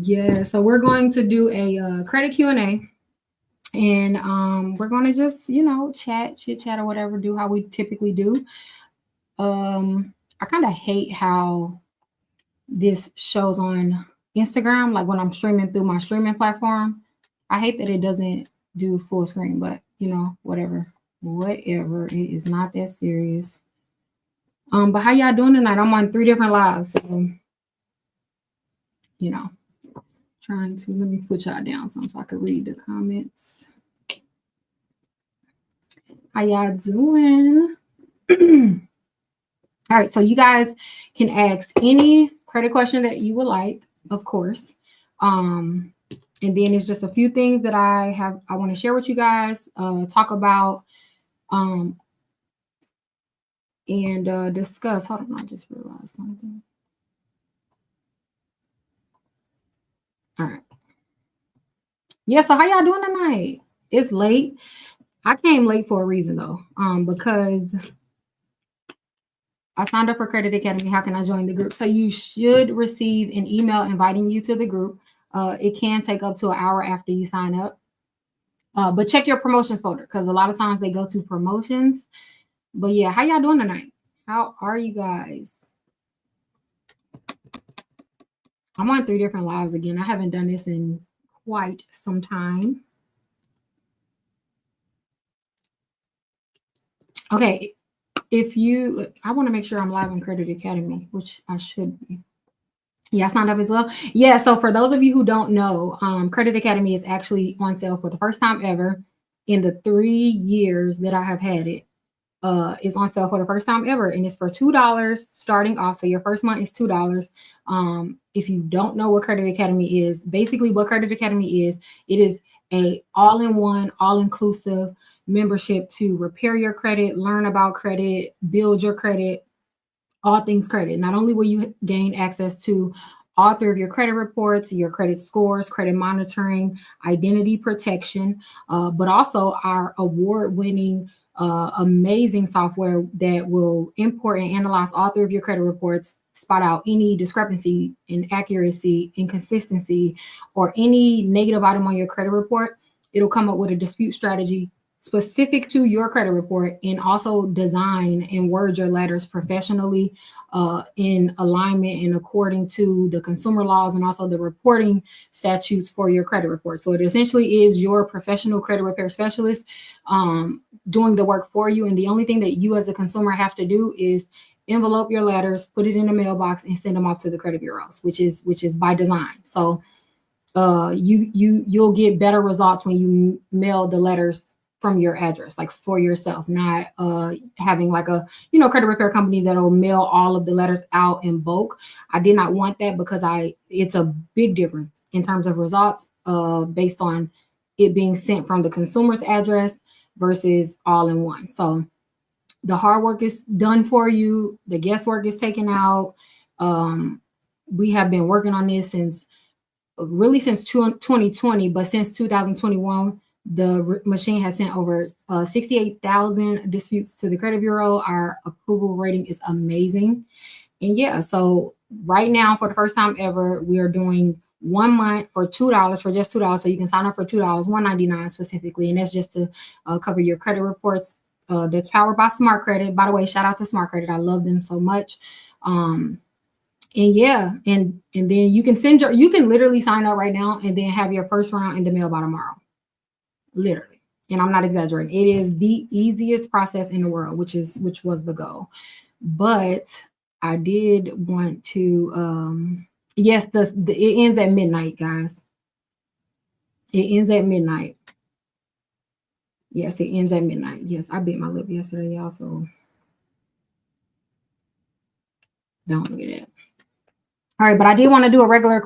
Yeah, so we're going to do a credit Q&A, and we're going to just, you know, chit chat or whatever, do how we typically do. I kind of hate how this shows on Instagram, like when I'm streaming through my streaming platform. I hate that it doesn't do full screen, but you know, whatever. Whatever. It is not that serious. But how y'all doing tonight? I'm on 3 different lives, so you know, trying to let me put y'all down so I can read the comments. How y'all doing? All right, so you guys can ask any credit question that you would like, of course. And then it's just a few things that I want to share with you guys, talk about, and discuss. Hold on, I just realized something. All right. Yeah, so how y'all doing tonight? It's late. I came late for a reason though, because I signed up for Credit Academy. How can I join the group? So you should receive an email inviting you to the group. It can take up to an hour after you sign up. But check your promotions folder because a lot of times they go to promotions. But yeah, how y'all doing tonight? How are you guys? I'm on 3 different lives again. I haven't done this in quite some time. Okay. I want to make sure I'm live in Credit Academy, which I should be. Yeah, I signed up as well. Yeah, so for those of you who don't know, Credit Academy is actually on sale for the first time ever in the 3 years that I have had it. It's on sale for the first time ever, and it's for $2 starting off. So your first month is $2. If you don't know what Credit Academy is, basically what Credit Academy is, it is a all-in-one, all-inclusive membership to repair your credit, learn about credit, build your credit, all things credit. Not only will you gain access to all 3 of your credit reports, your credit scores, credit monitoring, identity protection, but also our award-winning, amazing software that will import and analyze all 3 of your credit reports, spot out any discrepancy, inaccuracy, inconsistency, or any negative item on your credit report. It'll come up with a dispute strategy specific to your credit report, and also design and word your letters professionally, in alignment and according to the consumer laws and also the reporting statutes for your credit report. So it essentially is your professional credit repair specialist doing the work for you. And the only thing that you as a consumer have to do is envelope your letters, put it in a mailbox, and send them off to the credit bureaus, which is by design. So you'll get better results when you mail the letters from your address, like for yourself, not having like a, credit repair company that'll mail all of the letters out in bulk. I did not want that because it's a big difference in terms of results based on it being sent from the consumer's address versus all in one. So the hard work is done for you. The guesswork is taken out. We have been working on this since 2020, but since 2021, the machine has sent over 68,000 disputes to the credit bureau. Our approval rating is amazing. And yeah, so right now, for the first time ever, we are doing 1 month for $2, for just $2. So you can sign up for $2, $1.99 specifically. And that's just to cover your credit reports. That's powered by Smart Credit. By the way, shout out to Smart Credit. I love them so much. And yeah, and then you can literally sign up right now and then have your first round in the mail by tomorrow. Literally. And I'm not exaggerating. It is the easiest process in the world, which was the goal. But I did want to, yes, it ends at midnight, guys. It ends at midnight. Yes, it ends at midnight. Yes, I bit my lip yesterday, y'all, so don't look at that. All right, but I did want to do a regular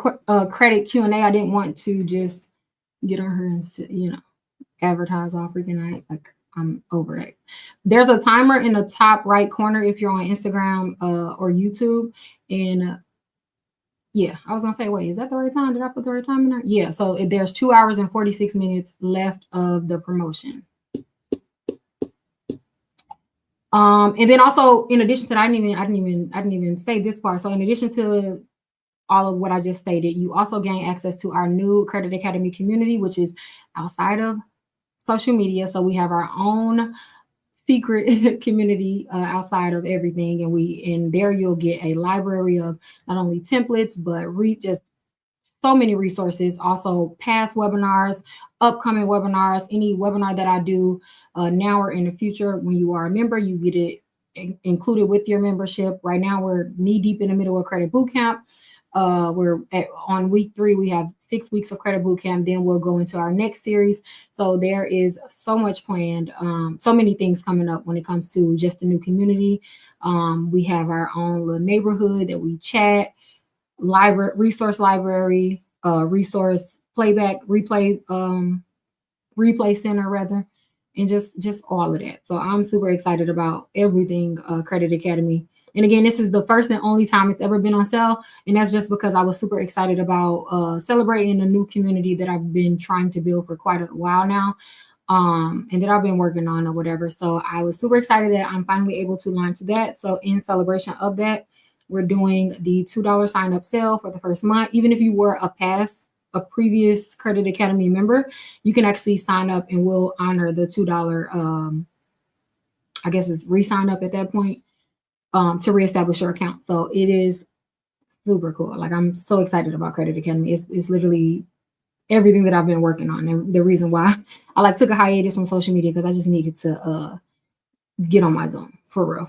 credit Q&A. I didn't want to just get on her and, advertise all freaking night. Like, I'm over it. There's a timer in the top right corner if you're on Instagram or YouTube. And yeah, I was gonna say, wait, is that the right time? Did I put the right time in there? Yeah, so there's 2 hours and 46 minutes left of the promotion. And then also, in addition to that, I didn't even say this part. So in addition to all of what I just stated. You also gain access to our new Credit Academy community, which is outside of social media. So we have our own secret community outside of everything, and there you'll get a library of not only templates but just so many resources, also past webinars, upcoming webinars, any webinar that I do now or in the future. When you are a member, you get it included with your membership. Right now we're knee deep in the middle of credit bootcamp. On week 3, we have 6 weeks of credit bootcamp. Then we'll go into our next series. So there is so much planned, so many things coming up when it comes to just the new community. We have our own little neighborhood that we chat, resource library, resource replay center rather, and just all of that. So I'm super excited about everything Credit Academy. And again, this is the first and only time it's ever been on sale. And that's just because I was super excited about celebrating a new community that I've been trying to build for quite a while now, and that I've been working on or whatever. So I was super excited that I'm finally able to launch that. So in celebration of that, we're doing the $2 sign up sale for the first month. Even if you were a previous Credit Academy member, you can actually sign up and we'll honor the $2, I guess it's re-sign up at that point, to reestablish your account. So it is super cool. Like, I'm so excited about Credit Academy. It's literally everything that I've been working on. And the reason why I took a hiatus from social media, because I just needed to get on my zone for real.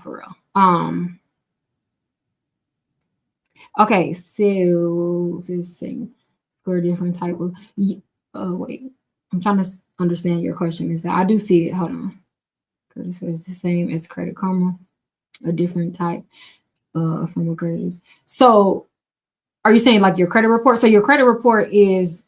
Okay, so saying score a different type of wait, I'm trying to understand your question, Ms. Val. I do see it. Hold on. Credit score is the same as Credit Karma, a different type from a credit. So are you saying like your credit report? So your credit report is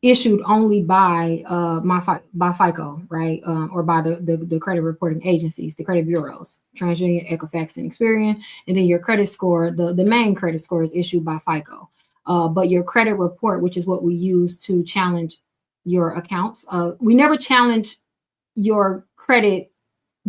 issued only by by FICO, right? Or by the credit reporting agencies, the credit bureaus, TransUnion, Equifax, and Experian. And then your credit score, the main credit score, is issued by FICO. But your credit report, which is what we use to challenge your accounts, we never challenge your credit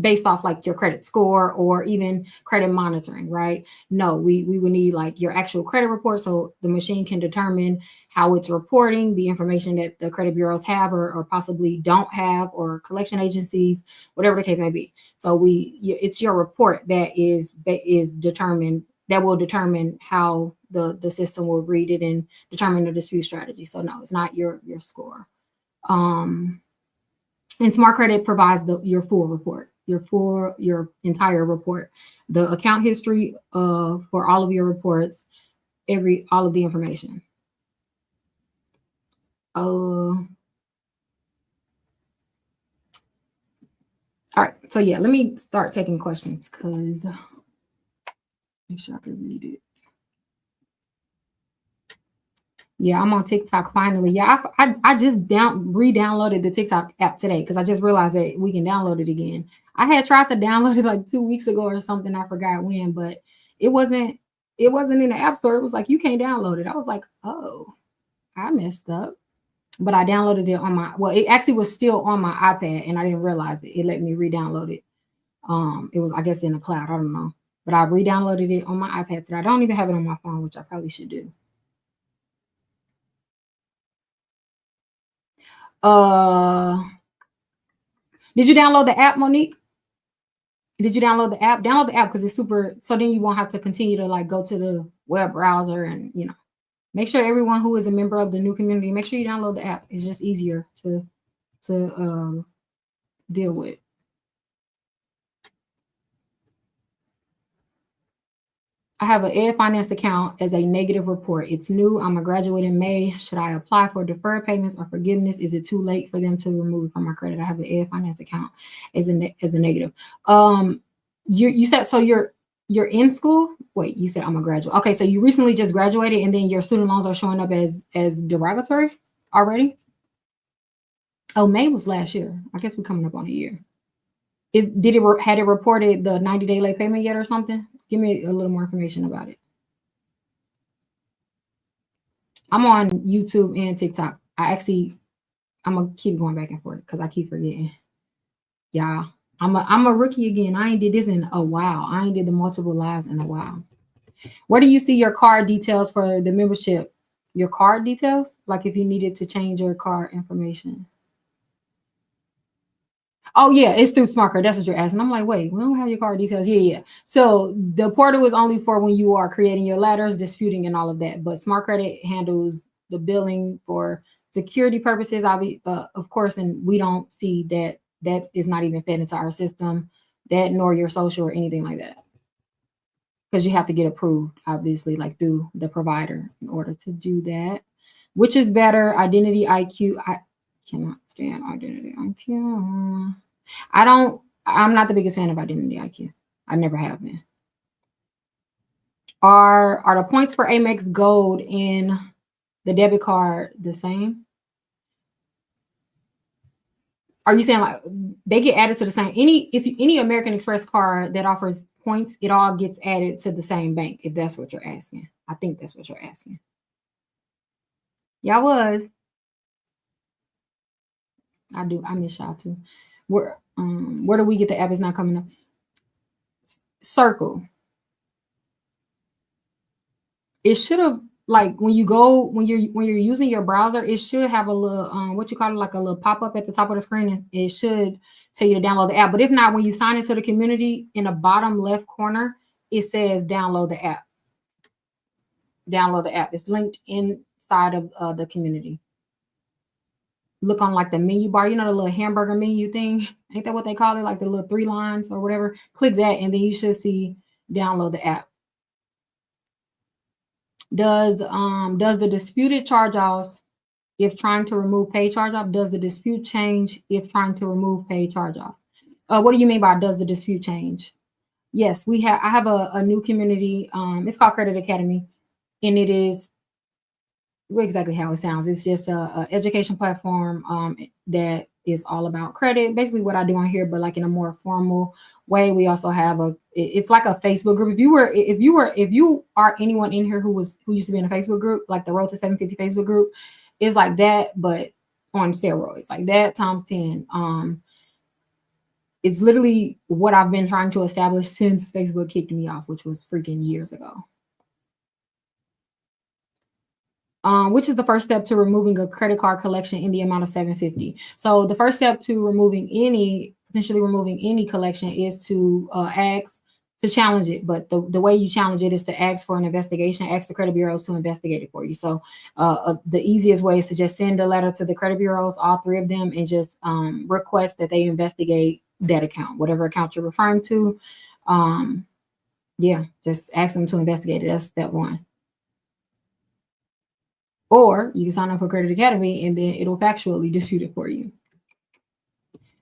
based off like your credit score or even credit monitoring, right? No, we would need like your actual credit report, so the machine can determine how it's reporting the information that the credit bureaus have or possibly don't have, or collection agencies, whatever the case may be. So it's your report that is determined, that will determine how the system will read it and determine the dispute strategy. So no, it's not your score. And Smart Credit provides your full report, your entire report, the account history for all of your reports, all of the information. All right, so yeah, let me start taking questions because make sure I can read it. Yeah, I'm on TikTok finally. Yeah, I just re-downloaded the TikTok app today because I just realized that we can download it again. I had tried to download it like 2 weeks ago or something. I forgot when, but it wasn't in the app store. It was like, you can't download it. I was like, oh, I messed up. But I downloaded it on it actually was still on my iPad and I didn't realize it. It let me re-download it. It was, I guess, in the cloud. I don't know. But I re-downloaded it on my iPad today. I don't even have it on my phone, which I probably should do. Did you download the app, Monique? Did you download the app? Download the app because it's super. So then you won't have to continue to like go to the web browser and make sure everyone who is a member of the new community, make sure you download the app. It's just easier to deal with. I have an Ed Finance account as a negative report. It's new. I'm a graduate in May. Should I apply for deferred payments or forgiveness? Is it too late for them to remove it from my credit? I have an Ed Finance account as a negative. You said, so you're in school? Wait, you said I'm a graduate. Okay, so you recently just graduated and then your student loans are showing up as derogatory already? Oh, May was last year. I guess we're coming up on a year. Had it reported the 90-day late payment yet or something? Give me a little more information about it. I'm on YouTube and TikTok. I'm gonna keep going back and forth because I keep forgetting. Yeah, I'm a rookie again. I ain't did this in a while. I ain't did the multiple lives in a while. Where do you see your card details for the membership? Your card details? Like if you needed to change your card information. Oh yeah, it's through SmartCard. That's what you're asking. I'm like, wait, we don't have your card details. Yeah, yeah. So the portal is only for when you are creating your letters, disputing, and all of that. But Smart Credit handles the billing for security purposes, of course. And we don't see that. That is not even fed into our system. That nor your social or anything like that, because you have to get approved, obviously, like through the provider in order to do that. Which is better, Identity IQ? I cannot stand Identity IQ. I'm not the biggest fan of Identity IQ. I never have been. Are the points for Amex Gold in the debit card the same? Are you saying like they get added to the same? Any American Express card that offers points, it all gets added to the same bank, if that's what you're asking. I think that's what you're asking. Y'all was. I miss y'all too. Where do we get the app? It's not coming up. Circle. It should have, like when you're using your browser, it should have a little what you call it, like a little pop-up at the top of the screen, and it should tell you to download the app. But if not, when you sign into the community, in the bottom left corner, it says download the app. Download the app. It's linked inside of the community. Look on like the menu bar, you know, the little hamburger menu thing. Ain't that what they call it? Like the little 3 lines or whatever. Click that, and then you should see download the app. Does the disputed charge-offs if trying to remove paid charge-off? Does the dispute change if trying to remove paid charge-offs? What do you mean by does the dispute change? Yes, I have a new community. It's called Credit Academy, and it is exactly how it sounds. It's just a education platform that is all about credit. Basically what I do on here, but like in a more formal way. We also have it's like a Facebook group. If you are anyone in here who used to be in a Facebook group, like the Road to 750 Facebook group, is like that, but on steroids, like that times 10. It's literally what I've been trying to establish since Facebook kicked me off, which was freaking years ago. Which is the first step to removing a credit card collection in the amount of $750. So the first step to potentially removing any collection is to ask to challenge it. But the way you challenge it is to ask for an investigation, ask the credit bureaus to investigate it for you. So the easiest way is to just send a letter to the credit bureaus, all 3 of them, and just request that they investigate that account, whatever account you're referring to. Yeah, just ask them to investigate it. That's step 1. Or you can sign up for Credit Academy, and then it'll factually dispute it for you.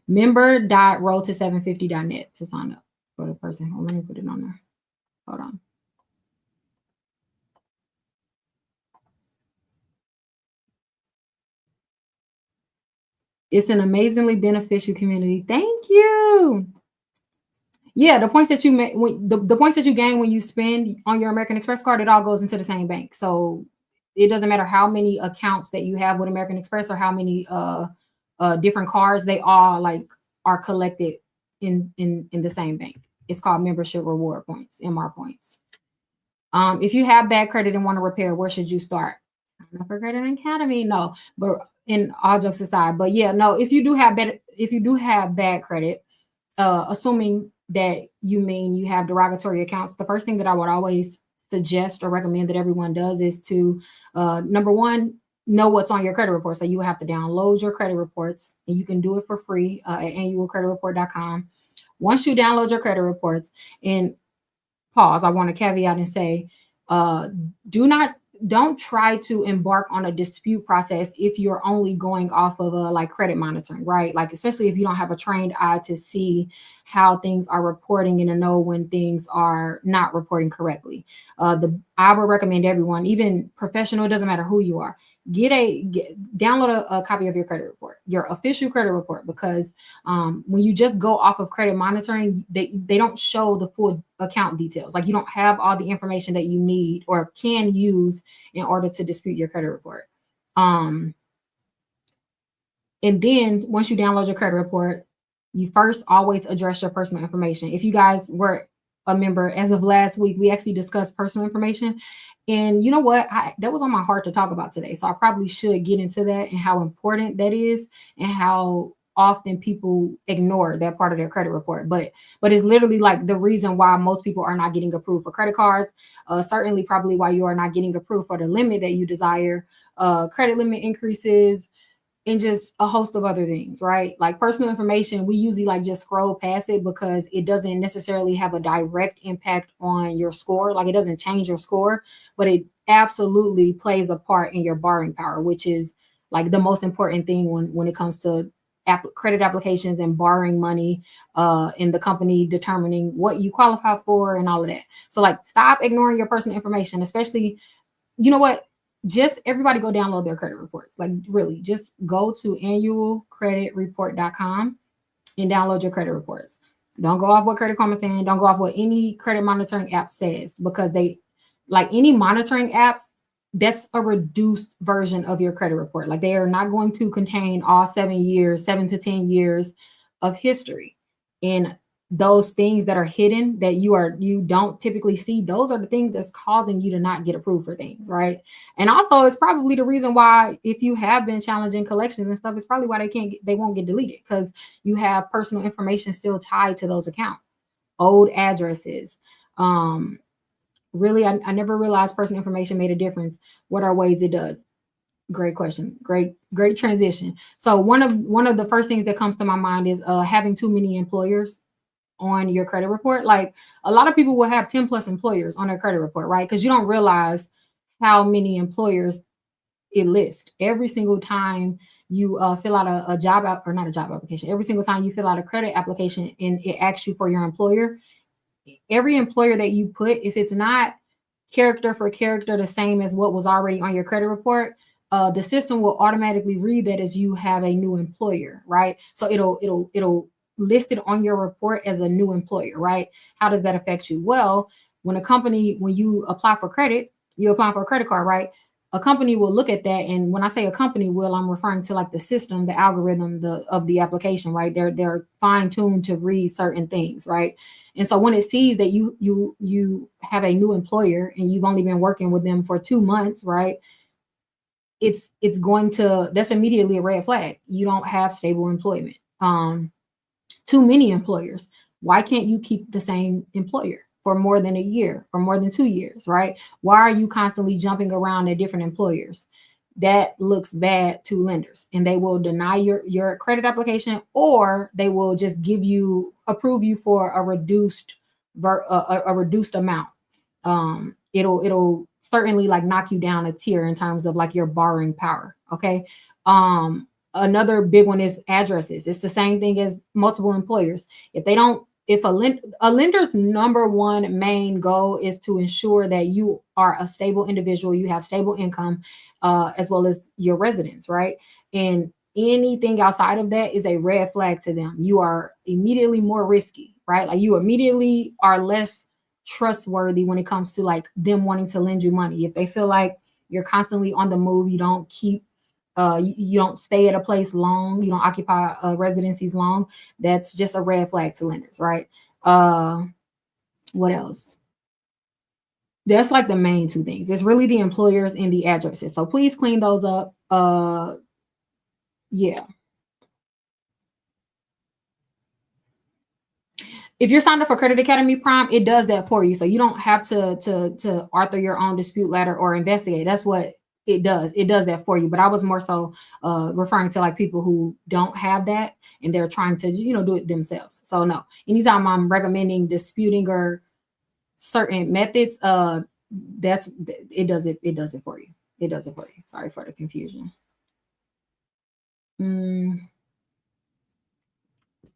Member.roadto750.net to sign up for the person. Oh, let me put it on there. Hold on. It's an amazingly beneficial community. Thank you. Yeah, the points that you make, the points that you gain when you spend on your American Express card, it all goes into the same bank. So it doesn't matter how many accounts that you have with American Express or how many different cards, they all are collected in the same bank. It's called membership reward points, MR points. If you have bad credit and want to repair, where should you start? Sign up for Credit Academy. No, but in all jokes aside, but yeah, no, if you do have bad credit, assuming that you mean you have derogatory accounts, the first thing that I would always suggest or recommend that everyone does is to number 1, know what's on your credit report. So you will have to download your credit reports, and you can do it for free at annualcreditreport.com. Once you download your credit reports, and pause, I want to caveat and say, don't try to embark on a dispute process if you're only going off of credit monitoring, right? Like, especially if you don't have a trained eye to see how things are reporting and to know when things are not reporting correctly. I would recommend everyone, even professional, it doesn't matter who you are, download a copy of your credit report, your official credit report, because when you just go off of credit monitoring, they don't show the full account details. Like, you don't have all the information that you need or can use in order to dispute your credit report. And then once you download your credit report, you first always address your personal information. If you guys were a member as of last week. We actually discussed personal information. And you know what? That was on my heart to talk about today. So I probably should get into that and how important that is and how often people ignore that part of their credit report. But it's literally like the reason why most people are not getting approved for credit cards. Certainly probably why you are not getting approved for the limit that you desire, credit limit increases, and just a host of other things, right? Like personal information, we usually like just scroll past it because it doesn't necessarily have a direct impact on your score. Like it doesn't change your score, but it absolutely plays a part in your borrowing power, which is like the most important thing when it comes to credit applications and borrowing money, in the company determining what you qualify for and all of that. So like stop ignoring your personal information, especially, you know what? Just everybody go download their credit reports. Like really, just go to annualcreditreport.com and download your credit reports. Don't go off what Credit Karma is saying. Don't go off what any credit monitoring app says, because they, like any monitoring apps, that's a reduced version of your credit report. Like they are not going to contain all 7 to 10 years of history. And those things that are hidden that you don't typically see, those are the things that's causing you to not get approved for things, right? And also it's probably the reason why, if you have been challenging collections and stuff, it's probably why they won't get deleted, because you have personal information still tied to those accounts, old addresses. Really, I never realized personal information made a difference. What are ways it does? Great question. Great transition. So one of the first things that comes to my mind is having too many employers on your credit report. Like a lot of people will have 10 plus employers on their credit report, right? Because you don't realize how many employers it lists every single time you fill out a job or not a job application. Every single time you fill out a credit application and it asks you for your employer, every employer that you put, if it's not character for character the same as what was already on your credit report, the system will automatically read that as you have a new employer, right? So it'll list it on your report as a new employer, right? How does that affect you? Well, when you apply for credit, you apply for a credit card, right? A company will look at that, and when I say a company will, I'm referring to like the system, the algorithm of the application, right? They're fine-tuned to read certain things, right? And so when it sees that you have a new employer and you've only been working with them for 2 months, right? That's immediately a red flag. You don't have stable employment. Too many employers. Why can't you keep the same employer for more than a year or more than 2 years, right? Why are you constantly jumping around at different employers? That looks bad to lenders, and they will deny your credit application, or they will just approve you for a reduced amount. It'll certainly like knock you down a tier in terms of like your borrowing power. Okay. Another big one is addresses. It's the same thing as multiple employers. If a lender's number one main goal is to ensure that you are a stable individual, you have stable income, as well as your residence, right? And anything outside of that is a red flag to them. You are immediately more risky, right? Like you immediately are less trustworthy when it comes to like them wanting to lend you money. If they feel like you're constantly on the move, you don't stay at a place long, you don't occupy residencies long, that's just a red flag to lenders, right? What else? That's like the main two things. It's really the employers and the addresses. So please clean those up. Yeah. If you're signed up for Credit Academy Prime, it does that for you. So you don't have to author your own dispute letter or investigate. That's what it does. It does that for you. But I was more so referring to like people who don't have that and they're trying to, do it themselves. So no, anytime I'm recommending disputing or certain methods, it does it for you. It does it for you. Sorry for the confusion.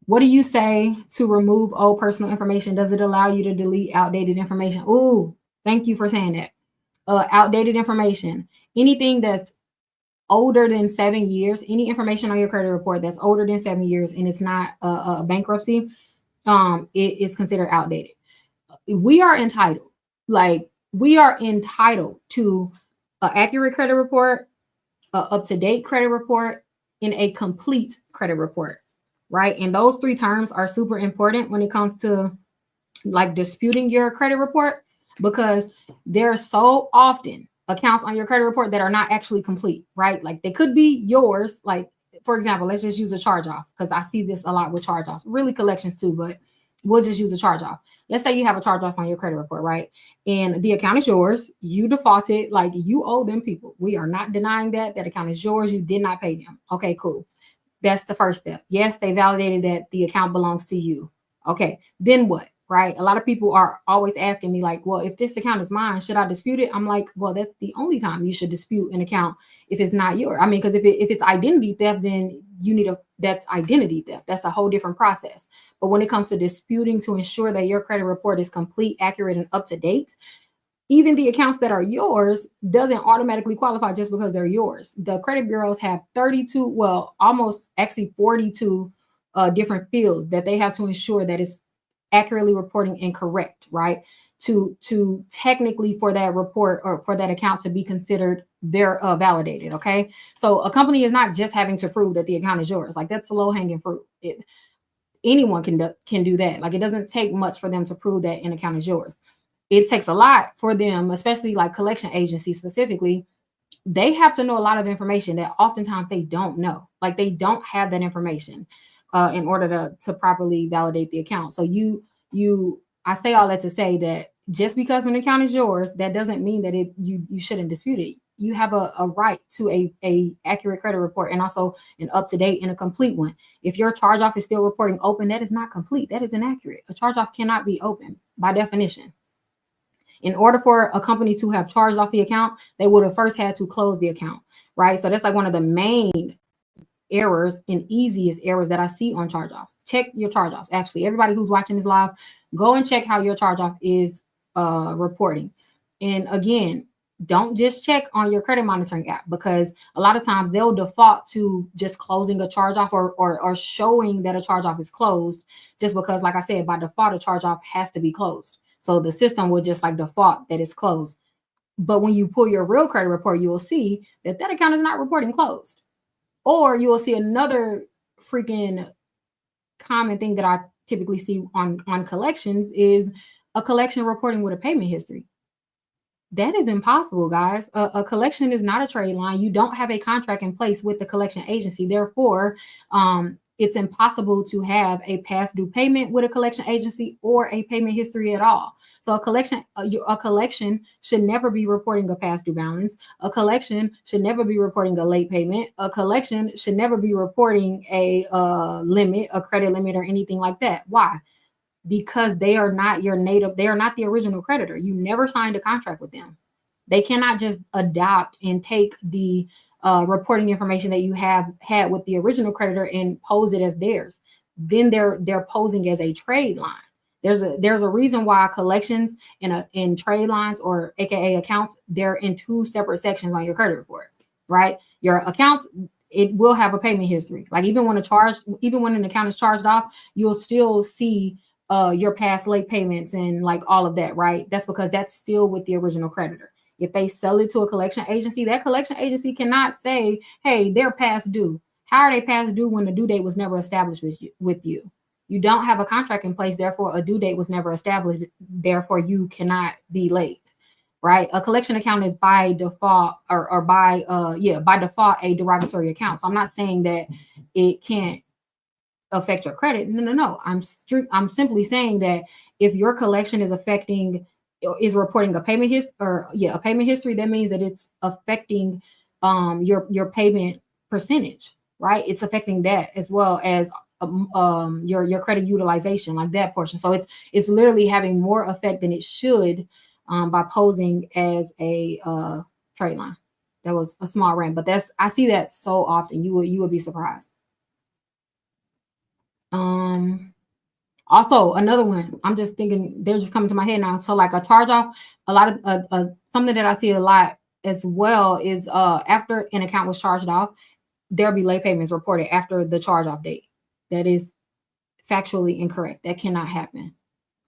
What do you say to remove old personal information? Does it allow you to delete outdated information? Ooh, thank you for saying that. Outdated information, anything that's older than 7 years, any information on your credit report that's older than 7 years and it's not a bankruptcy, it is considered outdated. We are entitled to an accurate credit report, an up-to-date credit report, and a complete credit report, right? And those three terms are super important when it comes to like disputing your credit report, because there are so often accounts on your credit report that are not actually complete, right? Like they could be yours. Like, for example, let's just use a charge off, because I see this a lot with charge offs, really collections too, but we'll just use a charge off. Let's say you have a charge off on your credit report, right? And the account is yours. You defaulted, like you owe them people. We are not denying that. That account is yours. You did not pay them. Okay, cool. That's the first step. Yes, they validated that the account belongs to you. Okay, then what? Right? A lot of people are always asking me, like, well, if this account is mine, should I dispute it? I'm like, well, that's the only time you should dispute an account if it's not yours. I mean, because if it's identity theft, then that's identity theft. That's a whole different process. But when it comes to disputing to ensure that your credit report is complete, accurate, and up to date, even the accounts that are yours doesn't automatically qualify just because they're yours. The credit bureaus have 32, well, almost actually 42 different fields that they have to ensure that it's accurately reporting and correct, right? To technically for that report or for that account to be considered validated. Okay, so a company is not just having to prove that the account is yours. Like that's a low hanging fruit. Anyone can do that. Like it doesn't take much for them to prove that an account is yours. It takes a lot for them, especially like collection agencies specifically. They have to know a lot of information that oftentimes they don't know. Like they don't have that information in order to properly validate the account. So I say all that to say that just because an account is yours, that doesn't mean that you shouldn't dispute it. You have a right to a accurate credit report, and also an up-to-date and a complete one. If your charge off is still reporting open, that is not complete. That is inaccurate. A charge off cannot be open by definition. In order for a company to have charged off the account, they would have first had to close the account, right? So that's like one of the main errors and easiest errors that I see on charge offs. Check your charge offs. Actually, everybody who's watching this live, go and check how your charge off is reporting. And again, don't just check on your credit monitoring app, because a lot of times they'll default to just closing a charge off or showing that a charge off is closed, just because, like I said, by default, a charge off has to be closed. So the system will just like default that it's closed. But when you pull your real credit report, you will see that that account is not reporting closed. Or you will see another freaking common thing that I typically see on collections is a collection reporting with a payment history. That is impossible, guys. A collection is not a trade line. You don't have a contract in place with the collection agency. Therefore, it's impossible to have a past due payment with a collection agency or a payment history at all. So a collection should never be reporting a past due balance. A collection should never be reporting a late payment. A collection should never be reporting a limit, a credit limit, or anything like that. Why? Because they are not they are not the original creditor. You never signed a contract with them. They cannot just adopt and take the reporting information that you have had with the original creditor and pose it as theirs. Then they're posing as a trade line. There's a reason why collections in trade lines, or AKA accounts, they're in two separate sections on your credit report, right? Your accounts, it will have a payment history. Like even when an account is charged off, you'll still see your past late payments and like all of that, right? That's because that's still with the original creditor. If they sell it to a collection agency, that collection agency cannot say, hey, they're past due. How are they past due when the due date was never established with you? You don't have a contract in place, therefore a due date was never established, therefore you cannot be late, right? A collection account is by default or by default a derogatory account. So I'm not saying that it can't affect your credit. No. I'm simply saying that if your collection is reporting a payment history, that means that it's affecting your payment percentage, right? It's affecting that as well as your credit utilization, like that portion. So it's literally having more effect than it should by posing as a trade line. That was a small rant, but I see that so often. You would be surprised. Also another one, I'm just thinking, they're just coming to my head now. So like a charge off, a lot of something that I see a lot as well is after an account was charged off, there'll be late payments reported after the charge off date. That is factually incorrect. That cannot happen.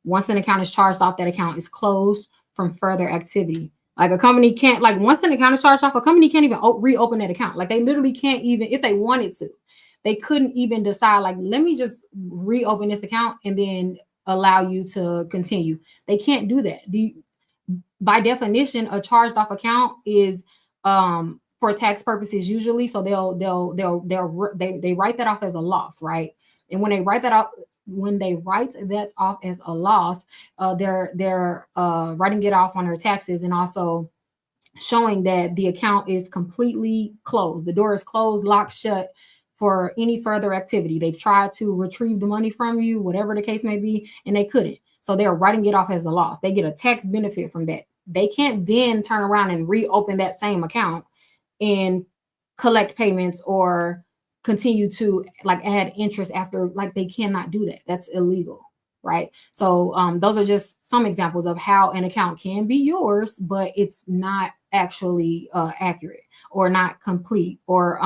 Once an account is charged off, that account is closed from further activity. Like a company can't, like once an account is charged off, a company can't even reopen that account. Like they literally can't even, if they wanted to, they couldn't even decide, like, let me just reopen this account and then allow you to continue. They can't do that. By definition, a charged off account is for tax purposes usually. So they write that off as a loss, right? And when they write that off, as a loss, they're writing it off on their taxes, and also showing that the account is completely closed. The door is closed, locked shut for any further activity. They've tried to retrieve the money from you, whatever the case may be, and they couldn't. So they're writing it off as a loss. They get a tax benefit from that. They can't then turn around and reopen that same account and collect payments or continue to like add interest after. Like, they cannot do that. That's illegal, right? So those are just some examples of how an account can be yours, but it's not actually accurate or not complete, or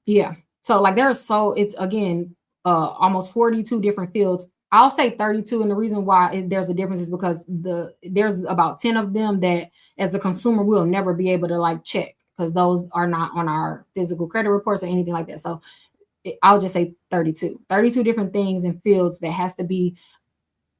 yeah. So like it's again almost 42 different fields. I'll say 32, and the reason why there's a difference is because there's about 10 of them that as the consumer we'll never be able to like check, because those are not on our physical credit reports or anything like that. So I'll just say 32 different things and fields that has to be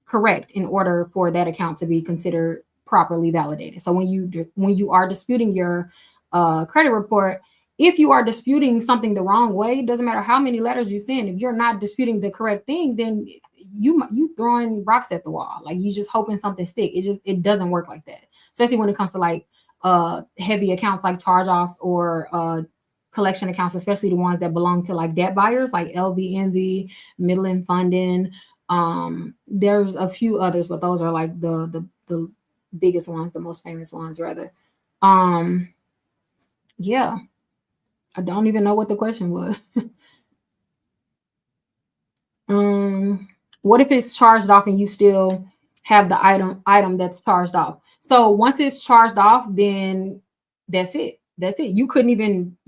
correct in order for that account to be considered properly validated. So when you are disputing your credit report, if you are disputing something the wrong way, it doesn't matter how many letters you send. If you're not disputing the correct thing, then you throwing rocks at the wall. Like, you just hoping something stick. It doesn't work like that. Especially when it comes to like heavy accounts like charge-offs or collection accounts, especially the ones that belong to like debt buyers like LVMV, Midland Funding. There's a few others, but those are like the biggest ones, the most famous ones rather. Yeah. I don't even know what the question was. What if it's charged off and you still have the item that's charged off? So once it's charged off, then that's it. You couldn't even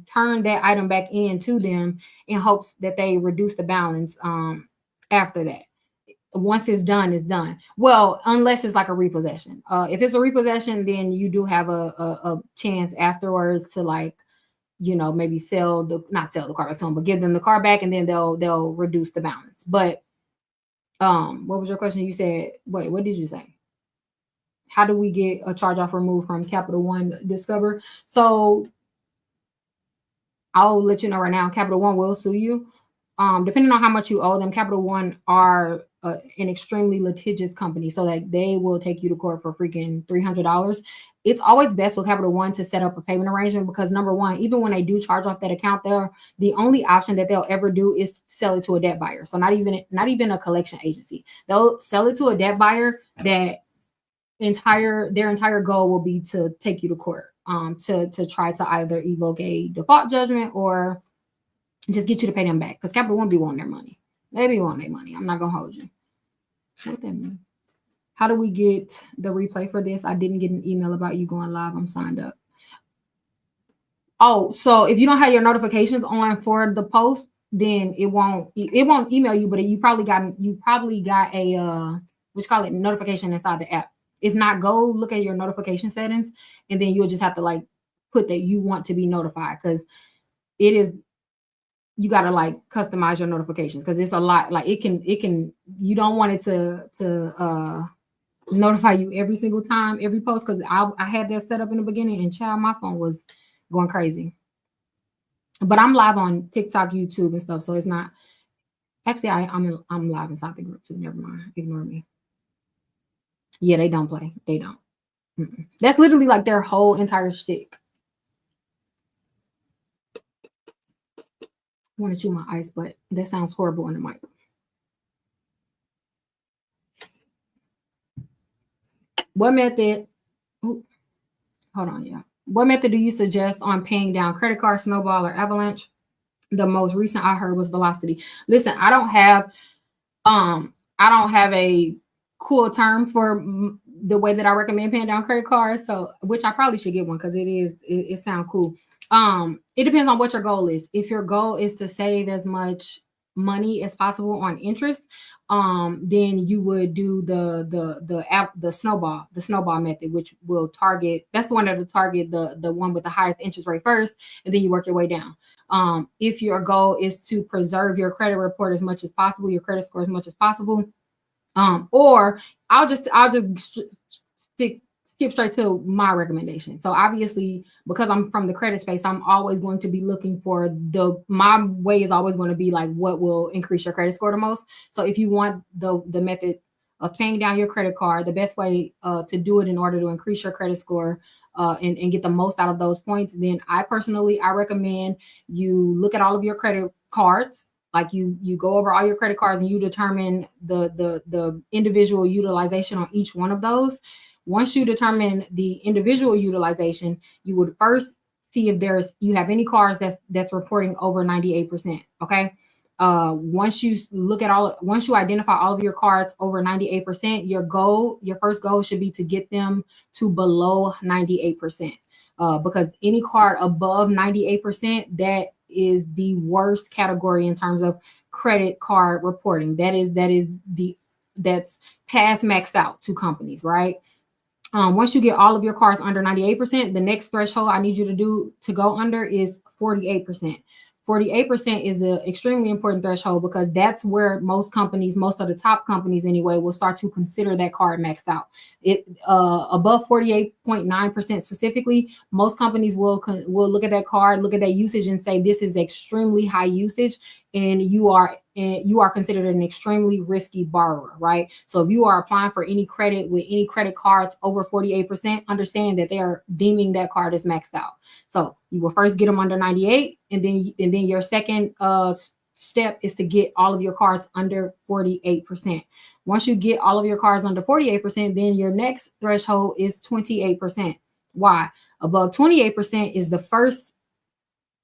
turn that item back in to them in hopes that they reduce the balance after that. Once it's done, it's done. Well, unless it's like a repossession. If it's a repossession, then you do have a chance afterwards to like, maybe not sell the car back to them, but give them the car back, and then they'll reduce the balance. But what was your question? You said, wait, what did you say? How do we get a charge off removed from Capital One Discover? So I'll let you know right now, Capital One will sue you. Depending on how much you owe them, Capital One are an extremely litigious company, so that they will take you to court for freaking $300. It's always best with Capital One to set up a payment arrangement, because number one, even when they do charge off that account, the only option that they'll ever do is sell it to a debt buyer. So not even a collection agency. They'll sell it to a debt buyer that their entire goal will be to take you to court, to try to either evoke a default judgment or just get you to pay them back, because Capital One be wanting their money. They be wanting their money. I'm not gonna hold you. What that mean? How do we get the replay for this? I didn't get an email about you going live. I'm signed up. Oh, so if you don't have your notifications on for the post, then it won't email you, but you probably got a notification inside the app. If not, go look at your notification settings, and then you'll just have to like put that you want to be notified, because you got to like customize your notifications, because it's a lot. Like it can you don't want it to notify you every single time, every post, because I had that set up in the beginning, and child, my phone was going crazy. But I'm live on TikTok, YouTube, and stuff, so it's not. Actually, I'm live inside the group too. Never mind, ignore me. Yeah, they don't play. They don't. That's literally like their whole entire shtick. I want to chew my ice, but that sounds horrible on the mic. What method? Hold on, yeah. What method do you suggest on paying down credit card, Snowball, or Avalanche? The most recent I heard was Velocity. Listen, I don't have a cool term for the way that I recommend paying down credit cards. So, which I probably should get one, because it sounds cool. It depends on what your goal is. If your goal is to save as much money as possible on interest, then you would do the snowball method, which will target, that's the one that will target the one with the highest interest rate first, and then you work your way down. If your goal is to preserve your credit report as much as possible, your credit score as much as possible, or I'll just skip straight to my recommendation. So obviously, because I'm from the credit space, I'm always going to be looking for my way is always going to be like what will increase your credit score the most. So if you want the method of paying down your credit card, the best way to do it in order to increase your credit score and get the most out of those points, then I recommend you look at all of your credit cards. Like you go over all your credit cards and you determine the individual utilization on each one of those. Once you determine the individual utilization, you would first see if you have any cards that's reporting over 98%. Okay. Once you identify all of your cards over 98%, your first goal should be to get them to below 98%. Because any card above 98%, that is the worst category in terms of credit card reporting. That's past maxed out to companies, right? Once you get all of your cards under 98%, the next threshold I need you to go under is 48%. 48% is an extremely important threshold because that's where most of the top companies anyway, will start to consider that card maxed out. It above 48.9% specifically, most companies will look at that card, look at that usage, and say this is extremely high usage, and you are considered an extremely risky borrower, right? So if you are applying for any credit with any credit cards over 48%, understand that they are deeming that card as maxed out. So you will first get them under 98, and then your second step is to get all of your cards under 48%. Once you get all of your cards under 48%, then your next threshold is 28%. Why? Above 28% is the first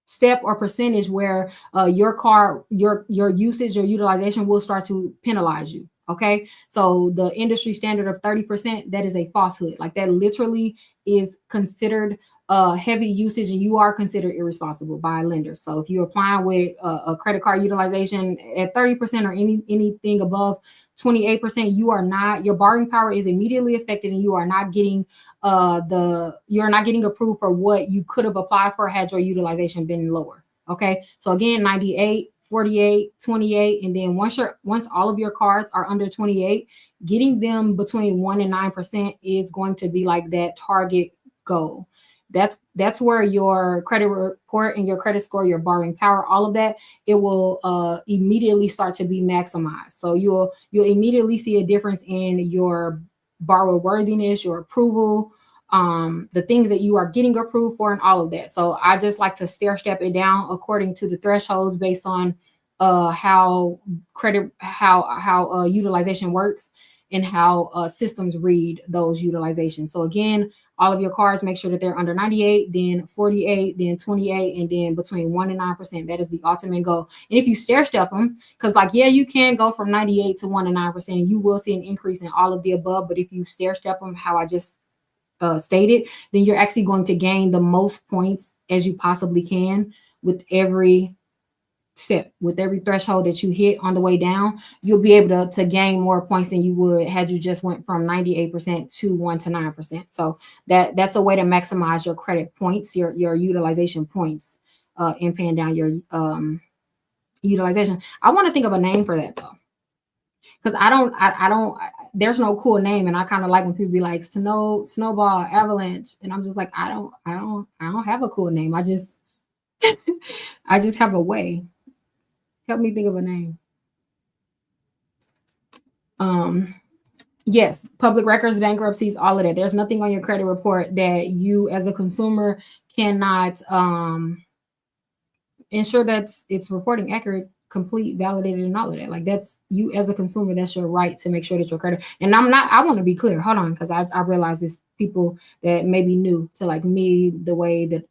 step or percentage where your usage, your utilization will start to penalize you. Okay. So the industry standard of 30%, that is a falsehood. Like that literally is considered heavy usage, and you are considered irresponsible by lenders. So if you're applying with a credit card utilization at 30% or anything above 28%, your borrowing power is immediately affected, and you are not getting approved for what you could have applied for had your utilization been lower. Okay. So again, 98, 48, 28, and then once all of your cards are under 28, getting them between 1% and 9% is going to be like that target goal. That's where your credit report and your credit score, your borrowing power, all of that, it will immediately start to be maximized. So you'll immediately see a difference in your borrower worthiness, your approval, the things that you are getting approved for, and all of that. So I just like to stair step it down according to the thresholds based on how utilization works and how systems read those utilizations. So again, all of your cards, make sure that they're under 98, then 48, then 28, and then between 1% and 9%. That is the ultimate goal. And if you stair step them, because you can go from 98 to 1% and 9%, and you will see an increase in all of the above. But if you stair step them, how I just stated, then you're actually going to gain the most points as you possibly can with every step, with every threshold that you hit on the way down. You'll be able to gain more points than you would had you just went from 98% to 1% to 9%. So that's a way to maximize your credit points, your utilization points, in paying down your utilization. I want to think of a name for that though, because I don't there's no cool name, and I kind of like when people be like snowball, avalanche, and I'm just like I don't have a cool name. I just have a way. Help me think of a name. Yes, public records, bankruptcies, all of that. There's nothing on your credit report that you as a consumer cannot ensure that it's reporting accurate, complete, validated, and all of that. Like that's you as a consumer, that's your right to make sure that your credit. And I want to be clear. Hold on, because I realize it's people that may be new to like me, the way that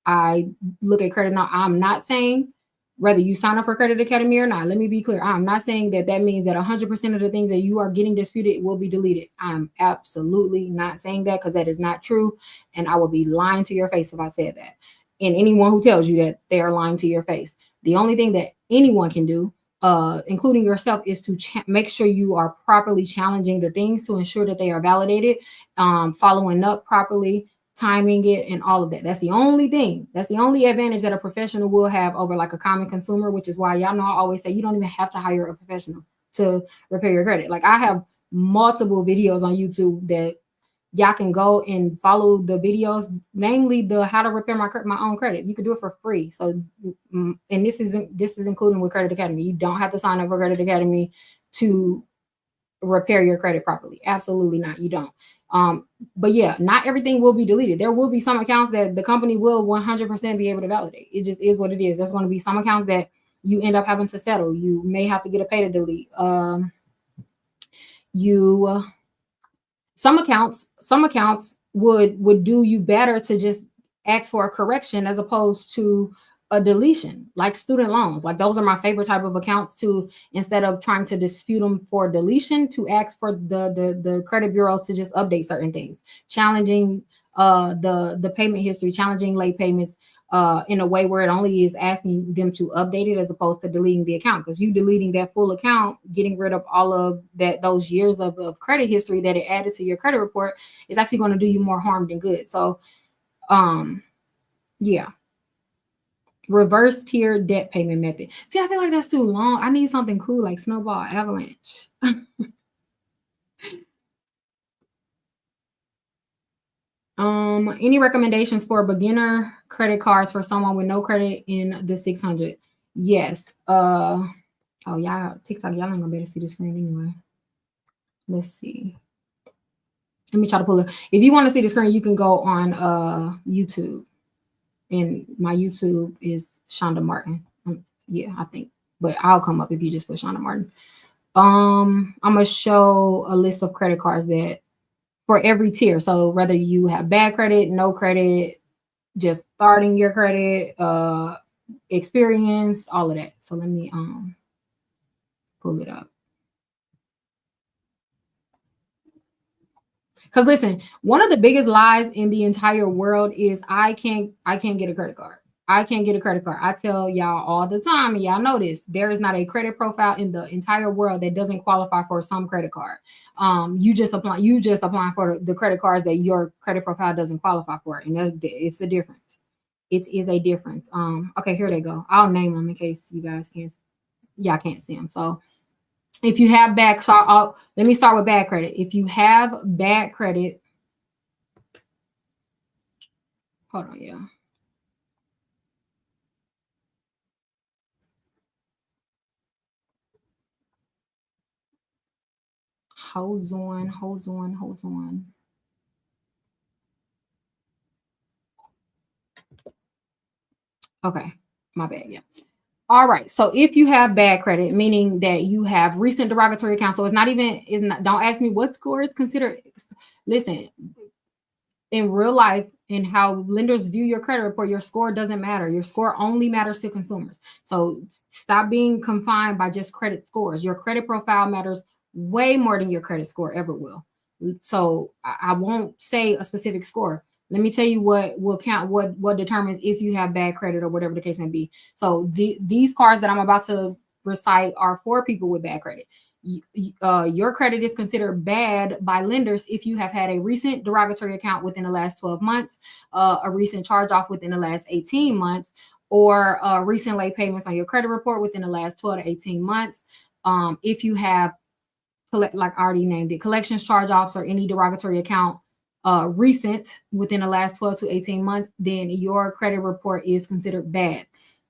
I look at credit. Now, I'm not saying whether you sign up for Credit Academy or not. Let me be clear. I'm not saying that means that 100% of the things that you are getting disputed will be deleted. I'm absolutely not saying that, because that is not true. And I will be lying to your face if I said that. And anyone who tells you that, they are lying to your face. The only thing that anyone can do including yourself, is to make sure you are properly challenging the things to ensure that they are validated, following up properly, timing it, and all of that. That's the only thing. That's the only advantage that a professional will have over like a common consumer, which is why y'all know I always say you don't even have to hire a professional to repair your credit. Like I have multiple videos on YouTube that y'all can go and follow the videos, namely the how to repair my own credit. You can do it for free. So, and this is including with Credit Academy. You don't have to sign up for Credit Academy to repair your credit properly. Absolutely not. You don't. But yeah, not everything will be deleted. There will be some accounts that the company will 100% be able to validate. It just is what it is. There's going to be some accounts that you end up having to settle. You may have to get a pay to delete. Some accounts would do you better to just ask for a correction as opposed to a deletion, like student loans. Like those are my favorite type of accounts to, instead of trying to dispute them for deletion, to ask for the credit bureaus to just update certain things, challenging the payment history, challenging late payments in a way where it only is asking them to update it as opposed to deleting the account. Because you deleting that full account, getting rid of all of those years of credit history that it added to your credit report, is actually going to do you more harm than good. So yeah. Reverse tier debt payment method. See, I feel like that's too long. I need something cool like Snowball Avalanche. Any recommendations for beginner credit cards for someone with no credit in the 600? Yes. Oh y'all, TikTok, y'all ain't gonna be able to see the screen anyway. Let's see. Let me try to pull it. If you want to see the screen, you can go on YouTube. And my YouTube is Shonda Martin. Yeah, I think. But I'll come up if you just put Shonda Martin. I'm gonna show a list of credit cards that for every tier. So whether you have bad credit, no credit, just starting your credit, experienced, all of that. So let me pull it up. Because listen, one of the biggest lies in the entire world is I can't get a credit card. I can't get a credit card. I tell y'all all the time, and y'all know this, there is not a credit profile in the entire world that doesn't qualify for some credit card. You just applying for the credit cards that your credit profile doesn't qualify for. And it's a difference. It is a difference. Okay, here they go. I'll name them in case y'all can't see them. So if you have let me start with bad credit. If you have bad credit, hold on, yeah. Holds on. Okay, my bad, yeah. All right. So if you have bad credit, meaning that you have recent derogatory accounts, so don't ask me what score is considered. Listen, in real life, in how lenders view your credit report, your score doesn't matter. Your score only matters to consumers. So stop being confined by just credit scores. Your credit profile matters way more than your credit score ever will. So I won't say a specific score. Let me tell you what will count, what determines if you have bad credit or whatever the case may be. So these cards that I'm about to recite are for people with bad credit. Your credit is considered bad by lenders if you have had a recent derogatory account within the last 12 months, a recent charge off within the last 18 months, or recent late payments on your credit report within the last 12 to 18 months. If you have, like I already named it, collections charge offs or any derogatory account recent within the last 12 to 18 months, then your credit report is considered bad.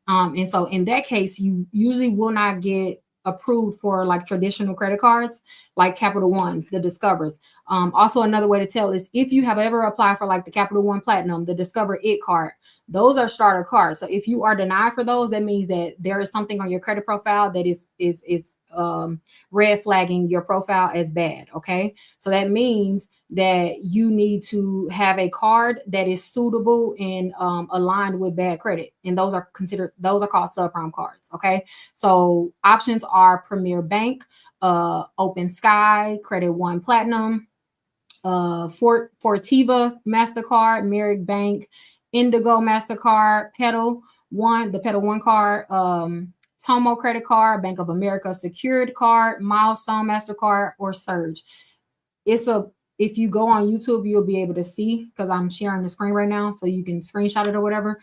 And so in that case, you usually will not get approved for like traditional credit cards, like Capital Ones, the Discovers. Also, another way to tell is if you have ever applied for like the Capital One Platinum, the Discover It card, those are starter cards. So if you are denied for those, that means that there is something on your credit profile that is red flagging your profile as bad. Okay, so that means that you need to have a card that is suitable and aligned with bad credit, and those are called subprime cards. Okay, so options are Premier Bank, Open Sky, Credit One Platinum, Fortiva MasterCard, Merrick Bank, Indigo MasterCard, Pedal One, the Pedal One card, Tomo credit card, Bank of America secured card, Milestone MasterCard, or Surge. If you go on YouTube, you'll be able to see, because I'm sharing the screen right now, so you can screenshot it or whatever.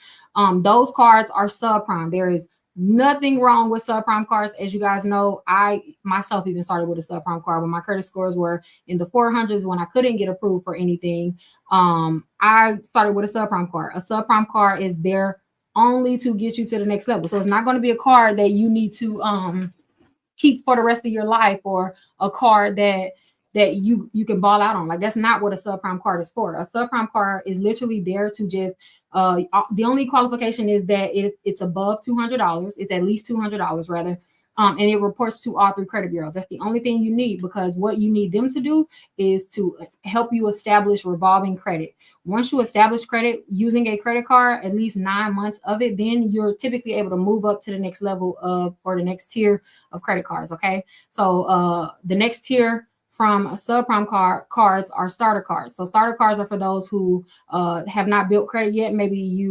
Those cards are subprime. There is nothing wrong with subprime cards. As you guys know, I myself even started with a subprime card when my credit scores were in the 400s, when I couldn't get approved for anything. I started with a subprime card. A subprime card is there only to get you to the next level. So it's not going to be a card that you need to keep for the rest of your life, or a card that you can ball out on. Like, that's not what a subprime card is for. A subprime card is literally there to just the only qualification is that it's above $200. It's at least $200 rather. And it reports to all 3 credit bureaus. That's the only thing you need, because what you need them to do is to help you establish revolving credit. Once you establish credit using a credit card, at least 9 months of it, then you're typically able to move up to the next level of, or the next tier of credit cards. Okay. So the next tier from subprime cards are starter cards. So starter cards are for those who have not built credit yet. Maybe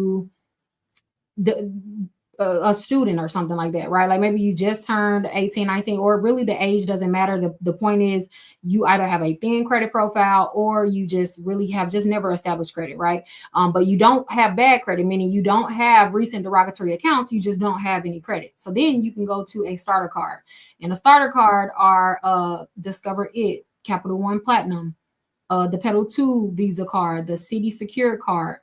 a student or something like that, right? Like maybe you just turned 18, 19, or really the age doesn't matter. The point is, you either have a thin credit profile, or you just really have just never established credit, right? But you don't have bad credit, meaning you don't have recent derogatory accounts, you just don't have any credit. So then you can go to a starter card. And a starter card are Discover It, Capital One Platinum, the Pedal 2 Visa card, the City Secured card,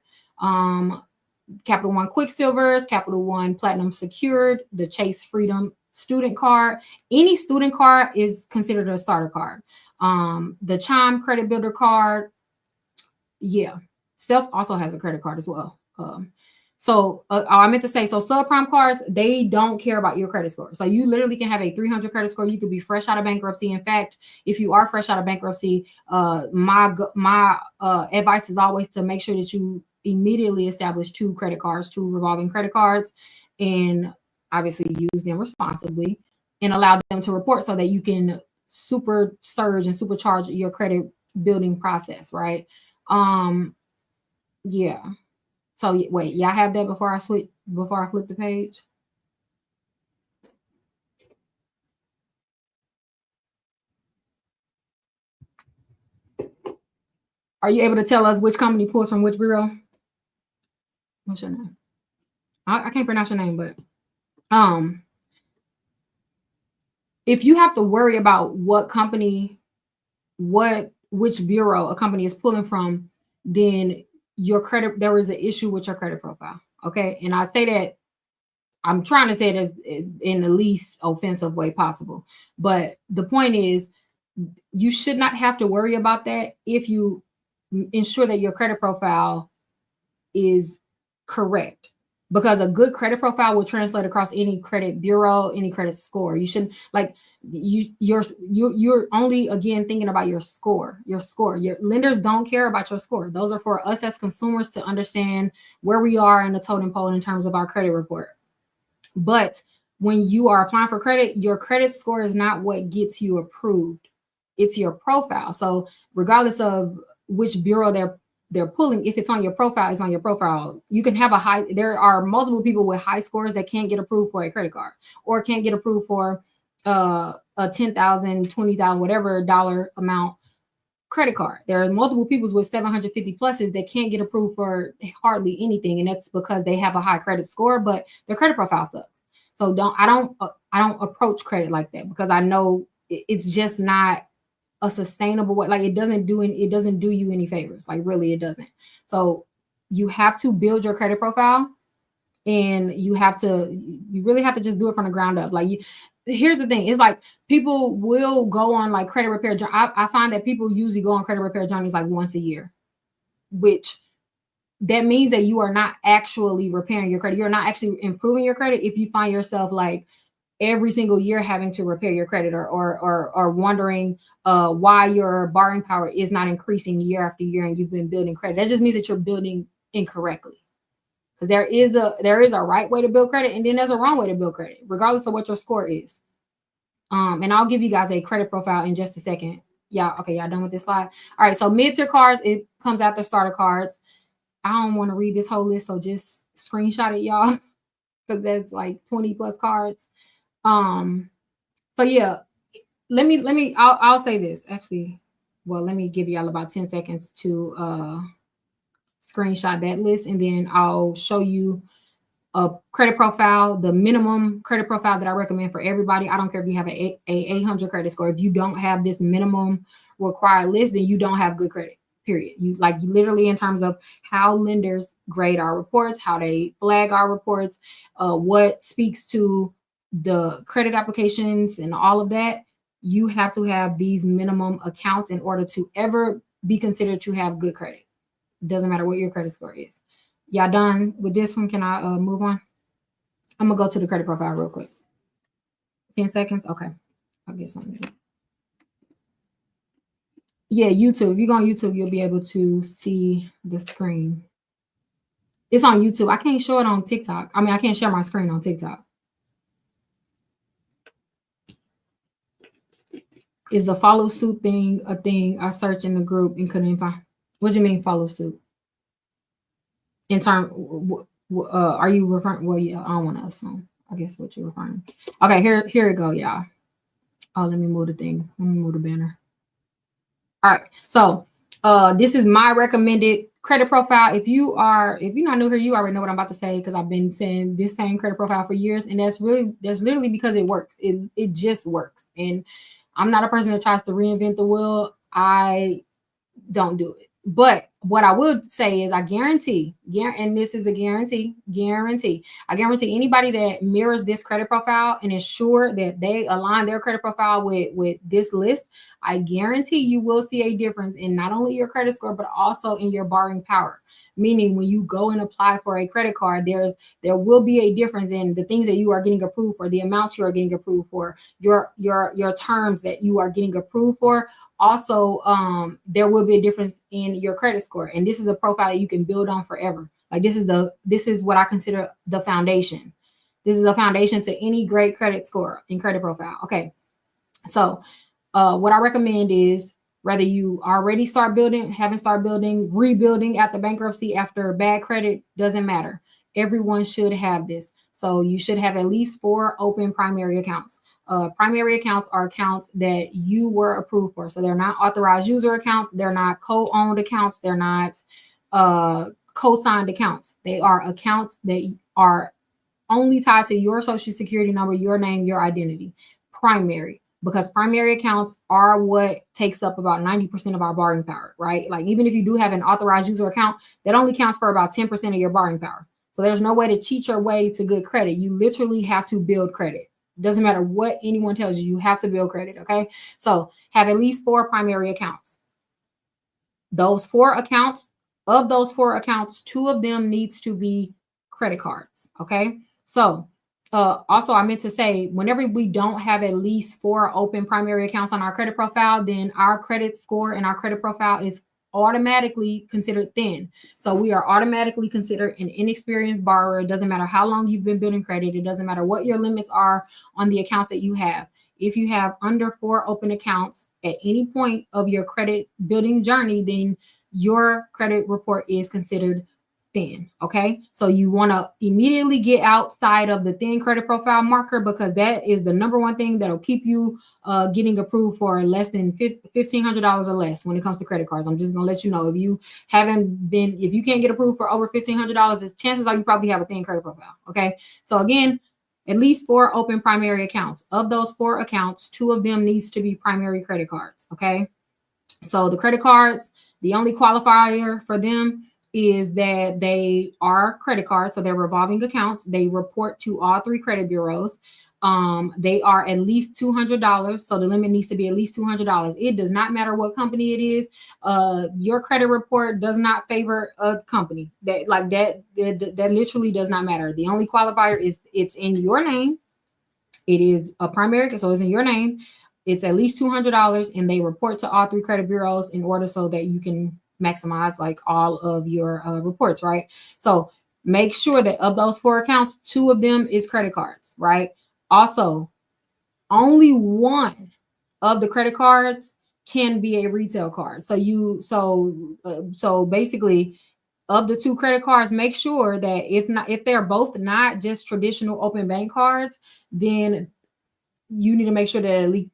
Capital One Quicksilvers, Capital One Platinum Secured, the Chase Freedom Student Card. Any student card is considered a starter card. The Chime Credit Builder card. Yeah. Self also has a credit card as well. I meant to say, so subprime cards, they don't care about your credit score. So you literally can have a 300 credit score. You could be fresh out of bankruptcy. In fact, if you are fresh out of bankruptcy, my advice is always to make sure that you immediately establish 2 credit cards, 2 revolving credit cards, and obviously use them responsibly and allow them to report, so that you can super surge and supercharge your credit building process, right? Yeah. So wait, y'all have that before I flip the page? Are you able to tell us which company pulls from which bureau? What's your name? I can't pronounce your name, but if you have to worry about what company, which bureau a company is pulling from, then your credit, there is an issue with your credit profile. Okay. And I say that, I'm trying to say it as in the least offensive way possible. But the point is, you should not have to worry about that if you ensure that your credit profile is correct, because a good credit profile will translate across any credit bureau, any credit score. You shouldn't, like, you're only, again, thinking about your score. Your lenders don't care about your score. Those are for us as consumers to understand where we are in the totem pole in terms of our credit report. But when you are applying for credit, your credit score is not what gets you approved. It's your profile. So regardless of which bureau they're pulling, if it's on your profile, it's on your profile. You can have there are multiple people with high scores that can't get approved for a credit card, or can't get approved for a $10,000, $20,000, whatever dollar amount credit card. There are multiple people with 750 pluses that can't get approved for hardly anything, and that's because they have a high credit score, but their credit profile sucks. So I don't approach credit like that, because I know it's just not a sustainable way. Like, it doesn't do you any favors. Like, really, it doesn't. So you have to build your credit profile, and you really have to just do it from the ground up. Like, here's the thing. It's like, people will go on like credit repair. I find that people usually go on credit repair journeys like once a year, which that means that you are not actually repairing your credit. You're not actually improving your credit if you find yourself like every single year having to repair your credit, or wondering why your borrowing power is not increasing year after year and you've been building credit. That just means that you're building incorrectly. Because there is a right way to build credit, and then there's a wrong way to build credit, regardless of what your score is. And I'll give you guys a credit profile in just a second. Y'all done with this slide? All right, so mid-tier cards, it comes after starter cards. I don't want to read this whole list, so just screenshot it, y'all, because there's like 20 plus cards. So yeah, I'll say this actually. Well, let me give y'all about 10 seconds to screenshot that list, and then I'll show you a credit profile, the minimum credit profile that I recommend for everybody. I don't care if you have a 800 credit score. If you don't have this minimum required list, then you don't have good credit, period. You literally in terms of how lenders grade our reports, how they flag our reports, what speaks to the credit applications and all of that. You have to have these minimum accounts in order to ever be considered to have good credit. Doesn't matter what your credit score is. Y'all done with this one? Can I move on? I'm gonna go to the credit profile real quick. 10 seconds. Okay, I'll get something. Yeah, YouTube. If you go on YouTube, you'll be able to see the screen. It's on YouTube. I can't show it on TikTok. I mean, I can't share my screen on TikTok. Is the follow suit thing a thing I searched in the group and couldn't find? What do you mean follow suit? In term, are you referring? Well, yeah, I don't want to assume. I guess what you're referring. Okay, here it go, y'all. Oh, let me move the thing. Let me move the banner. All right, so this is my recommended credit profile. If you're not new here, you already know what I'm about to say because I've been saying this same credit profile for years, and that's literally because it works. It just works, and I'm not a person that tries to reinvent the wheel. I don't do it. But what I would say is I guarantee, and this is a guarantee, I guarantee anybody that mirrors this credit profile and ensure that they align their credit profile with this list, I guarantee you will see a difference in not only your credit score, but also in your borrowing power. Meaning when you go and apply for a credit card, there will be a difference in the things that you are getting approved for, the amounts you are getting approved for, your terms that you are getting approved for. Also, there will be a difference in your credit score. And this is a profile that you can build on forever. Like this is what I consider the foundation. This is a foundation to any great credit score and credit profile. Okay. So what I recommend is whether you already haven't started building, rebuilding after bankruptcy, after bad credit, doesn't matter. Everyone should have this. So you should have at least 4 open primary accounts. Primary accounts are accounts that you were approved for. So they're not authorized user accounts. They're not co-owned accounts. They're not co-signed accounts. They are accounts that are only tied to your social security number, your name, your identity. Primary. Because primary accounts are what takes up about 90% of our borrowing power, right? Like even if you do have an authorized user account, that only counts for about 10% of your borrowing power. So there's no way to cheat your way to good credit. You literally have to build credit. Doesn't matter what anyone tells you, you have to build credit, okay? So have at least 4 primary accounts. Those 4 accounts, 2 of them needs to be credit cards, okay? So also, I meant to say, whenever we don't have at least 4 open primary accounts on our credit profile, then our credit score and our credit profile is automatically considered thin. So we are automatically considered an inexperienced borrower. It doesn't matter how long you've been building credit. It doesn't matter what your limits are on the accounts that you have. If you have under 4 open accounts at any point of your credit building journey, then your credit report is considered thin. Okay. So you want to immediately get outside of the thin credit profile marker, because that is the number one thing that'll keep you getting approved for less than $1,500 or less when it comes to credit cards. I'm just going to let you know, if you can't get approved for over $1,500, chances are you probably have a thin credit profile. Okay. So again, at least 4 open primary accounts. Of those 4 accounts, 2 of them needs to be primary credit cards. Okay. So the credit cards, the only qualifier for them is that they are credit cards. So they're revolving accounts. They report to all 3 credit bureaus. They are at least $200. So the limit needs to be at least $200. It does not matter what company it is. Your credit report does not favor a company that literally does not matter. The only qualifier is it's in your name. It is a primary, so it's in your name. It's at least $200, and they report to all 3 credit bureaus in order so that you can maximize like all of your reports, right? So make sure that of those 4 accounts, 2 of them is credit cards, right? Also, only one of the credit cards can be a retail card. So basically, of the 2 credit cards, make sure that if they're both not just traditional open bank cards, then you need to make sure that at least,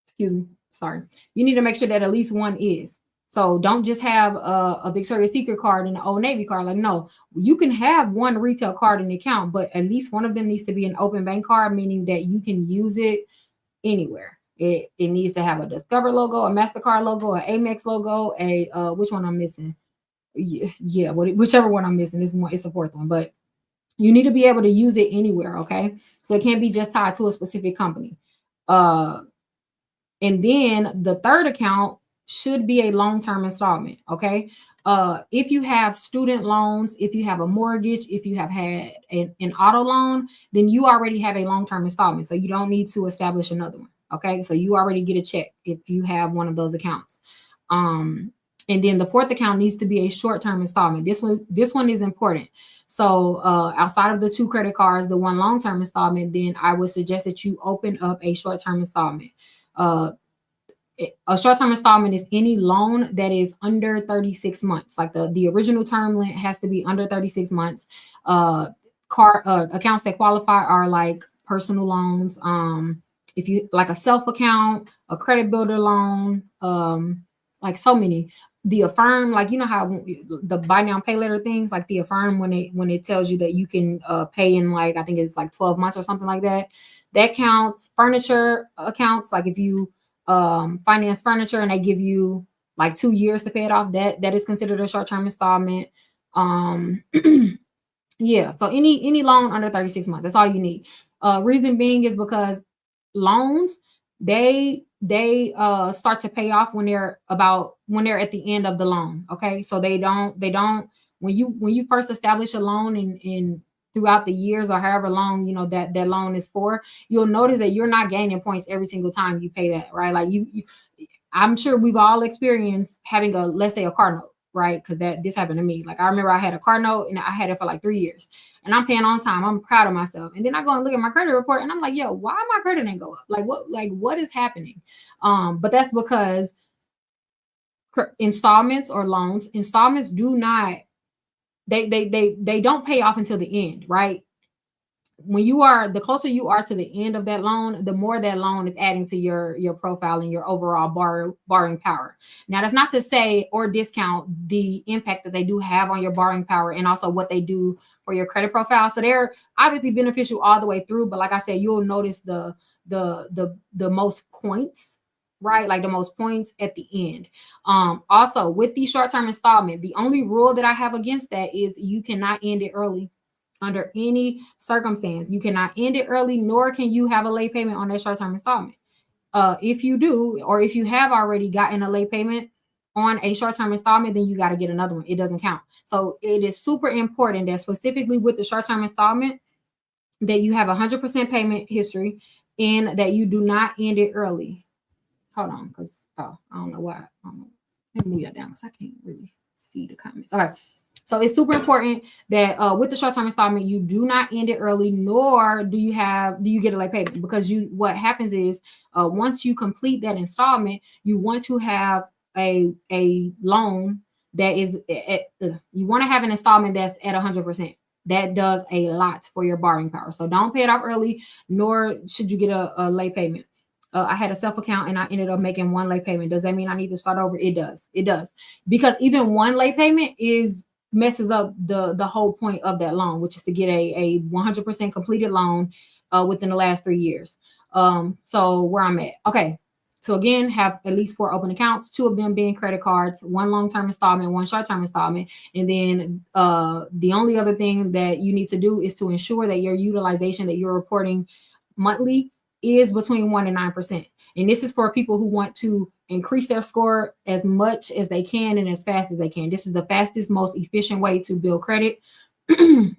excuse me, sorry, you need to make sure that at least one is. So don't just have a Victoria's Secret card and an Old Navy card. Like, no, you can have one retail card in the account, but at least one of them needs to be an open bank card, meaning that you can use it anywhere. It needs to have a Discover logo, a MasterCard logo, an Amex logo, a which one I'm missing? Yeah, whichever one I'm missing. It's a fourth one, but you need to be able to use it anywhere. Okay, so it can't be just tied to a specific company. And then the third account should be a long-term installment. Okay. If you have student loans, if you have a mortgage, if you have had an auto loan, then you already have a long-term installment. So you don't need to establish another one. Okay. So you already get a check if you have one of those accounts. And then the fourth account needs to be a short-term installment. This one is important. So outside of the 2 credit cards, the 1 long-term installment, then I would suggest that you open up a short-term installment. A short-term installment is any loan that is under 36 months. Like the original term length has to be under 36 months. Accounts that qualify are like personal loans. If you like a self account, a credit builder loan, like so many. The Affirm, like you know how the buy now pay later things, like the Affirm when it tells you that you can pay in like I think it's like 12 months or something like that. That counts. Furniture accounts, like if you finance furniture and they give you like 2 years to pay it off, that is considered a short-term installment. Yeah, so any loan under 36 months, that's all you need. Reason being is because loans, they start to pay off when they're at the end of the loan. Okay, so they don't when you first establish a loan in throughout the years or however long that loan is for, you'll notice that you're not gaining points every single time you pay that, right? Like I'm sure we've all experienced having let's say a car note, right? Because this happened to me. Like I remember I had a car note and I had it for like 3 years and I'm paying on time. I'm proud of myself. And then I go and look at my credit report and I'm like, yo, why my credit didn't go up? Like what is happening? But that's because installments or loans, installments do not, they don't pay off until the end, right? The closer you are to the end of that loan, the more that loan is adding to your profile and your overall borrowing power. Now, that's not to say or discount the impact that they do have on your borrowing power and also what they do for your credit profile. So they're obviously beneficial all the way through, but like I said, you'll notice the most points, right? Like the most points at the end. Also with the short-term installment, the only rule that I have against that is you cannot end it early. Under any circumstance, you cannot end it early, nor can you have a late payment on that short-term installment. If you do, or if you have already gotten a late payment on a short-term installment, then you got to get another one. It doesn't count. So it is super important that specifically with the short-term installment, that you have 100% payment history and that you do not end it early. Hold on, because I don't know why. Let me move that down because I can't really see the comments. Okay. So it's super important that with the short-term installment, you do not end it early, nor do you get a late payment, because what happens is once you complete that installment, you want to have a loan that is you want to have an installment that's at 100%. That does a lot for your borrowing power. So don't pay it off early, nor should you get a late payment. I had a self account and I ended up making 1 late payment. Does that mean I need to start over? It does. It does. Because even 1 late payment messes up the whole point of that loan, which is to get a 100% completed loan within the last 3 years. So where I'm at. Okay. So again, have at least 4 open accounts, 2 of them being credit cards, 1 long-term installment, 1 short-term installment. And then the only other thing that you need to do is to ensure that your utilization that you're reporting monthly is between 1% and 9%. And this is for people who want to increase their score as much as they can and as fast as they can. This is the fastest, most efficient way to build credit. In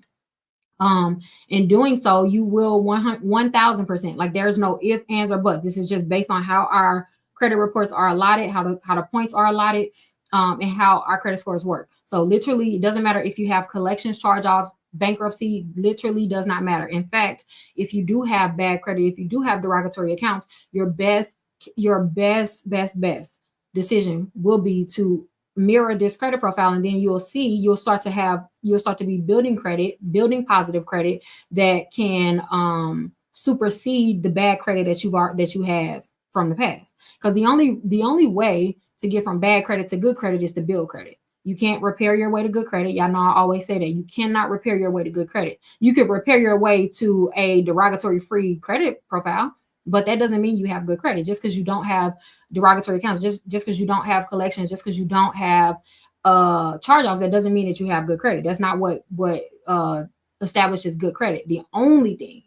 doing so, you will 1,000%. Like there's no if, ands, or buts. This is just based on how our credit reports are allotted, how the points are allotted, and how our credit scores work. So literally, it doesn't matter if you have collections, charge-offs, bankruptcy, literally does not matter. In fact, if you do have bad credit, if you do have derogatory accounts, your best decision will be to mirror this credit profile, and then you'll start to be building credit, building positive credit that can supersede the bad credit that you have from the past. Because the only way to get from bad credit to good credit is to build credit. You can't repair your way to good credit. Y'all know I always say that you cannot repair your way to good credit. You could repair your way to a derogatory free credit profile, but that doesn't mean you have good credit. Just because you don't have derogatory accounts, just because you don't have collections, just because you don't have charge-offs, that doesn't mean that you have good credit. That's not what establishes good credit. The only thing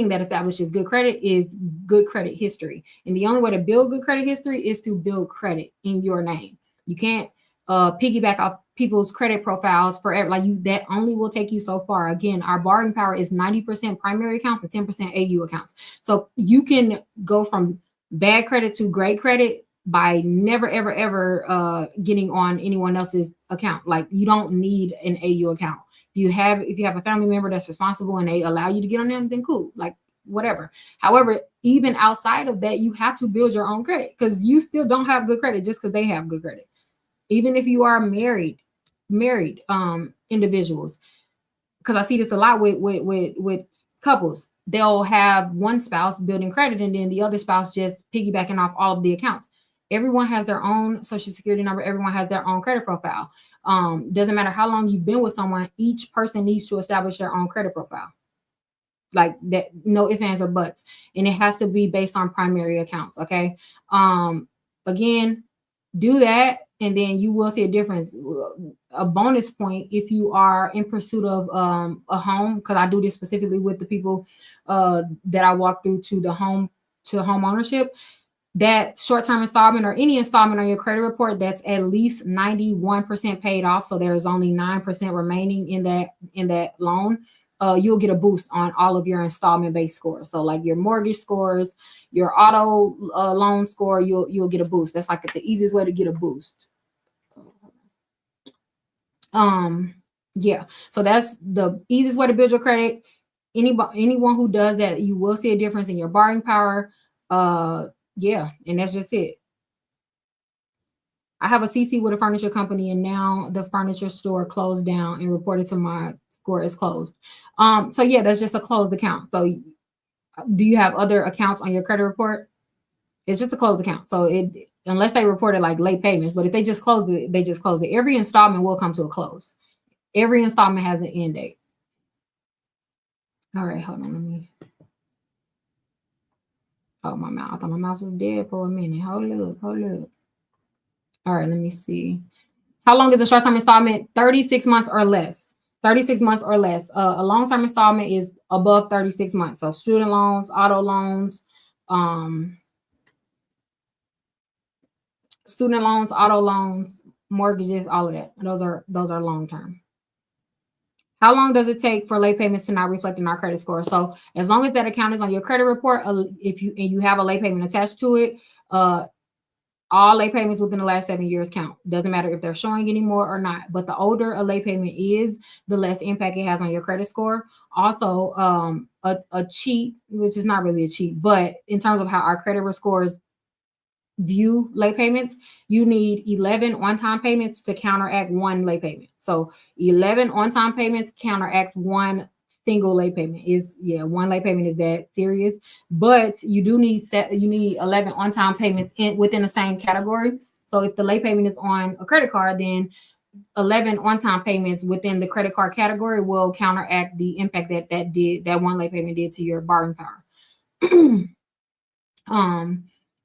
that establishes good credit is good credit history. And the only way to build good credit history is to build credit in your name. You can't piggyback off people's credit profiles forever. Like that only will take you so far. Again, our borrowing power is 90% primary accounts and 10% AU accounts. So you can go from bad credit to great credit by never, ever, ever getting on anyone else's account. Like you don't need an AU account. If you have a family member that's responsible and they allow you to get on them, then cool. Like whatever. However, even outside of that, you have to build your own credit because you still don't have good credit just because they have good credit. Even if you are married individuals, because I see this a lot with couples. They'll have one spouse building credit and then the other spouse just piggybacking off all of the accounts. Everyone has their own social security number. Everyone has their own credit profile. Doesn't matter how long you've been with someone, each person needs to establish their own credit profile. Like that, no ifs, ands, or buts. And it has to be based on primary accounts. Okay. Again, do that, and then you will see a difference. A bonus point if you are in pursuit of a home, because I do this specifically with the people that I walk through to home ownership. That short-term installment or any installment on your credit report that's at least 91% paid off, so there's only 9% remaining in that loan, you'll get a boost on all of your installment-based scores. So like your mortgage scores, your auto loan score, you'll get a boost. That's like the easiest way to get a boost. Yeah. So that's the easiest way to build your credit. Anyone who does that, you will see a difference in your borrowing power. Yeah, and that's just it. I have a CC with a furniture company, and now the furniture store closed down and reported to my score is closed. So yeah, that's just a closed account. So do you have other accounts on your credit report? It's just a closed account. So unless they reported like late payments, but if they just closed it, they just closed it. Every installment will come to a close. Every installment has an end date. All right, hold on. Let me. Oh, my mouse. I thought my mouse was dead for a minute. Hold up. All right, let me see. How long is a short-term installment? 36 months or less. 36 months or less. A long-term installment is above 36 months. So student loans, auto loans, mortgages, all of that. Those are long-term. How long does it take for late payments to not reflect in our credit score? So as long as that account is on your credit report, if you have a late payment attached to it, all late payments within the last 7 years count. Doesn't matter if they're showing anymore or not. But the older a late payment is, the less impact it has on your credit score. Also, a cheat, which is not really a cheat, but in terms of how our credit scores view late payments, you need 11 on-time payments to counteract one late payment. So 11 on-time payments counteracts one single late payment. One late payment is that serious, but you do need 11 on-time payments within the same category. So if the late payment is on a credit card, then 11 on-time payments within the credit card category will counteract the impact that one late payment did to your borrowing power.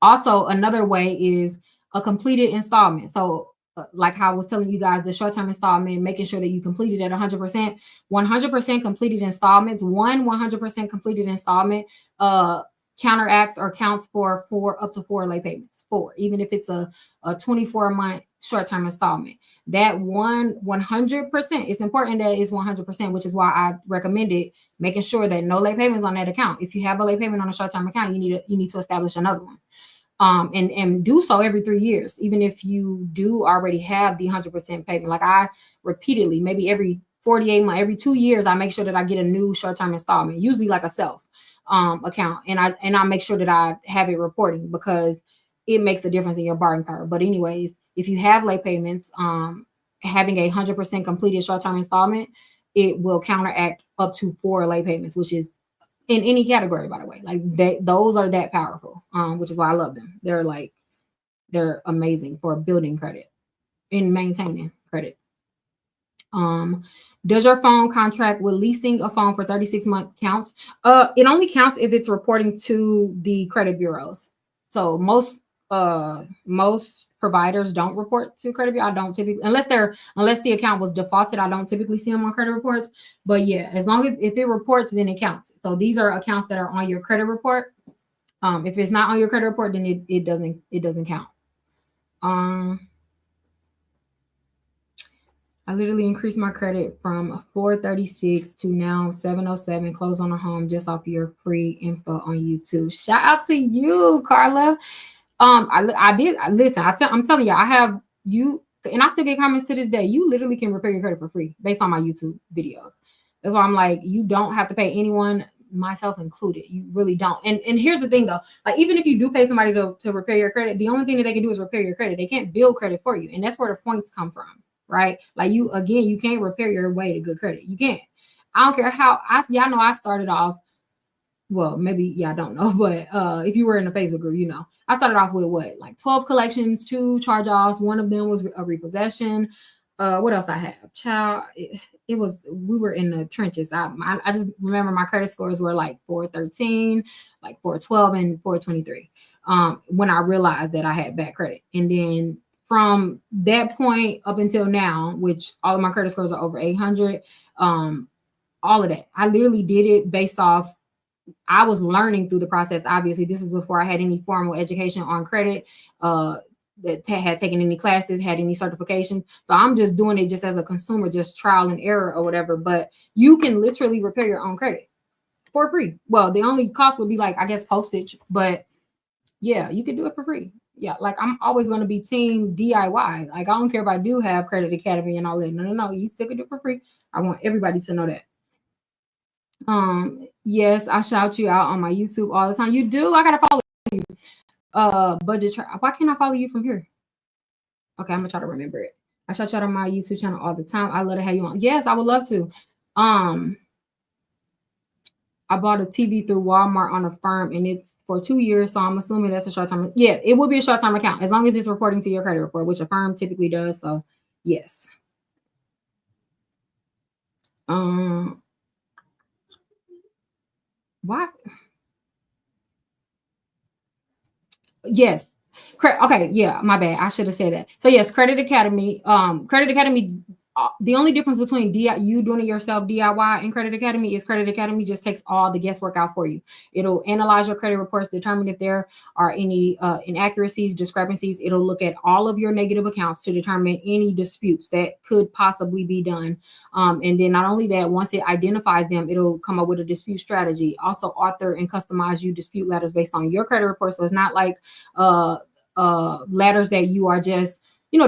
Also, another way is a completed installment. So like how I was telling you guys, the short-term installment, making sure that you completed at 100%. 100% completed installments. 100% completed installment counteracts or counts for up to 4 late payments. 4, even if it's a 24-month short-term installment. That 100%, it's important that it's 100%, which is why I recommended making sure that no late payments on that account. If you have a late payment on a short-term account, you need to establish another one. And do so every 3 years, even if you do already have the 100% payment. Like I repeatedly, maybe every 48 months, every 2 years, I make sure that I get a new short-term installment, usually like a self account. And I make sure that I have it reporting because it makes a difference in your borrowing power. But anyways, if you have late payments, having a 100% completed short-term installment, it will counteract up to 4 late payments, which is in any category, by the way. Like those are that powerful, which is why I love them. They're amazing for building credit and maintaining credit. Does your phone contract with leasing a phone for 36-month counts? It only counts if it's reporting to the credit bureaus. So most providers don't report to credit bureau. I don't typically, unless the account was defaulted, I don't typically see them on credit reports. But yeah, as long as if it reports, then it counts. So these are accounts that are on your credit report. If it's not on your credit report, then it doesn't count. I literally increased my credit from 436 to now 707. Close on a home just off your free info on YouTube. Shout out to you, Carla. I did listen. I'm telling you, I have you, and I still get comments to this day. You literally can repair your credit for free based on my YouTube videos. That's why I'm like, you don't have to pay anyone, myself included. You really don't. And here's the thing though, like even if you do pay somebody to repair your credit, the only thing that they can do is repair your credit. They can't build credit for you, and that's where the points come from. Right? Like you can't repair your way to good credit. You can't. I don't care how y'all know I started off. Well, maybe I don't know, but if you were in the Facebook group, you know, I started off with what, like 12 collections, 2 charge-offs. One of them was a repossession. What else I have? Child, it was, we were in the trenches. I just remember my credit scores were like 413, like 412, and 423. When I realized that I had bad credit, and then from that point up until now, which all of my credit scores are over 800, all of that, I literally did it based off, I was learning through the process. Obviously, this is before I had any formal education on credit, that had taken any classes, had any certifications. So I'm just doing it just as a consumer, just trial and error or whatever. But you can literally repair your own credit for free. Well, the only cost would be like, I guess, postage, but yeah, you can do it for free. Yeah, like I'm always going to be team DIY. Like I don't care if I do have Credit Academy and all that. No, you still can do it for free. I want everybody to know that. Yes, I shout you out on my YouTube all the time. You do? I gotta follow you. Why can't I follow you from here? Okay, I'm gonna try to remember it. I shout you out on my YouTube channel all the time. I love to have you on. Yes, I would love to. I bought a TV through Walmart on a firm, and it's for 2 years. So I'm assuming that's a short term. Yeah, it will be a short term account as long as it's reporting to your credit report, which a firm typically does. So yes. Why? Yes. Okay, yeah, my bad. I should have said that. So yes, Credit Academy. The only difference between you doing it yourself DIY and Credit Academy is Credit Academy just takes all the guesswork out for you. It'll analyze your credit reports, determine if there are any inaccuracies, discrepancies. It'll look at all of your negative accounts to determine any disputes that could possibly be done. And then not only that, once it identifies them, it'll come up with a dispute strategy. Also author and customize you dispute letters based on your credit report. So it's not like letters that you are just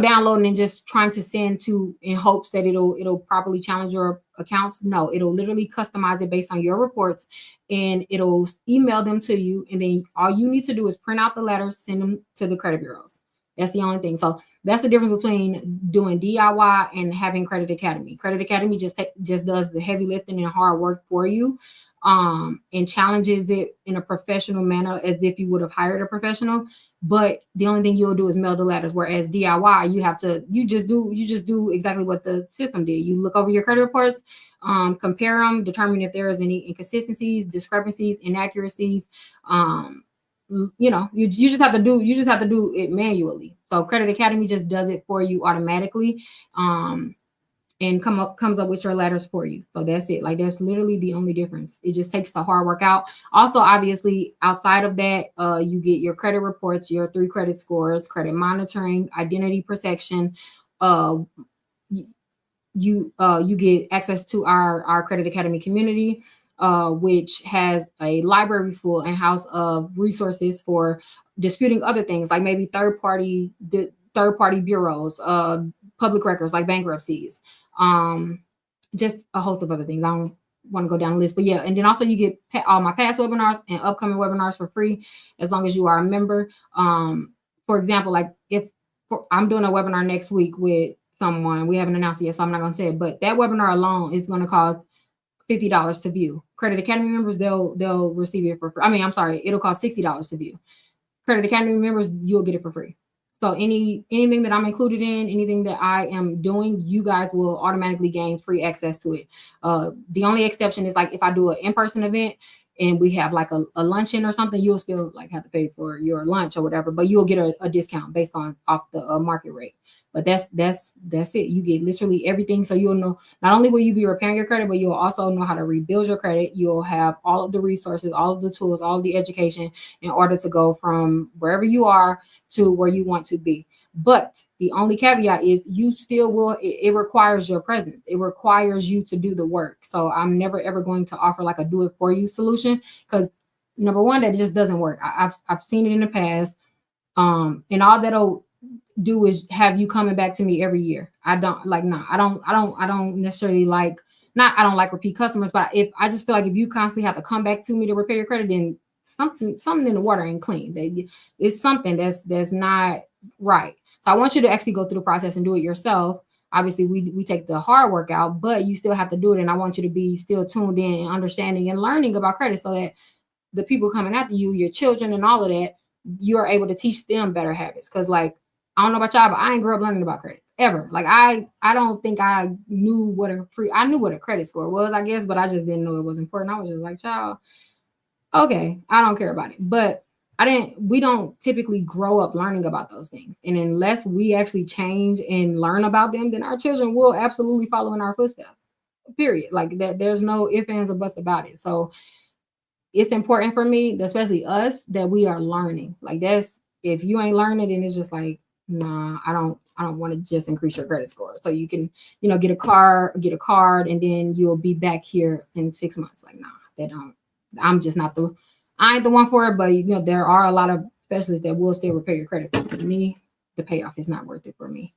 downloading and just trying to send to in hopes that it'll properly challenge your accounts. No, it'll literally customize it based on your reports, and it'll email them to you. And then all you need to do is print out the letters, send them to the credit bureaus. That's the only thing. So that's the difference between doing DIY and having Credit Academy. Credit Academy just does the heavy lifting and hard work for you, and challenges it in a professional manner as if you would have hired a professional. But the only thing you'll do is mail the letters. Whereas DIY, you just do exactly what the system did. You look over your credit reports, compare them, determine if there is any inconsistencies, discrepancies, inaccuracies. You just have to do it manually. So Credit Academy just does it for you automatically. And comes up with your letters for you. So that's it. Like that's literally the only difference. It just takes the hard work out. Also, obviously, outside of that, you get your credit reports, your 3 credit scores, credit monitoring, identity protection. You get access to our Credit Academy community, which has a library full and house of resources for disputing other things, like maybe third party bureaus, public records like bankruptcies, just a host of other things. I don't want to go down the list, but yeah. And then also you get all my past webinars and upcoming webinars for free as long as you are a member. For example, like I'm doing a webinar next week with someone, we haven't announced it yet, so I'm not going to say it, but that webinar alone is going to cost $50 to view. Credit Academy members, they'll receive it for free. I mean, I'm sorry, it'll cost $60 to view. Credit Academy members, you'll get it for free. So anything that I'm included in, anything that I am doing, you guys will automatically gain free access to it. The only exception is like if I do an in-person event and we have like a luncheon or something, you'll still like have to pay for your lunch or whatever, but you'll get a discount based on off the market rate. But that's it. You get literally everything. So you'll know, not only will you be repairing your credit, but you'll also know how to rebuild your credit. You'll have all of the resources, all of the tools, all of the education in order to go from wherever you are to where you want to be. But the only caveat is you still will, it requires your presence. It requires you to do the work. So I'm never ever going to offer like a do it for you solution, because number one, that just doesn't work. I've seen it in the past. And all that'll do is have you coming back to me every year. I don't like, no, I don't necessarily like, not, I don't like repeat customers, but if I just feel like if you constantly have to come back to me to repair your credit, then something in the water ain't clean. It's something that's not right. So I want you to actually go through the process and do it yourself. Obviously, we take the hard work out, but you still have to do it. And I want you to be still tuned in and understanding and learning about credit so that the people coming after you, your children and all of that, you are able to teach them better habits. Because like, I don't know about y'all, but I ain't grew up learning about credit ever. Like I don't think I knew what I knew what a credit score was, I guess, but I just didn't know it was important. I was just like, child, okay, I don't care about it. But we don't typically grow up learning about those things. And unless we actually change and learn about them, then our children will absolutely follow in our footsteps. Period. Like that, there's no ifs, ands, or buts about it. So it's important for me, especially us, that we are learning. Like that's, if you ain't learning, then it's just like, nah, I don't want to just increase your credit score. So you can, get a card, and then you'll be back here in 6 months. Like, nah, they don't. I'm just not I ain't the one for it, but there are a lot of specialists that will still repair your credit. For me, the payoff is not worth it for me.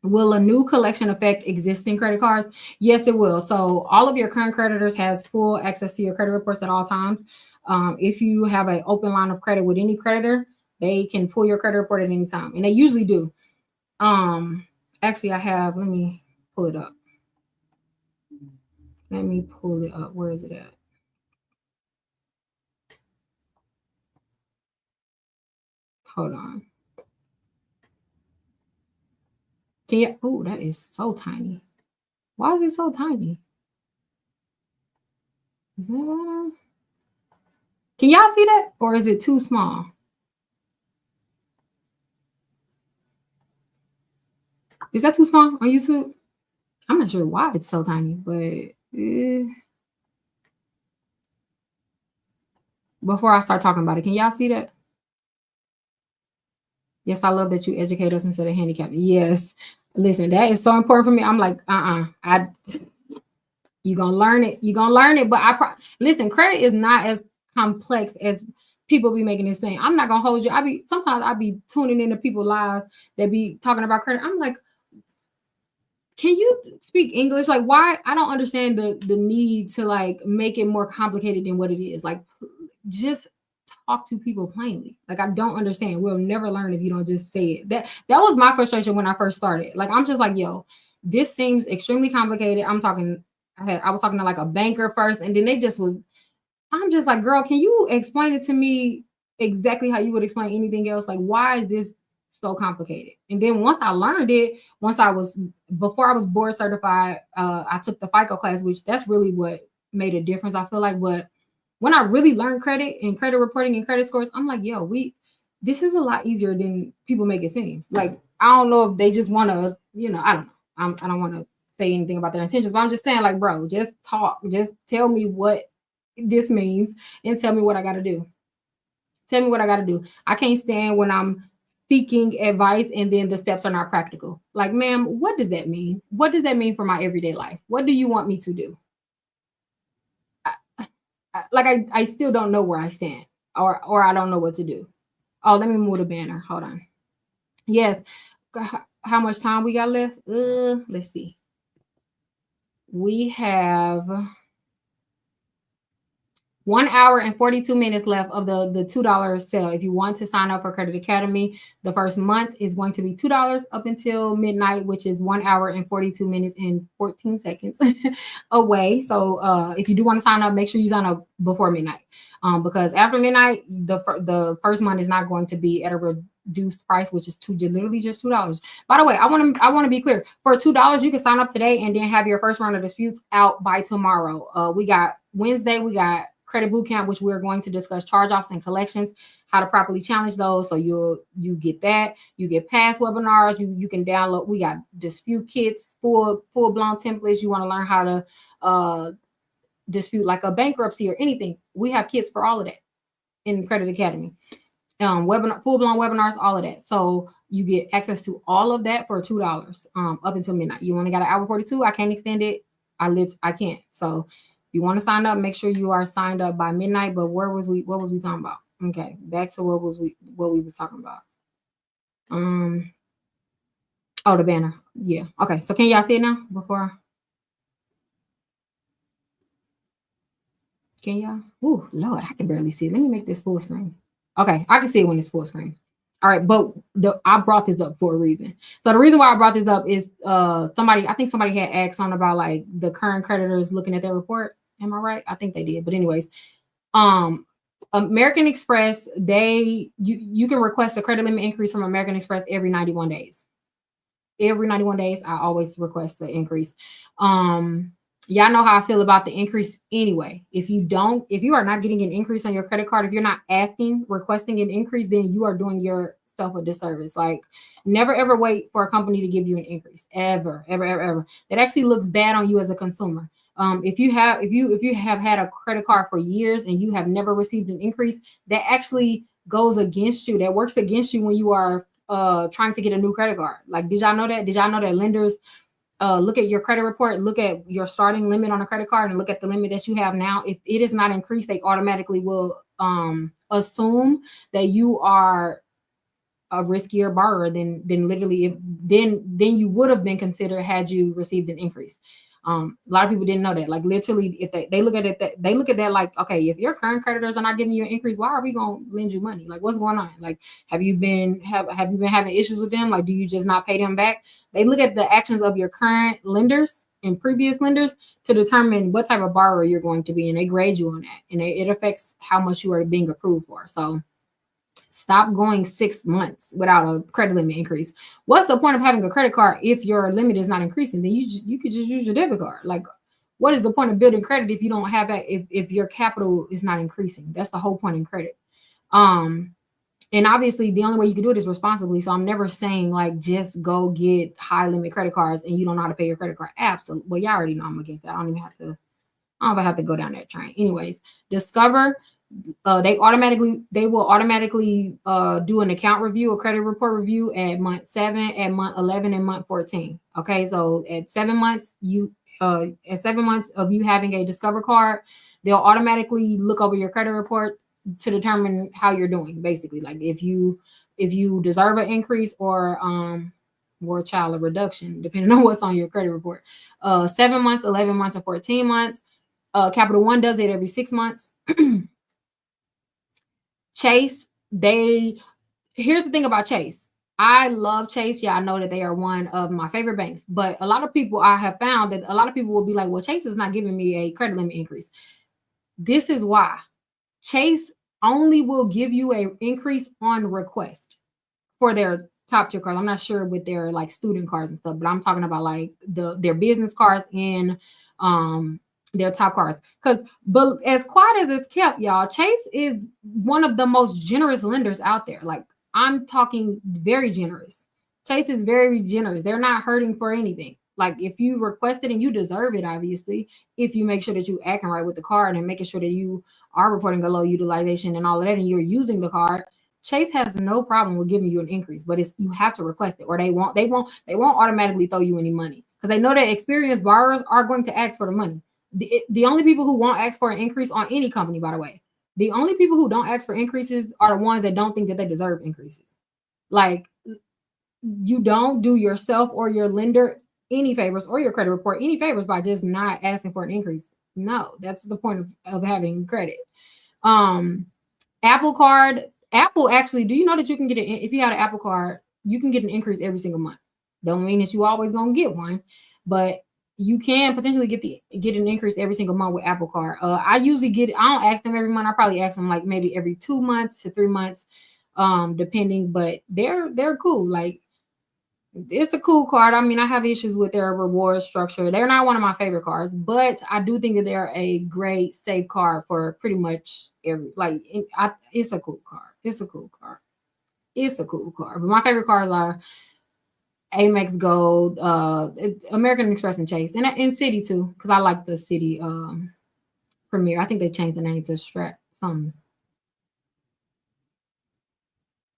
Will a new collection affect existing credit cards? Yes, it will. So all of your current creditors has full access to your credit reports at all times. If you have an open line of credit with any creditor, they can pull your credit report at any time, and they usually do. Actually, let me pull it up. Let me pull it up. Where is it at? Hold on. Can you? Oh, that is so tiny. Why is it so tiny? Is that? Can y'all see that, or is it too small? Is that too small on YouTube? I'm not sure why it's so tiny, but before I start talking about it, can y'all see that? Yes, I love that you educate us instead of handicap. Yes. Listen, that is so important for me. I'm like, you're gonna learn it. You're gonna learn it. But listen, credit is not as complex as people be making it seem. I'm not gonna hold you. Sometimes I be tuning into people's lives that be talking about credit. I'm like, can you speak English? Like, why? I don't understand the need to like make it more complicated than what it is. Like, just talk to people plainly. Like, I don't understand. We'll never learn if you don't just say it. That was my frustration when I first started. Like, I'm just like, yo, this seems extremely complicated. I was talking to like a banker first, and then I'm just like, girl, can you explain it to me exactly how you would explain anything else? Like, why is this so complicated? And then once I learned it, before I was board certified, I took the FICO class, which that's really what made a difference, I feel like. But when I really learned credit and credit reporting and credit scores, I'm like, yo, this is a lot easier than people make it seem. Like, I don't know if they just want to, I don't know. I don't want to say anything about their intentions, but I'm just saying, like, bro, just talk. Just tell me what this means and tell me what I got to do. Tell me what I got to do. I can't stand when I'm seeking advice and then the steps are not practical. Like, ma'am, what does that mean? What does that mean for my everyday life? What do you want me to do? I still don't know where I stand, or I don't know what to do. Oh, let me move the banner. Hold on. Yes. How much time we got left? Let's see. We have 1 hour and 42 minutes left of the $2 sale. If you want to sign up for Credit Academy, the first month is going to be $2 up until midnight, which is 1 hour and 42 minutes and 14 seconds away. So if you do want to sign up, make sure you sign up before midnight, because after midnight, the first month is not going to be at a reduced price, which is literally just $2. By the way, I want to be clear. For $2, you can sign up today and then have your first round of disputes out by tomorrow. We got Wednesday, we got Credit Bootcamp, which we're going to discuss charge-offs and collections, how to properly challenge those. So you get that. You get past webinars. You can download. We got dispute kits, full-blown templates. You want to learn how to dispute like a bankruptcy or anything. We have kits for all of that in Credit Academy. Full-blown webinars, all of that. So you get access to all of that for $2 up until midnight. You only got an hour 42. I can't extend it. I can't. So if you want to sign up, make sure you are signed up by midnight. But what was we talking about? Okay, back to what we was talking about. Oh, the banner. Yeah. Okay. So can y'all see it now? Can y'all? Ooh, Lord, I can barely see it. Let me make this full screen. Okay, I can see it when it's full screen. All right, but I brought this up for a reason. So the reason why I brought this up is I think somebody had asked on about like the current creditors looking at their report. Am I right? I think they did. But anyways, American Express, you can request a credit limit increase from American Express every 91 days. Every 91 days, I always request the increase. Y'all know how I feel about the increase anyway. If you are not getting an increase on your credit card, if you're not requesting an increase, then you are doing yourself a disservice. Like, never ever wait for a company to give you an increase. Ever. That actually looks bad on you as a consumer. If you have had a credit card for years and you have never received an increase, that actually goes against you. That works against you when you are trying to get a new credit card. Like, did y'all know that? Did y'all know that lenders look at your credit report, look at your starting limit on a credit card, and look at the limit that you have now? If it is not increased, they automatically will assume that you are a riskier borrower than literally then you would have been considered had you received an increase. A lot of people didn't know that. Like, literally, if they look at it, they look at that like, okay, if your current creditors are not giving you an increase, why are we gonna lend you money? Like, what's going on? Like, have you been having issues with them? Like, do you just not pay them back? They look at the actions of your current lenders and previous lenders to determine what type of borrower you're going to be, and they grade you on that, and it affects how much you are being approved for. So stop going 6 months without a credit limit increase. What's the point of having a credit card if your limit is not increasing? Then you could just use your debit card. Like, what is the point of building credit if you don't have that? If your capital is not increasing? That's the whole point in credit. And obviously, the only way you can do it is responsibly. So I'm never saying like just go get high limit credit cards and you don't know how to pay your credit card. Absolutely. Well, y'all already know I'm against that. I don't even have to go down that train. Anyways, Discover. They will automatically do an account review, a credit report review at month 7, at month 11, and month 14. Okay, so at 7 months, of you having a Discover card, they'll automatically look over your credit report to determine how you're doing. Basically, like if you deserve an increase or a reduction, depending on what's on your credit report. 7 months, 11 months, and 14 months. Capital One does it every 6 months. Chase, here's the thing about Chase. I love Chase. Yeah, I know that they are one of my favorite banks, but I have found that a lot of people will be like, well, Chase is not giving me a credit limit increase. This is why. Chase only will give you an increase on request for their top tier cards. I'm not sure with their like student cards and stuff, but I'm talking about like their business cards and their top cards. But as quiet as it's kept, y'all, Chase is one of the most generous lenders out there. Like, I'm talking very generous. Chase is very generous. They're not hurting for anything. Like, if you request it and you deserve it, obviously, if you make sure that you acting right with the card and making sure that you are reporting a low utilization and all of that, and you're using the card, Chase has no problem with giving you an increase, but you have to request it, or they won't automatically throw you any money, because they know that experienced borrowers are going to ask for the money. The only people who won't ask for an increase on any company, by the way, the only people who don't ask for increases are the ones that don't think that they deserve increases. Like, you don't do yourself or your lender any favors, or your credit report any favors, by just not asking for an increase. No, that's the point of having credit. Apple Card. Apple actually, do you know that you can get it if you have an Apple Card, you can get an increase every single month. Don't mean that you always gonna get one, but you can potentially get an increase every single month with Apple Card. I usually get it. I don't ask them every month. I probably ask them like maybe every 2 months to 3 months, depending. But they're cool. Like it's a cool card. I mean, I have issues with their reward structure. They're not one of my favorite cards, but I do think that they're a great safe card for pretty much every it's a cool card. It's a cool card. It's a cool card. But my favorite cards are Amex Gold, American Express and Chase, and City too, because I like the City Premier. I think they changed the name to Strat something.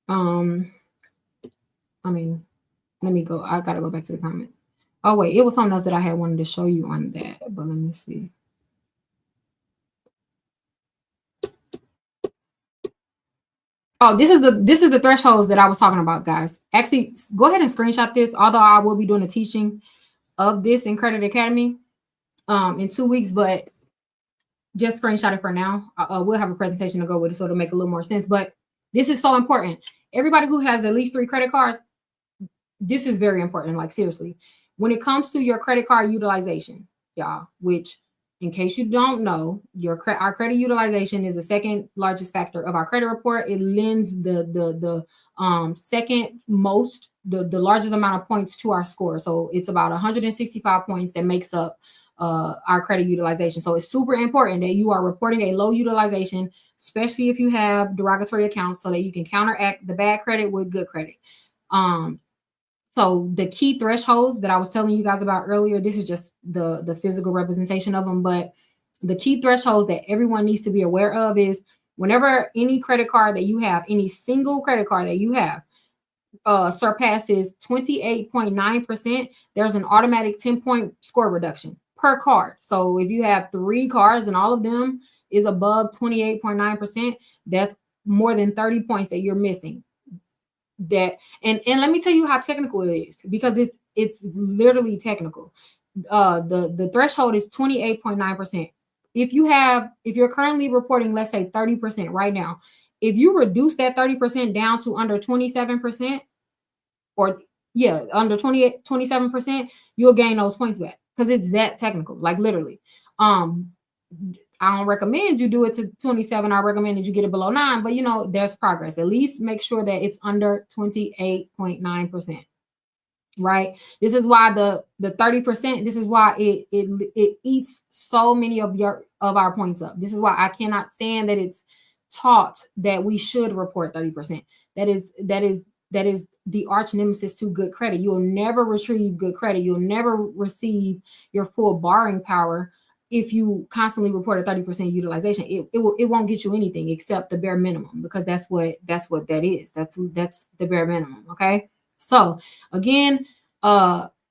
I mean, let me go. I gotta go back to the comments. Oh wait, it was something else that I had wanted to show you on that, but let me see. Oh, this is the thresholds that I was talking about, guys. Actually, go ahead and screenshot this. Although I will be doing a teaching of this in Credit Academy in 2 weeks, but just screenshot it for now. We'll have a presentation to go with it, so it'll make a little more sense. But this is so important. Everybody who has at least 3 credit cards, this is very important. Like seriously, when it comes to your credit card utilization, y'all, which in case you don't know, our credit utilization is the second largest factor of our credit report. It lends the second most, the largest amount of points to our score. So it's about 165 points that makes up our credit utilization. So it's super important that you are reporting a low utilization, especially if you have derogatory accounts, so that you can counteract the bad credit with good credit. So the key thresholds that I was telling you guys about earlier, this is just the physical representation of them, but the key thresholds that everyone needs to be aware of is whenever any credit card that you have, any single credit card that you have surpasses 28.9%, there's an automatic 10-point score reduction per card. So if you have 3 cards and all of them is above 28.9%, that's more than 30 points that you're missing. That and let me tell you how technical it is, because it's literally technical. The threshold is 28.9%. If you're currently reporting, let's say 30% right now, if you reduce that 30% down to under 27%, or under 27%, you'll gain those points back, because it's that technical, like literally. I don't recommend you do it to 27. I recommend that you get it below 9, but there's progress. At least make sure that it's under 28.9%. Right? This is why the 30%, this is why it eats so many of our points up. This is why I cannot stand that it's taught that we should report 30%. That is the arch nemesis to good credit. You'll never retrieve good credit. You'll never receive your full borrowing power if you constantly report a 30% utilization. It won't get you anything except the bare minimum, because that's what that is. That's the bare minimum. Okay. So again,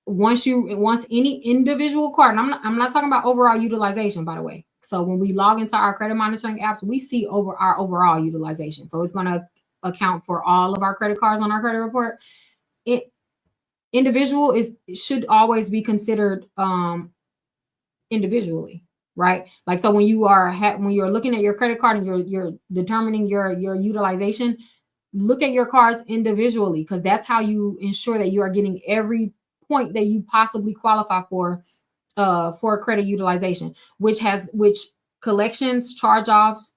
once any individual card, and I'm not talking about overall utilization, by the way. So when we log into our credit monitoring apps, we see our overall utilization. So it's going to account for all of our credit cards on our credit report. Individual should always be considered individually, right? Like, so when you're looking at your credit card and you're determining your utilization, look at your cards individually, because that's how you ensure that you are getting every point that you possibly qualify for credit utilization, which collections, charge-offs,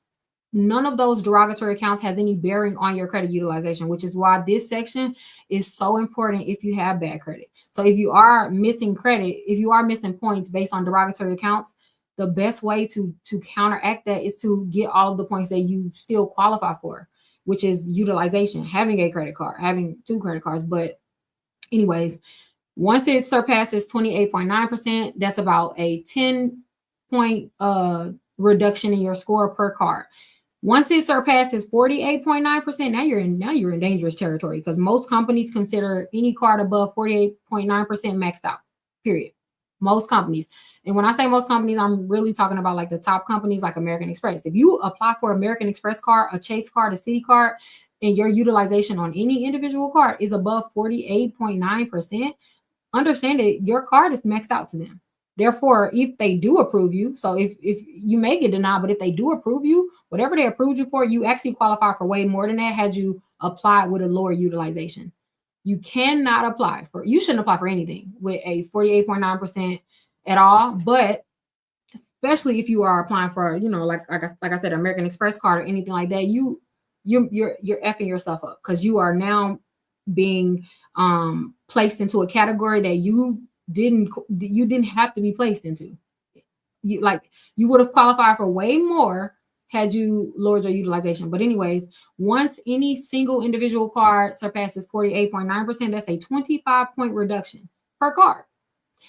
none of those derogatory accounts has any bearing on your credit utilization, which is why this section is so important if you have bad credit. So if you are missing credit, if you are missing points based on derogatory accounts, the best way to counteract that is to get all of the points that you still qualify for, which is utilization, having a credit card, having 2 credit cards. But anyways, once it surpasses 28.9%, that's about a 10-point reduction in your score per card. Once it surpasses 48.9%, now you're in dangerous territory, because most companies consider any card above 48.9% maxed out, period. Most companies. And when I say most companies, I'm really talking about like the top companies like American Express. If you apply for American Express card, a Chase card, a City card, and your utilization on any individual card is above 48.9%, understand that your card is maxed out to them. Therefore, if they do approve you, so if you may get denied, but if they do approve you, whatever they approved you for, you actually qualify for way more than that had you applied with a lower utilization. You cannot apply for, you shouldn't apply for anything with a 48.9% at all, but especially if you are applying for, you know, like I said, American Express card or anything like that, you're effing yourself up because you are now being placed into a category that you didn't have to be placed into. You would have qualified for way more had you lowered your utilization. But anyways, once any single individual card surpasses 48.9%, that's a 25-point reduction per card.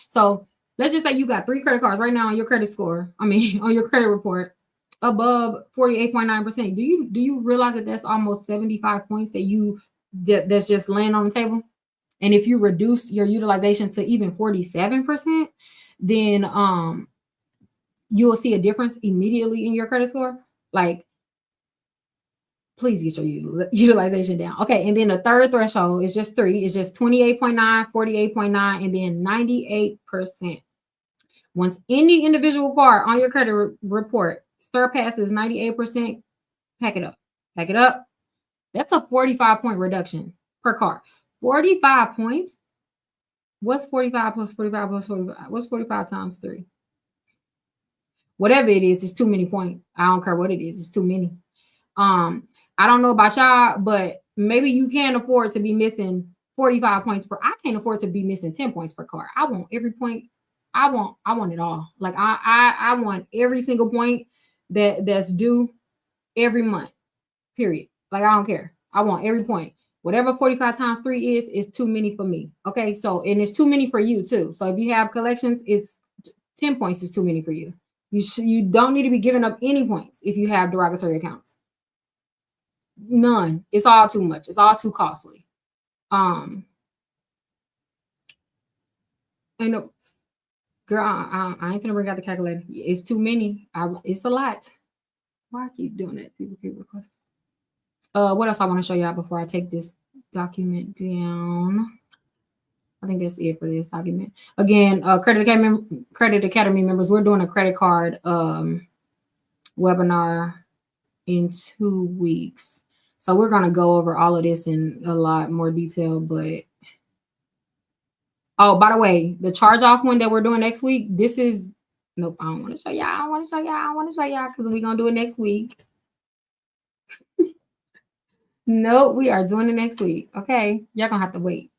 So let's just say you got 3 credit cards right now on your credit score. I mean, on your credit report above 48.9%. Do you realize that that's almost 75 points that's just laying on the table? And if you reduce your utilization to even 47%, then you'll see a difference immediately in your credit score. Like, please get your utilization down. Okay, and then the third threshold is just 3. It's just 28.9, 48.9, and then 98%. Once any individual card on your credit report surpasses 98%, pack it up. Pack it up. That's a 45-point reduction per card. 45 points. What's 45 plus 45 plus 45? What's 45 times 3? Whatever it is, it's too many points. I don't care what it is. It's too many. I don't know about y'all, but maybe you can't afford to be missing 45 points per. I can't afford to be missing 10 points per card. I want every point. I want it all. Like I want every single point that's due every month. Period. Like I don't care. I want every point. Whatever 45 times 3 is too many for me. Okay. So, and it's too many for you too. So if you have collections, it's 10 points is too many for you. You don't need to be giving up any points if you have derogatory accounts. None. It's all too much. It's all too costly. And girl, I ain't gonna bring out the calculator. It's too many. It's a lot. Why I keep doing that? People keep requesting. What else I want to show y'all before I take this document down? I think that's it for this document. Again, Credit Academy members, we're doing a credit card webinar in 2 weeks. So we're going to go over all of this in a lot more detail. But, oh, by the way, the charge-off one that we're doing next week, this is, nope, I don't want to show y'all. I want to show y'all because we're going to do it next week. Nope, we are doing it next week. Okay, y'all going to have to wait.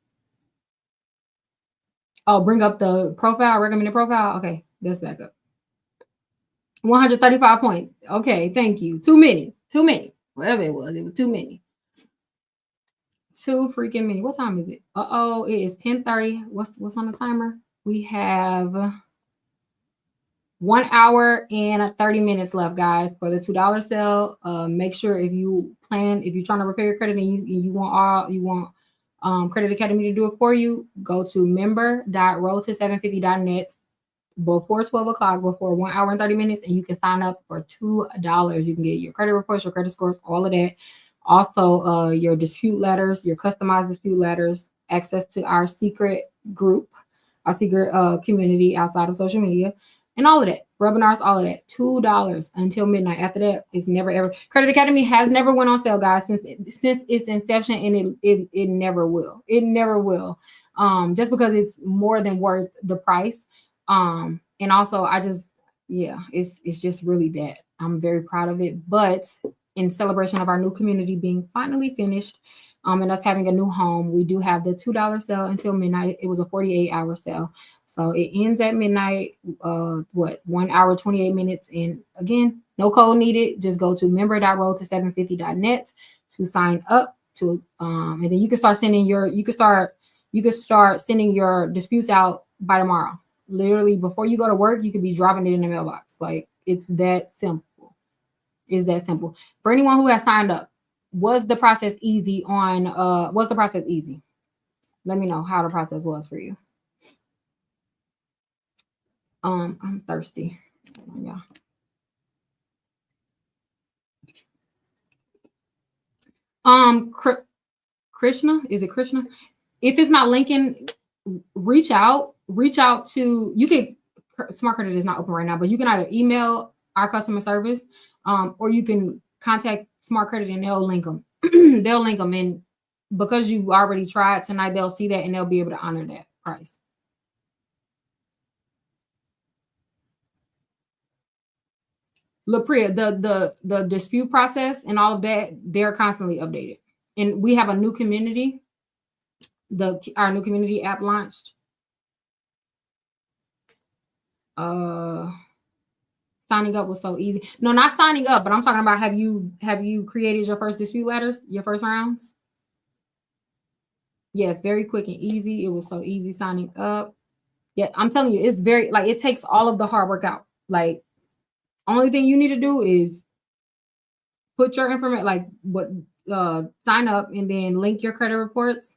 Oh, bring up the profile, recommended profile. Okay, let's back up. 135 points. Okay, thank you. Too many. Whatever it was too many. Too freaking many. What time is it? Uh-oh, it is 10:30. What's on the timer? We have 1 hour and 30 minutes left, guys, for the $2 sale. Make sure if you're trying to repair your credit and you want Credit Academy to do it for you, go to member.roadto750.net before 12 o'clock, before 1 hour and 30 minutes, and you can sign up for $2. You can get your credit reports, your credit scores, all of that. Also, your dispute letters, your customized dispute letters, access to our secret group, our secret community outside of social media, and all of that. Webinars, all of that. $2 until midnight. After that, it's never ever. Credit Academy has never went on sale, guys, since its inception, and it never will. It never will. Just because it's more than worth the price. And also it's just really that. I'm very proud of it. But in celebration of our new community being finally finished, and us having a new home, we do have the $2 sale until midnight. It was a 48-hour sale. So it ends at midnight, 1 hour, 28 minutes. And again, no code needed. Just go to member.roadto750.net to sign up to, and then you can start sending your disputes out by tomorrow. Literally before you go to work, you could be dropping it in the mailbox. Like it's that simple. It's that simple. For anyone who has signed up, was the process easy? Let me know how the process was for you. I'm thirsty. Yeah. Krishna, is it Krishna? If it's not Lincoln, reach out to, you could Smart Credit is not open right now, but you can either email our customer service, or you can contact Smart Credit and they'll link them. They'll link them, and because you already tried tonight, they'll see that and they'll be able to honor that price. LaPria, the dispute process and all of that, they're constantly updated. And we have a new community. Our new community app launched. Signing up was so easy. No, not signing up, but I'm talking about have you created your first dispute letters, your first rounds? Yes, very quick and easy. It was so easy signing up. Yeah, I'm telling you, it's very like it takes all of the hard work out. Like, only thing you need to do is put your information, like what sign up and then link your credit reports,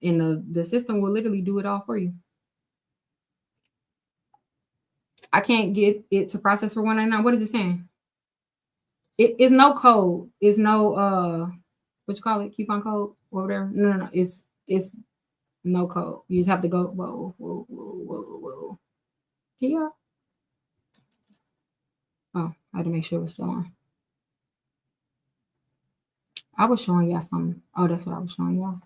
and the system will literally do it all for you. I can't get it to process for 199. What is it saying? It is no code. It's no what you call it, coupon code or whatever. No. It's no code. You just have to go. Whoa. Can you? Oh, I had to make sure it was still on. I was showing y'all something. Oh, that's what I was showing y'all.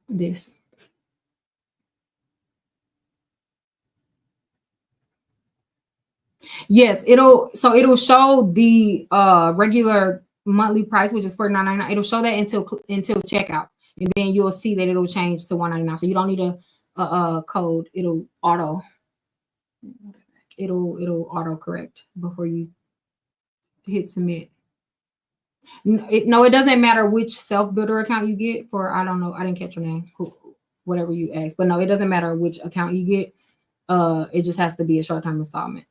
This. Yes, it'll show the regular monthly price, which is $49.99. It'll show that until checkout, and then you'll see that it'll change to $199. So you don't need a code. It'll auto correct before you hit submit. No, it doesn't matter which self-builder account you get for. I don't know. I didn't catch your name. Whatever you asked, but no, it doesn't matter which account you get. It just has to be a short-term installment.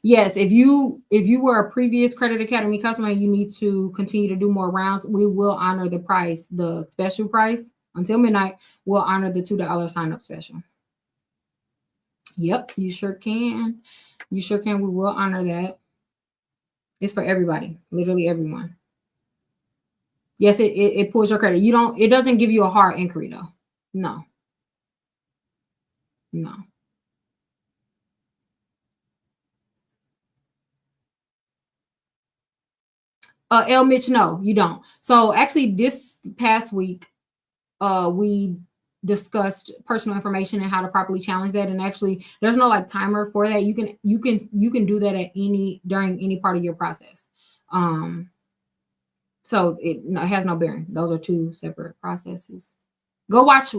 Yes, if you were a previous Credit Academy customer and you need to continue to do more rounds, we will honor the price, the special price until midnight. We'll honor the $2 sign-up special. Yep, you sure can. You sure can. We will honor that. It's for everybody, literally everyone. Yes, it pulls your credit. It doesn't give you a hard inquiry though. No. L Mitch, no, you don't. So actually this past week, we discussed personal information and how to properly challenge that. And actually there's no like timer for that. You can do that during any part of your process. So it has no bearing. Those are two separate processes. Go watch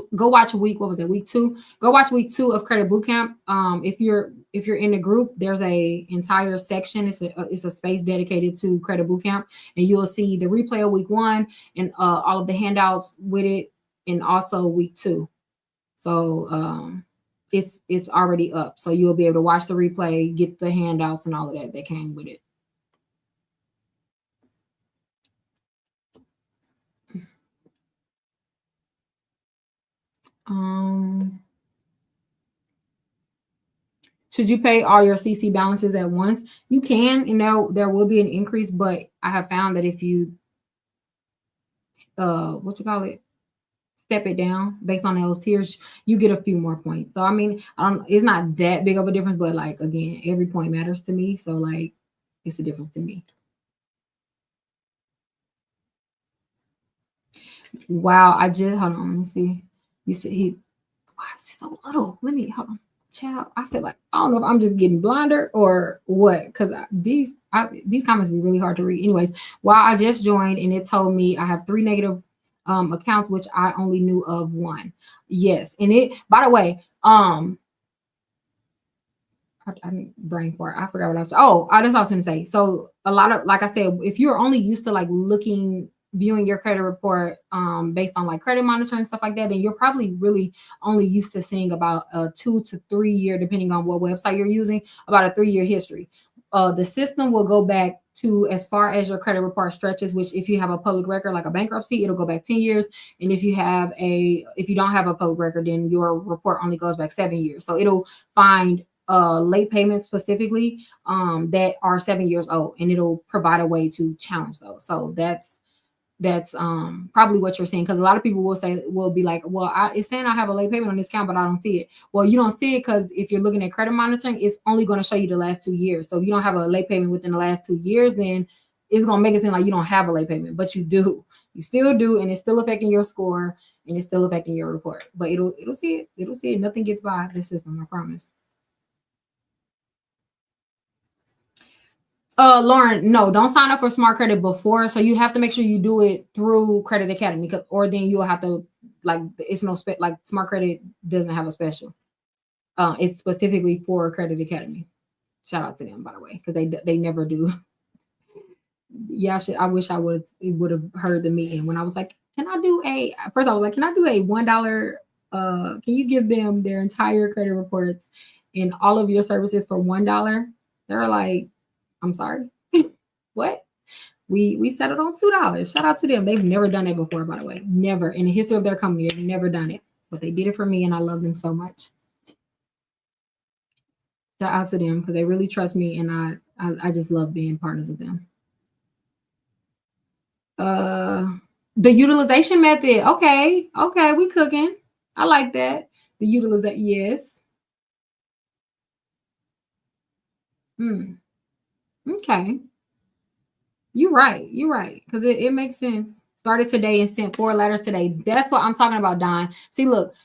week, what was it, week 2? Go watch week 2 of Credit Bootcamp. If you're in the group, there's a entire section. It's a space dedicated to Credit Bootcamp, and you'll see the replay of week 1 and all of the handouts with it, and also week 2. So it's already up, so you'll be able to watch the replay, get the handouts and all of that came with it. Should you pay all your CC balances at once? You can, there will be an increase, but I have found that if you step it down based on those tiers, you get a few more points. So I mean, it's not that big of a difference, but like again, every point matters to me. So like it's a difference to me. Wow, hold on, let me see. You said why is it so little? Hold on. Child, I feel like I don't know if I'm just getting blinder or what, because these comments be really hard to read. Anyways, while I just joined and it told me I have 3 negative accounts, which I only knew of 1. Yes, and by the way, I didn't brain fart. I forgot what I was. Oh, that's what I was going to say. So a lot of, like I said, if you're only used to like viewing your credit report based on like credit monitoring and stuff like that, then you're probably really only used to seeing about a 2 to 3 year, depending on what website you're using, about a 3-year history. The system will go back to as far as your credit report stretches, which if you have a public record like a bankruptcy, it'll go back 10 years. And if you don't have a public record, then your report only goes back 7 years. So it'll find late payments specifically that are 7 years old, and it'll provide a way to challenge those. So that's that's probably what you're seeing, because a lot of people will be like, well, it's saying I have a late payment on this account, but I don't see it. Well, you don't see it because if you're looking at credit monitoring, it's only going to show you the last 2 years. So if you don't have a late payment within the last 2 years, then it's going to make it seem like you don't have a late payment, but you do. You still do, and it's still affecting your score, and it's still affecting your report. But it'll see it. It'll see it. Nothing gets by the system, I promise. Lauren, no, don't sign up for Smart Credit before. So you have to make sure you do it through Credit Academy, or then you'll have to, like, it's no like Smart Credit doesn't have a special. It's specifically for Credit Academy. Shout out to them, by the way, because they never do. Yeah, I wish I would have heard the meeting when I was like, can I do first I was like, can I do a $1? Can you give them their entire credit reports and all of your services for $1? They're like, I'm sorry. What? We settled on $2. Shout out to them. They've never done it before, by the way. Never. In the history of their company, they've never done it. But they did it for me, and I love them so much. Shout out to them, because they really trust me, and I just love being partners with them. The utilization method. Okay, we cooking. I like that. The utilization, yes. Okay. You're right. Because it makes sense. Started today and sent 4 letters today. That's what I'm talking about, Don. See, look,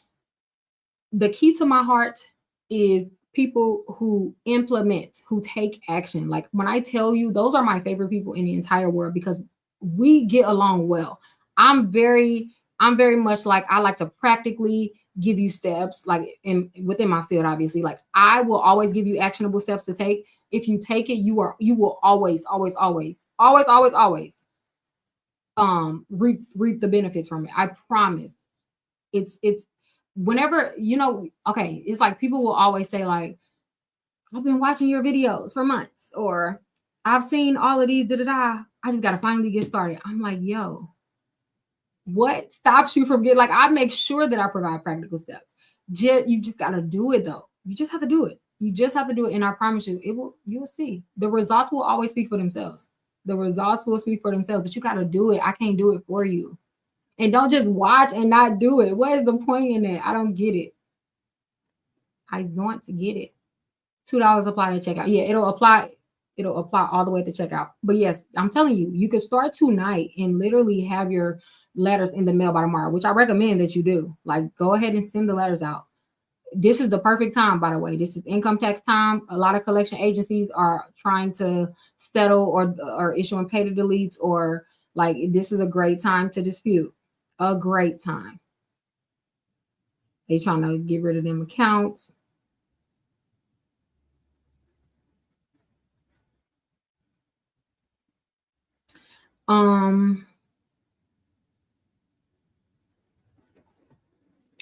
the key to my heart is people who implement, who take action. Like, when I tell you, those are my favorite people in the entire world, because we get along well. I'm very much like, I like to practically give you steps, like within my field, obviously. Like, I will always give you actionable steps to take. If you take it, you will always reap the benefits from it. I promise. It's whenever, okay, it's like people will always say, like, I've been watching your videos for months, or I've seen all of these, I just got to finally get started. I'm like, yo, what stops you from getting, like, I make sure that I provide practical steps. You just got to do it, though. You just have to do it. And I promise you, you will see. The results will always speak for themselves. But you got to do it. I can't do it for you. And don't just watch and not do it. What is the point in that? I don't get it. I want to get it. $2 apply to checkout. Yeah, it'll apply all the way to checkout. But yes, I'm telling you, you could start tonight and literally have your letters in the mail by tomorrow, which I recommend that you do. Like, go ahead and send the letters out. This is the perfect time, by the way. This is income tax time. A lot of collection agencies are trying to settle or issuing pay to deletes, or, like, this is a great time to dispute. A great time. They trying to get rid of them accounts.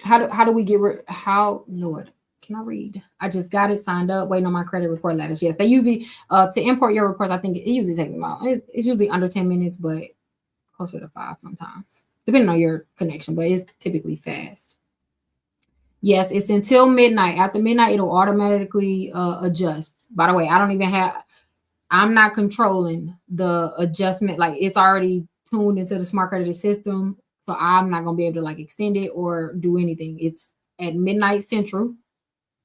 How do we get rid? Lord, can I read? I just got it signed up, waiting on my credit report letters. Yes, they usually to import your reports. I think it usually takes them out. It's usually under 10 minutes, but closer to 5 sometimes, depending on your connection. But it's typically fast. Yes, it's until midnight. After midnight, it'll automatically adjust. By the way, I'm not controlling the adjustment. Like, it's already tuned into the smart credit system. So I'm not going to be able to, like, extend it or do anything. It's at midnight Central.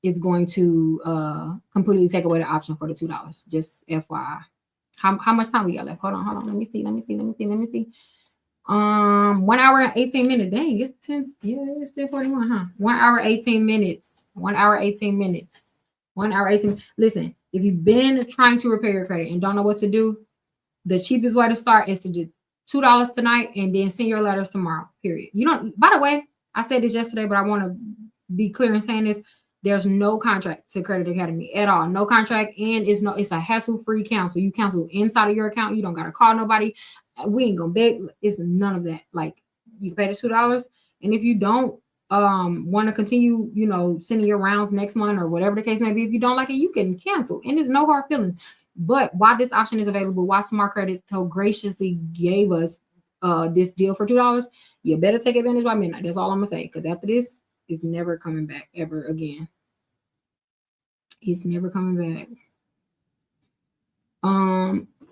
It's going to completely take away the option for the $2. Just FYI. How much time we got left? Hold on. Let me see. 1 hour and 18 minutes. Dang, it's 10. Yeah, it's 10:41, huh? 1 hour, 18 minutes. 1 hour, 18 minutes. 1 hour, 18. Listen, if you've been trying to repair your credit and don't know what to do, the cheapest way to start is to just $2 tonight and then send your letters tomorrow, period. By the way, I said this yesterday, but I want to be clear in saying this. There's no contract to Credit Academy at all. No contract. And it's a hassle-free cancel. You cancel inside of your account. You don't got to call nobody. We ain't gonna beg. It's none of that. Like, you pay the $2. And if you don't want to continue, sending your rounds next month or whatever the case may be, if you don't like it, you can cancel. And there's no hard feelings. But why this option is available, why Smart Credit so graciously gave us this deal for $2, you better take advantage by midnight. That's all I'm gonna say. Because after this, it's never coming back ever again. It's never coming back.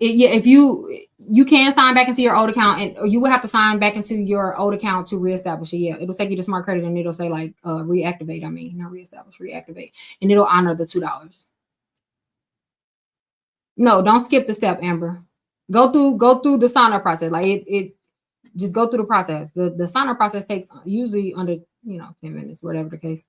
Yeah, if you can sign back into your old account, and or you will have to sign back into your old account to reestablish it. Yeah, it'll take you to Smart Credit, and it'll say like reactivate. I mean, not reestablish, reactivate, and it'll honor the $2. No, don't skip the step, Amber. Go through the sign up process. Like it just go through the process. The sign up process takes usually under 10 minutes, whatever the case.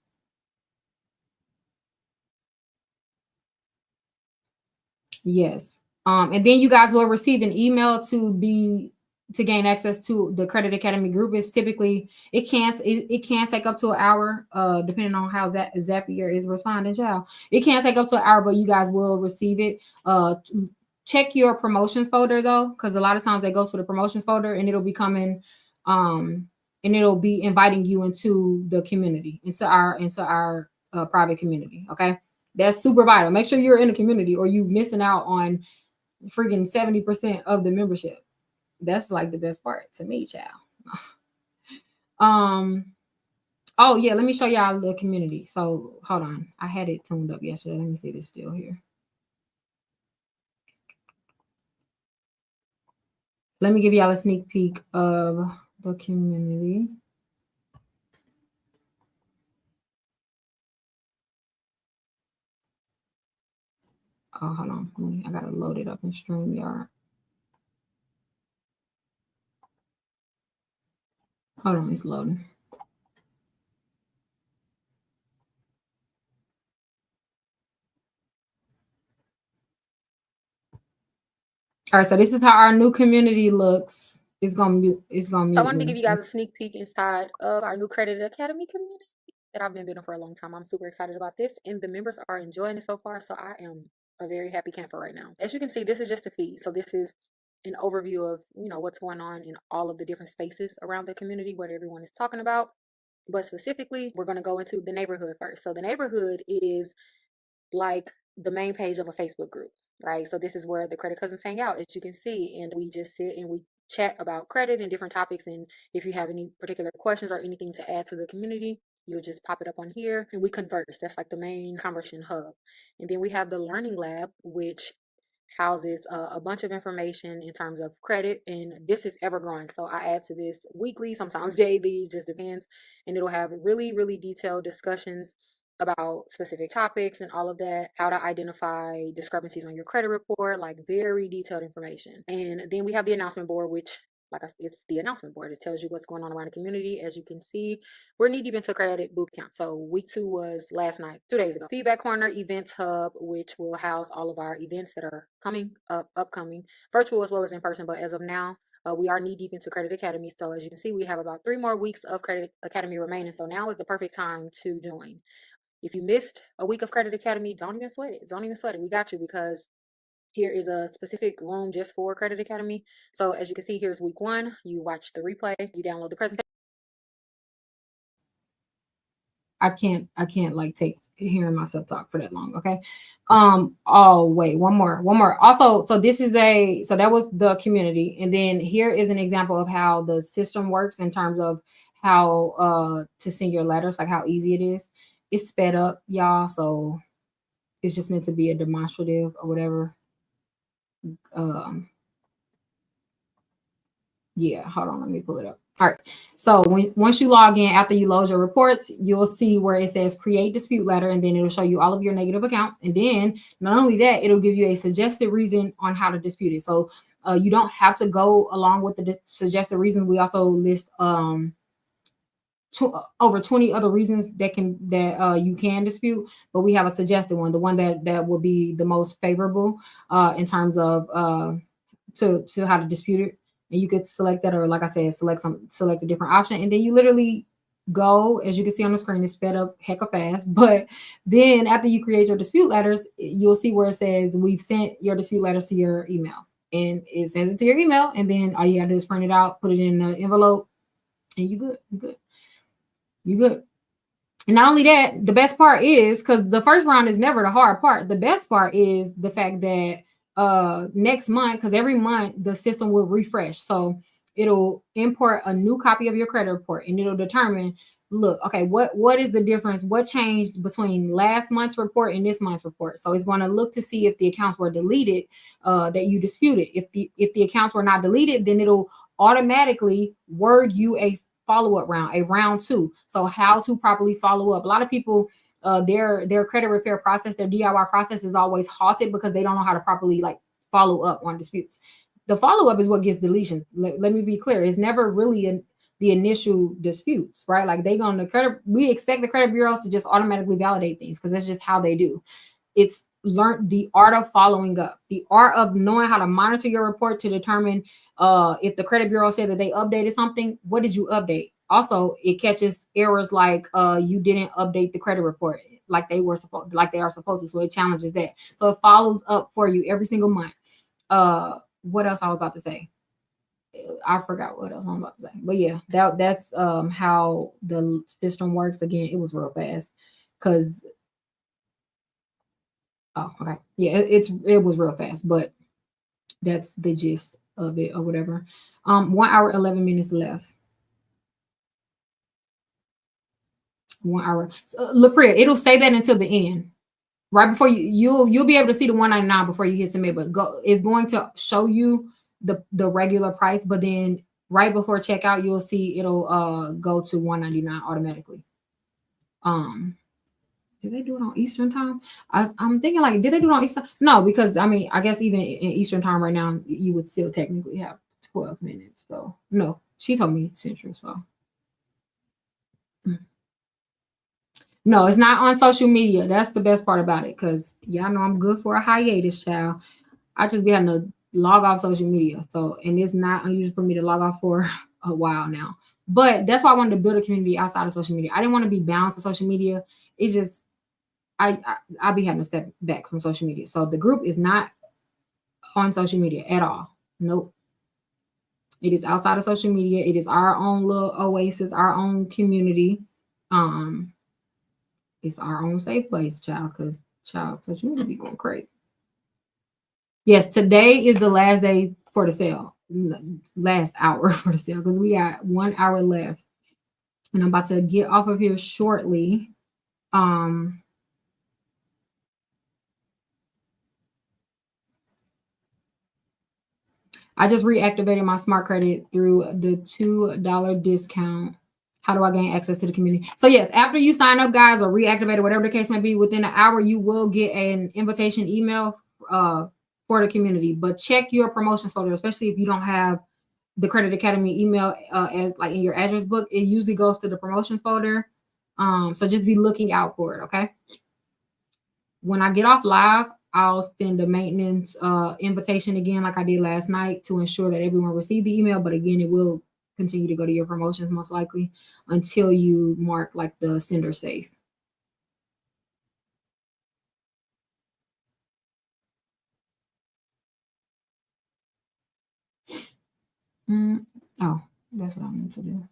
Yes. And then you guys will receive an email to gain access to the Credit Academy group. It's typically it can take up to an hour, depending on how Zapier is responding, child. It can take up to an hour, but you guys will receive it. Check your promotions folder though, because a lot of times they go to the promotions folder and it'll be coming, and it'll be inviting you into the community, into our private community. Okay. That's super vital. Make sure you're in the community or you missing out on freaking 70% of the membership. That's like the best part to me, child. Oh yeah, let me show y'all the community. So hold on. I had it tuned up yesterday. Let me see if it's still here. Let me give y'all a sneak peek of the community. Oh, hold on. I gotta load it up in StreamYard. Hold on, it's loading. All right, so this is how our new community looks. It's gonna mute. So I wanted to give you guys a sneak peek inside of our new Credit Academy community that I've been building for a long time. I'm super excited about this, and the members are enjoying it so far. So I am a very happy camper right now. As you can see, this is just a feed. So this is an overview of what's going on in all of the different spaces around the community, what everyone is talking about. But specifically, we're going to go into the neighborhood first. So the neighborhood is like the main page of a Facebook group, right? So this is where the credit cousins hang out, as you can see, and we just sit and we chat about credit and different topics. And if you have any particular questions or anything to add to the community, you'll just pop it up on here and we converse. That's like the main conversation hub. And then we have the learning lab, which houses a bunch of information in terms of credit, and this is ever growing. So I add to this weekly, sometimes daily, just depends, and it'll have really, really detailed discussions about specific topics and all of that, how to identify discrepancies on your credit report, like very detailed information. And then we have the announcement board, which it's the announcement board. It tells you what's going on around the community. As you can see, we're knee deep into credit boot camp. So week 2 was last night, 2 days ago. Feedback corner, events hub, which will house all of our events that are upcoming, virtual as well as in person. But as of now, we are knee deep into Credit Academy. So as you can see, we have about 3 more weeks of Credit Academy remaining. So now is the perfect time to join. If you missed a week of Credit Academy, don't even sweat it. Don't even sweat it. We got you, because here is a specific room just for Credit Academy. So as you can see, here's week 1. You watch the replay, you download the presentation. I can't like take hearing myself talk for that long. Okay. Oh wait, one more. Also, so that was the community. And then here is an example of how the system works in terms of how to send your letters, like how easy it is. It's sped up, y'all. So it's just meant to be a demonstrative or whatever. Yeah, hold on, let me pull it up. All right. So once you log in, after you load your reports, you'll see where it says create dispute letter, and then it'll show you all of your negative accounts. And then not only that, it'll give you a suggested reason on how to dispute it. So you don't have to go along with the suggested reason. We also list over 20 other reasons that you can dispute, but we have a suggested one, the one that will be the most favorable in terms of to how to dispute it. And you could select that, or like I said, select a different option, and then you literally go, as you can see on the screen, it's sped up heck of fast. But then after you create your dispute letters, you'll see where it says we've sent your dispute letters to your email, and it sends it to your email, and then all you gotta do is print it out, put it in an envelope, and you good. And not only that, the best part is, because the first round is never the hard part, the best part is the fact that next month, because every month the system will refresh, so it'll import a new copy of your credit report, and it'll determine look, okay, what is the difference? What changed between last month's report and this month's report? So it's going to look to see if the accounts were deleted that you disputed. If the accounts were not deleted, then it'll automatically word you a follow-up round, a round 2. So how to properly follow up. A lot of people, their credit repair process, their DIY process is always halted because they don't know how to properly like follow up on disputes. The follow-up is what gets deletions. Let me be clear. It's never really the initial disputes, right? Like they going to credit, we expect the credit bureaus to just automatically validate things because that's just how they do. It's learned the art of following up, the art of knowing how to monitor your report to determine if the credit bureau said that they updated something, what did you update? Also, it catches errors like you didn't update the credit report like they are supposed to. So it challenges that. So it follows up for you every single month. What else I was about to say? I forgot what else I'm about to say. But yeah, that's how the system works. Again, it was real fast because okay. Yeah, it was real fast, but that's the gist of it or whatever. 1 hour, 11 minutes left. 1 hour. So, LaPria, it'll say that until the end. Right before you'll be able to see the 199 before you hit submit, but it's going to show you the regular price, but then right before checkout, you'll see it'll go to 199 automatically. Did they do it on Eastern time? I'm thinking like, did they do it on Eastern? No, because I mean, I guess even in Eastern time right now, you would still technically have 12 minutes. So no, she told me Central. So no, it's not on social media. That's the best part about it. Cause y'all know I'm good for a hiatus, child. I just be having to log off social media. So, and it's not unusual for me to log off for a while now. But that's why I wanted to build a community outside of social media. I didn't want to be bound to social media. It's just I be having to step back from social media. So the group is not on social media at all. Nope. It is outside of social media. It is our own little oasis, our own community. It's our own safe place, child, because child social media be going crazy. Yes, today is the last day for the sale. Last hour for the sale because we got 1 hour left. And I'm about to get off of here shortly. I just reactivated my smart credit through the $2 discount. How do I gain access to the community? So yes, after you sign up, guys, or reactivate, or whatever the case may be, within an hour, you will get an invitation email for the community. But check your promotions folder, especially if you don't have the Credit Academy email as like in your address book. It usually goes to the promotions folder. So just be looking out for it, okay? When I get off live, I'll send a maintenance invitation again, like I did last night, to ensure that everyone received the email. But again, it will continue to go to your promotions most likely until you mark like the sender safe. Oh, that's what I meant to do.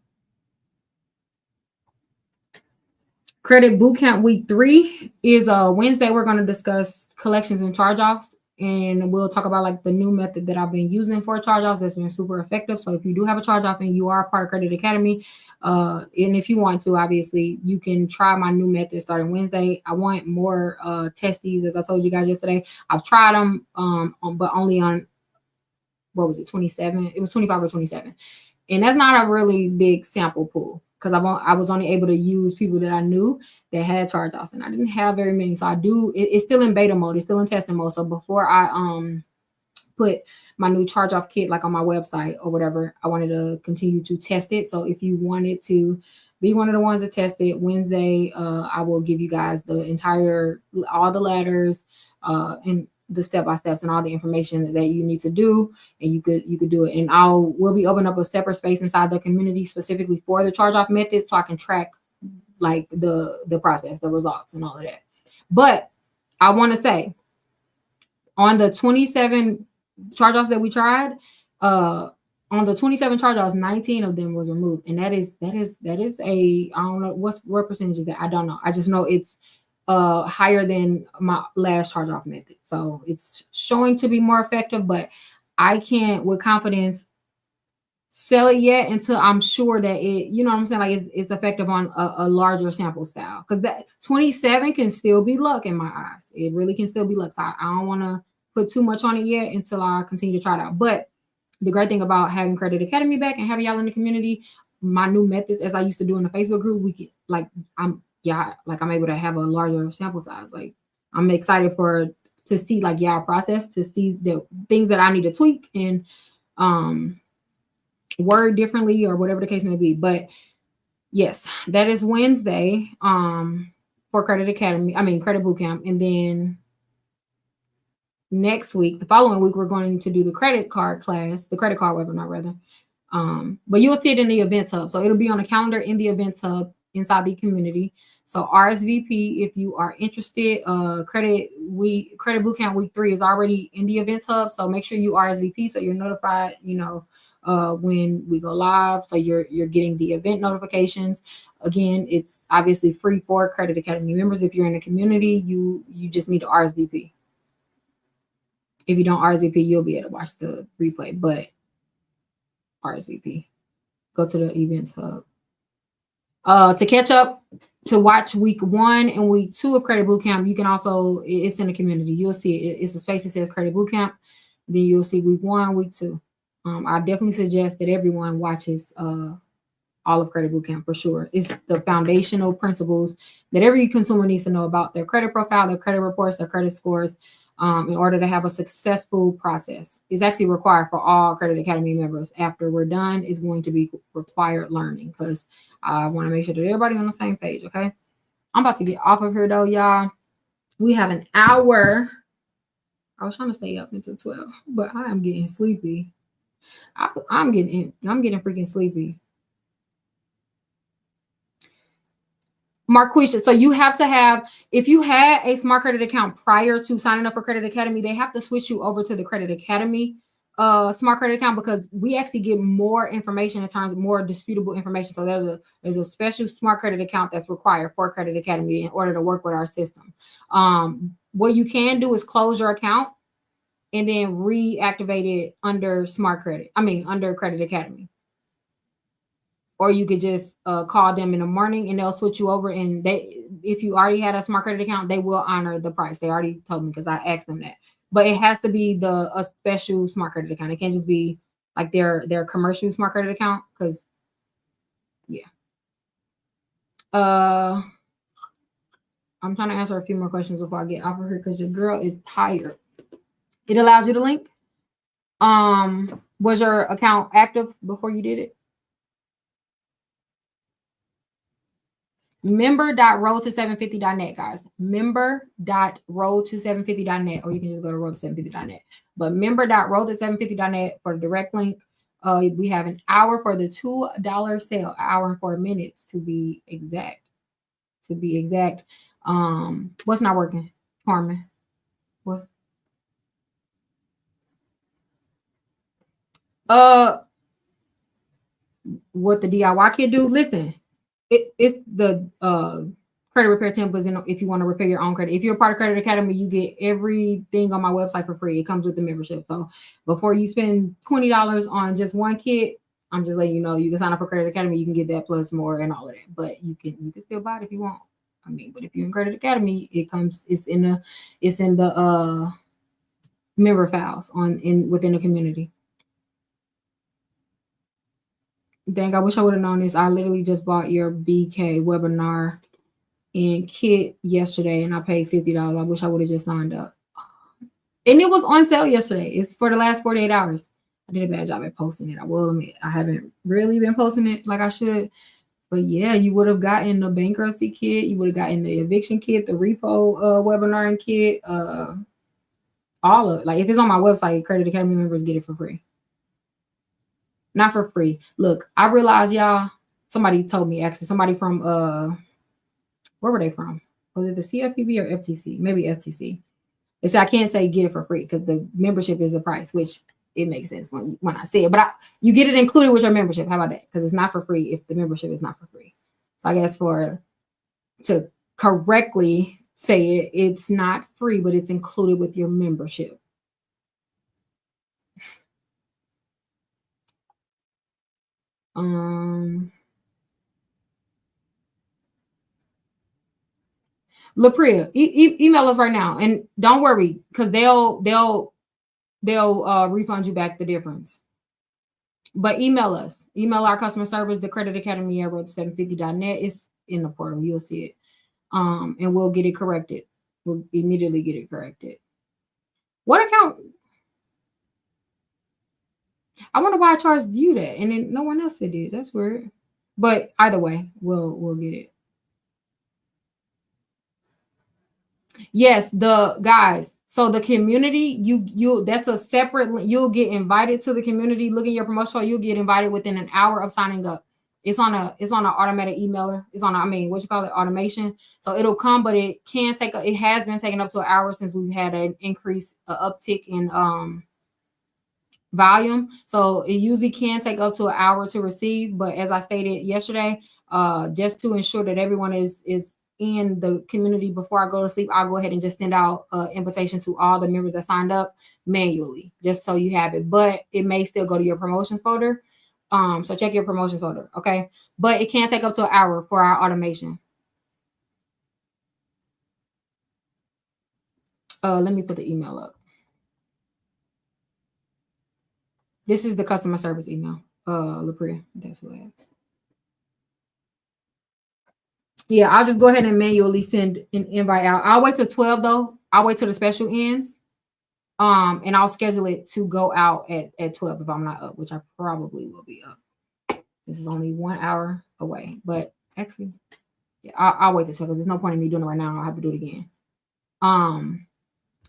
Credit Bootcamp Week 3 is Wednesday. We're going to discuss collections and charge-offs. And we'll talk about like the new method that I've been using for charge-offs that's been super effective. So if you do have a charge-off and you are a part of Credit Academy, and if you want to, obviously, you can try my new method starting Wednesday. I want more testies, as I told you guys yesterday. I've tried them, but only on, what was it, 27? It was 25 or 27. And that's not a really big sample pool because I was only able to use people that I knew that had charge-offs, and I didn't have very many. So it's still in beta mode. It's still in testing mode. So before I put my new charge-off kit like on my website or whatever, I wanted to continue to test it. So if you wanted to be one of the ones that test it, Wednesday, I will give you guys all the ladders and the step-by-steps and all the information that you need to do, and you could do it. And we'll be opening up a separate space inside the community specifically for the charge-off method, so I can track like the process, the results, and all of that. But I want to say, on the 27 charge-offs that we tried, on the 27 charge-offs, 19 of them was removed, and that is a, I don't know what percentage is that. I don't know. I just know it's higher than my last charge-off method. So it's showing to be more effective, but I can't with confidence sell it yet until I'm sure that it, you know what I'm saying? Like it's effective on a larger sample style. Because that 27 can still be luck in my eyes. It really can still be luck. So I don't want to put too much on it yet until I continue to try it out. But the great thing about having Credit Academy back and having y'all in the community, my new methods, as I used to do in the Facebook group, we get like I'm able to have a larger sample size. Like I'm excited to see like y'all process, to see the things that I need to tweak and word differently or whatever the case may be. But yes, that is Wednesday for Credit Academy. I mean Credit Bootcamp, and then next week, the following week, we're going to do the credit card class, the credit card webinar rather. But you'll see it in the events hub. So it'll be on the calendar in the events hub inside the community. So RSVP if you are interested. Credit Bootcamp week 3 is already in the events hub. So make sure you RSVP so you're notified, when we go live. So you're getting the event notifications. Again, it's obviously free for Credit Academy members. If you're in the community, you just need to RSVP. If you don't RSVP, you'll be able to watch the replay, but RSVP. Go to the events hub. To catch up, to watch week 1 and week 2 of Credit Bootcamp, you can also, it's in the community. You'll see it. It's a space that says Credit Bootcamp. Then you'll see week 1, week 2. I definitely suggest that everyone watches all of Credit Bootcamp for sure. It's the foundational principles that every consumer needs to know about their credit profile, their credit reports, their credit scores, in order to have a successful process. It's actually required for all Credit Academy members. After we're done, it's going to be required learning because I want to make sure that everybody on the same page, okay? I'm about to get off of here though, y'all. We have an hour. I was trying to stay up until 12, but I am getting sleepy. I'm getting freaking sleepy. Marquisha, so you have to have, if you had a Smart Credit account prior to signing up for Credit Academy, they have to switch you over to the Credit Academy Smart Credit account because we actually get more information in terms of more disputable information. So there's a special Smart Credit account that's required for Credit Academy in order to work with our system. What you can do is close your account and then reactivate it under under Credit Academy. Or you could just call them in the morning and they'll switch you over. And if you already had a Smart Credit account, they will honor the price. They already told me because I asked them that. But it has to be a special Smart Credit account. It can't just be like their commercial Smart Credit account because, yeah. I'm trying to answer a few more questions before I get off of here because your girl is tired. It allows you to link. Was your account active before you did it? Member.road to750.net, guys. Member.road to750.net, or you can just go to road to750.net. But member.road to750.net for the direct link. We have an hour for the $2 sale, an hour and 4 minutes to be exact. What's not working, Carmen? What? What the DIY kit do? Listen. It's the credit repair templates, if you want to repair your own credit. If you're a part of Credit Academy, you get everything on my website for free. It comes with the membership. So before you spend $20 on just one kit, I'm just letting you know you can sign up for Credit Academy. You can get that plus more and all of that. But you can still buy it if you want. But if you're in Credit Academy, it's in the member files within the community. Dang, I wish I would have known this. I literally just bought your BK webinar and kit yesterday and I paid $50. I wish I would have just signed up. And it was on sale yesterday. It's for the last 48 hours. I did a bad job at posting it. I will admit I haven't really been posting it like I should. But yeah, you would have gotten the bankruptcy kit. You would have gotten the eviction kit, the repo webinar and kit. All of it. Like if it's on my website, Credit Academy members get it for free. Not for free. Look, I realized, y'all, somebody told me, actually, somebody from, where were they from? Was it the CFPB or FTC? Maybe FTC. They said I can't say get it for free because the membership is the price, which it makes sense when I say it. But you get it included with your membership. How about that? Because it's not for free if the membership is not for free. So I guess to correctly say it, it's not free, but it's included with your membership. LaPria, email us right now, and don't worry, because they'll refund you back the difference. But email us. Email our customer service, the Credit Academy at 750.net. It's in the portal. You'll see it. And we'll get it corrected. We'll immediately get it corrected. What account? I wonder why I charged you that, and then no one else did. That's weird. But either way, we'll get it. Yes, the guys. So the community, you that's a separate. You'll get invited to the community. Look at your promotion. You'll get invited within an hour of signing up. It's on an automatic emailer. It's on what you call it, automation. So it'll come, but it can take. It has been taking up to an hour since we've had an increase, uptick in volume. So it usually can take up to an hour to receive. But as I stated yesterday, just to ensure that everyone is in the community before I go to sleep, I'll go ahead and just send out an invitation to all the members that signed up manually, just so you have it. But it may still go to your promotions folder. So check your promotions folder, okay? But it can take up to an hour for our automation. Let me put the email up. This is the customer service email. LaPria, that's what I have. Yeah, I'll just go ahead and manually send an invite out. I'll wait till 12 though. I'll wait till the special ends. And I'll schedule it to go out at 12 if I'm not up, which I probably will be up. This is only 1 hour away, but actually, yeah, I'll wait till 12 because there's no point in me doing it right now. I'll have to do it again.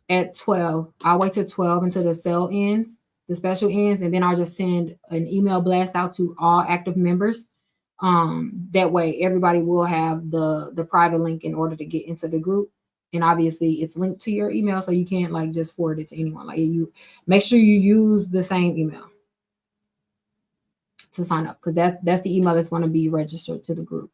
At 12, I'll wait till 12 until the sale ends, the special ends, and then I'll just send an email blast out to all active members. That way everybody will have the private link in order to get into the group. And obviously it's linked to your email, so you can't like just forward it to anyone. Like, you make sure you use the same email to sign up, because that's the email that's going to be registered to the group.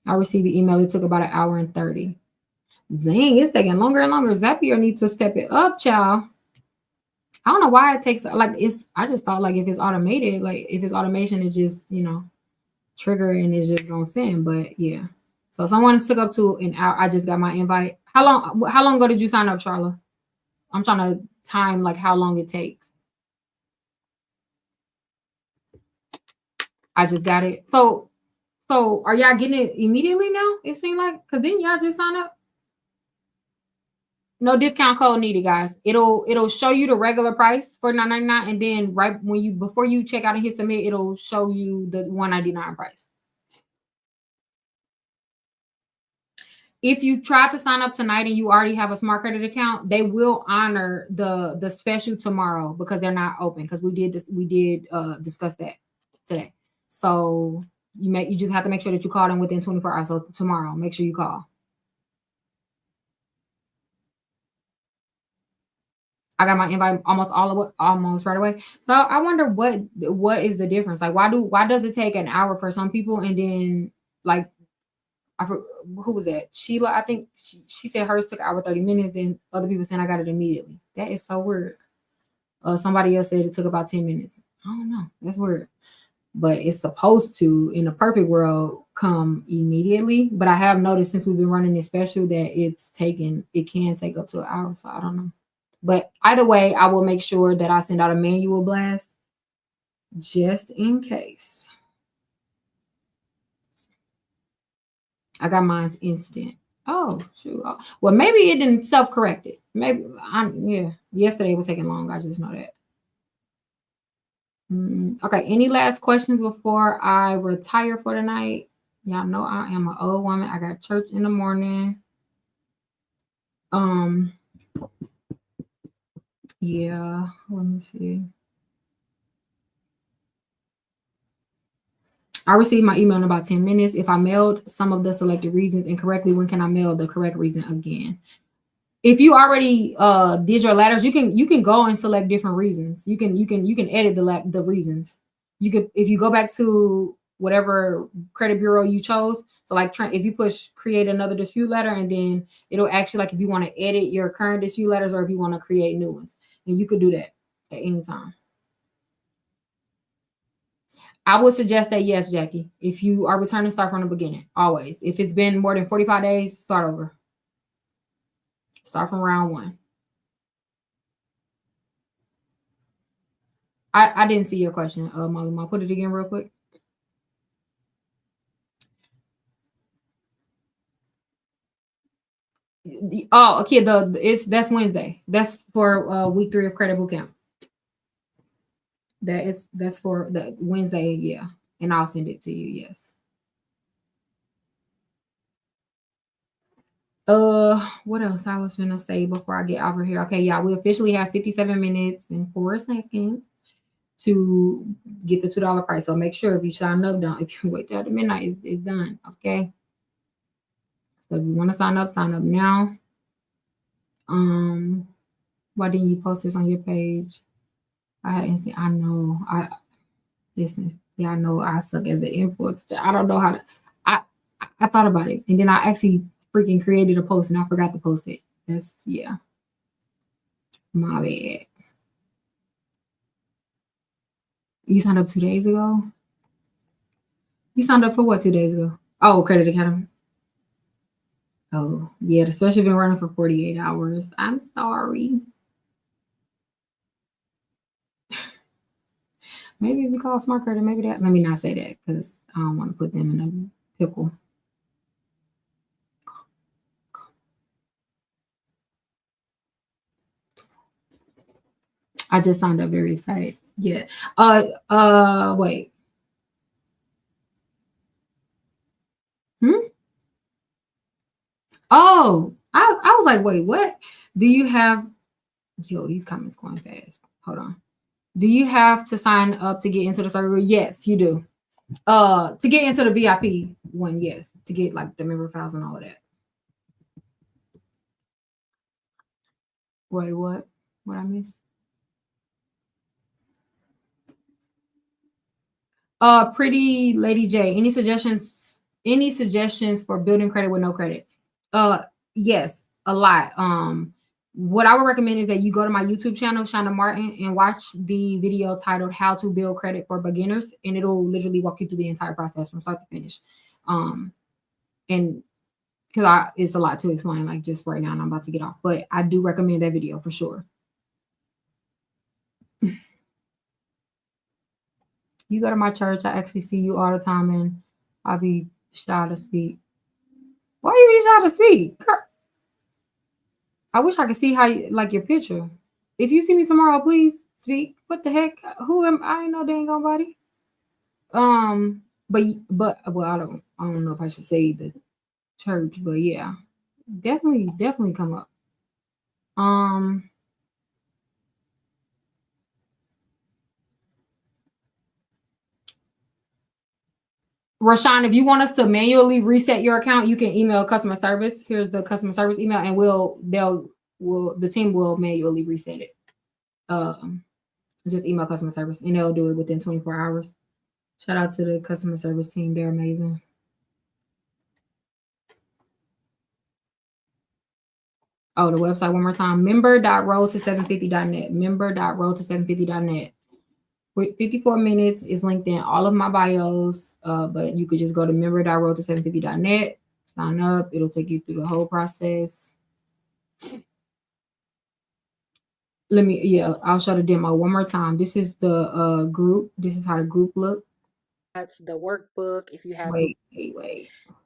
I received the email. It took about 1 hour and 30. Zing, it's taking longer and longer. Zapier needs to step it up, child. I don't know why it takes I just thought like if it's automated, like if it's automation, it's just, trigger and it's just gonna send. But yeah. So someone took up to an hour. I just got my invite. How long ago did you sign up, Charlotte? I'm trying to time like how long it takes. I just got it. So are y'all getting it immediately now? It seemed like, because then y'all just sign up. No discount code needed, guys. It'll show you the regular price for $9.99, and then right when before you check out and hit submit, it'll show you the $199 price. If you try to sign up tonight and you already have a smart credit account, they will honor the special tomorrow because they're not open, because we did discuss that today. So you just have to make sure that you call them within 24 hours. So tomorrow, make sure you call. I got my invite almost right away. So I wonder what is the difference? Like, why does it take an hour for some people, and then like who was that? Sheila, I think she said hers took 1 hour 30 minutes. Then other people saying I got it immediately. That is so weird. Somebody else said it took about 10 minutes. I don't know. That's weird. But it's supposed to, in a perfect world, come immediately. But I have noticed since we've been running this special that it can take up to 1 hour. So I don't know. But either way, I will make sure that I send out a manual blast just in case. I got mine's instant. Oh, shoot. Oh, well, maybe it didn't self-correct it. Maybe, yesterday was taking long. I just know that. Okay, any last questions before I retire for tonight? Y'all know I am an old woman. I got church in the morning. Yeah, let me see. I received my email in about 10 minutes. If I mailed some of the selected reasons incorrectly, when can I mail the correct reason again? If you already did your letters, you can go and select different reasons. You can edit the reasons. You could, if you go back to whatever credit bureau you chose. So like if you push create another dispute letter, and then it'll actually, like, if you want to edit your current dispute letters or if you want to create new ones, and you could do that at any time. I would suggest that, yes, Jackie. If you are returning, start from the beginning. Always. If it's been more than 45 days, start over. Start from round one. I didn't see your question, Molly. I'll put it again real quick. Oh, okay. That's Wednesday. That's for week 3 of credit boot camp. That's for the Wednesday, yeah. And I'll send it to you, yes. What else I was gonna say before I get over here? Okay, yeah, we officially have 57 minutes and 4 seconds to get the $2 price. So make sure if you sign up, if you wait till the midnight, it's done. Okay. So if you want to sign up now. Why didn't you post this on your page? I know. Listen. Yeah, I know I suck as an influencer. I don't know how to. I thought about it, and then I actually freaking created a post, and I forgot to post it. Yeah, my bad. You signed up 2 days ago. You signed up for what 2 days ago? Oh, Credit Academy. Oh, yeah, the special been running for 48 hours. I'm sorry. Maybe if you call Smart Credit, maybe that. Let me not say that because I don't want to put them in a pickle. I just signed up, very excited. Yeah. Wait. Oh, I was like, wait, what? Do you have these comments going fast. Hold on. Do you have to sign up to get into the server? Yes, you do. To get into the VIP one, yes. To get like the member files and all of that. Wait, what? What I missed? Pretty Lady J. Any suggestions? Any suggestions for building credit with no credit? Yes, a lot. What I would recommend is that you go to my YouTube channel, Shonda Martin, and watch the video titled "How to Build Credit for Beginners," and it'll literally walk you through the entire process from start to finish. And because it's a lot to explain, like just right now, and I'm about to get off, but I do recommend that video for sure. You go to my church, I actually see you all the time, and I'll be shy to speak. Why are you be shy to speak? Girl, I wish I could see how you like your picture. If you see me tomorrow, please speak. What the heck? Who am I? Ain't no dang nobody. But well, I don't know if I should say the church, but yeah, definitely come up. Rashawn, if you want us to manually reset your account, you can email customer service. Here's the customer service email, and the team will manually reset it. Just email customer service, and they'll do it within 24 hours. Shout out to the customer service team; they're amazing. Oh, the website one more time: member.road to750.net. Member.road to750.net. 54 minutes is linked in all of my bios, but you could just go to member.road to750.net, sign up. It'll take you through the whole process. I'll show the demo one more time. This is the group. This is how the group look. That's the workbook. If you have Wait.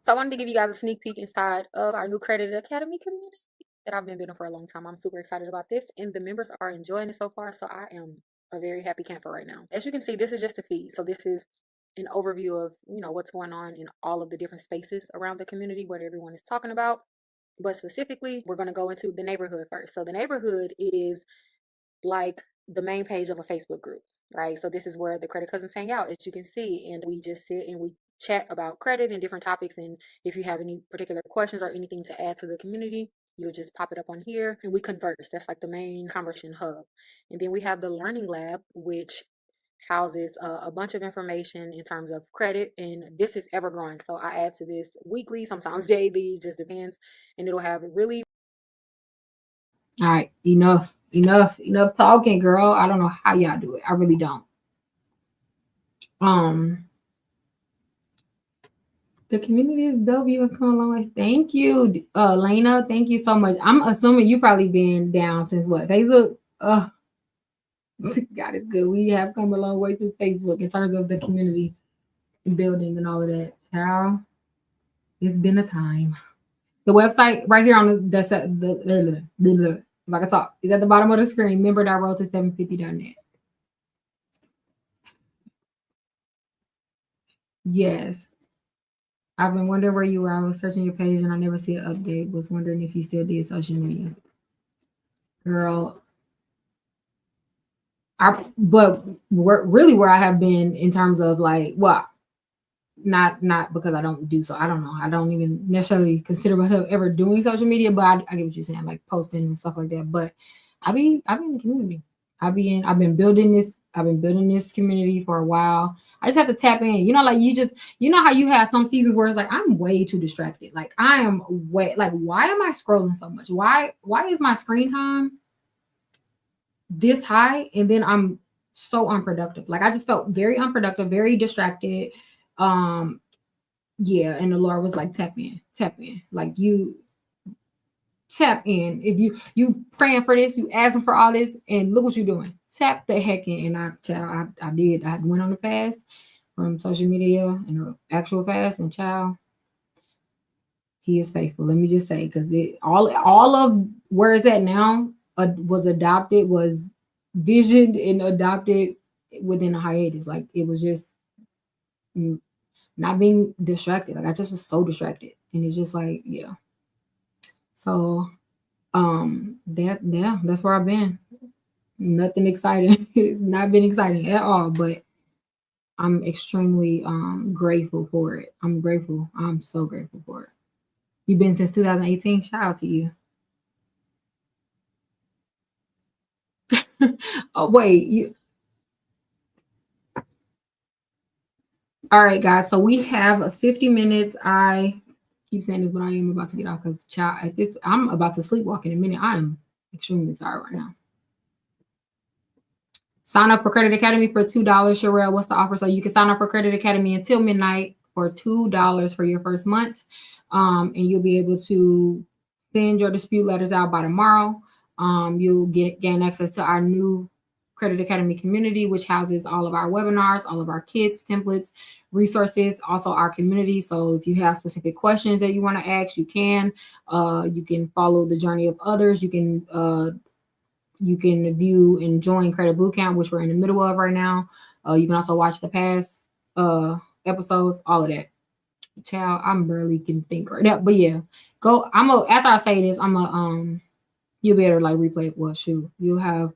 So I wanted to give you guys a sneak peek inside of our new Credit Academy community that I've been building for a long time. I'm super excited about this, and the members are enjoying it so far. So I am a very happy camper right now. As you can see, this is just a feed. So this is an overview of what's going on in all of the different spaces around the community, what everyone is talking about. But specifically, we're going to go into the neighborhood first. So the neighborhood is like the main page of a Facebook group, right? So this is where the credit cousins hang out, as you can see, and we just sit and we chat about credit and different topics. And if you have any particular questions or anything to add to the community, you'll just pop it up on here and we converse. That's like the main conversation hub. And then we have the learning lab, which houses a bunch of information in terms of credit, and this is ever growing. So I add to this weekly, sometimes daily, just depends, and it'll have really. All right, enough talking, girl. I don't know how y'all do it. I really don't. The community is dope. You have come a long way. Thank you, Lena. Thank you so much. I'm assuming you probably been down since what? Facebook? God is good. We have come a long way since Facebook in terms of the community building and all of that. Child, it's been a time. The website right here on if I can talk, is at the bottom of the screen. Member.road750.net. Yes. I've been wondering where you were. I was searching your page and I never see an update. Was wondering if you still did social media. Girl, but where I have been in terms of like, well, not because I don't do so. I don't know. I don't even necessarily consider myself ever doing social media, but I get what you're saying, like posting and stuff like that. But I've been in the community. I've been building this community for a while. I just have to tap in. You know, like you know how you have some seasons where it's like I'm way too distracted. Like I am way like, why am I scrolling so much? Why is my screen time this high? And then I'm so unproductive. Like I just felt very unproductive, very distracted. Yeah, and the Lord was like, tap in. Like you tap in. If you praying for this, you asking for all this, and look what you're doing. Tap the heck in. And I did. I went on a fast from social media and an actual fast, and child, he is faithful. Let me just say, because it all of where it's at now was visioned and adopted within a hiatus. Like it was just not being distracted. Like I just was so distracted, and it's just like, yeah. So that's where I've been. Nothing exciting. It's not been exciting at all, but I'm extremely grateful for it. I'm grateful. I'm so grateful for it. You've been since 2018. Shout out to you. Oh wait, you. All right, guys. So we have 50 minutes. I keep saying this, but I am about to get off because I'm about to sleepwalk in a minute. I am extremely tired right now. Sign up for Credit Academy for $2. Sherelle, what's the offer? So you can sign up for Credit Academy until midnight for $2 for your first month. And you'll be able to send your dispute letters out by tomorrow. You'll gain access to our new Credit Academy community, which houses all of our webinars, all of our kits, templates, resources, also our community. So if you have specific questions that you want to ask, you can. You can follow the journey of others. You can view and join Credit Bootcamp, which we're in the middle of right now. You can also watch the past episodes, all of that. Child, I'm barely can think right now, but yeah, go. After I say this, you'll be able to like replay. Well, shoot, you have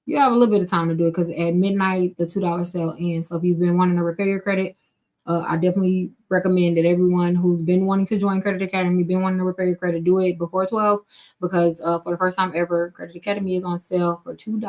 a little bit of time to do it because at midnight the $2 sale ends. So if you've been wanting to repair your credit, I definitely recommend that everyone who's been wanting to join Credit Academy, been wanting to repair your credit, do it before 12 because for the first time ever, Credit Academy is on sale for $2.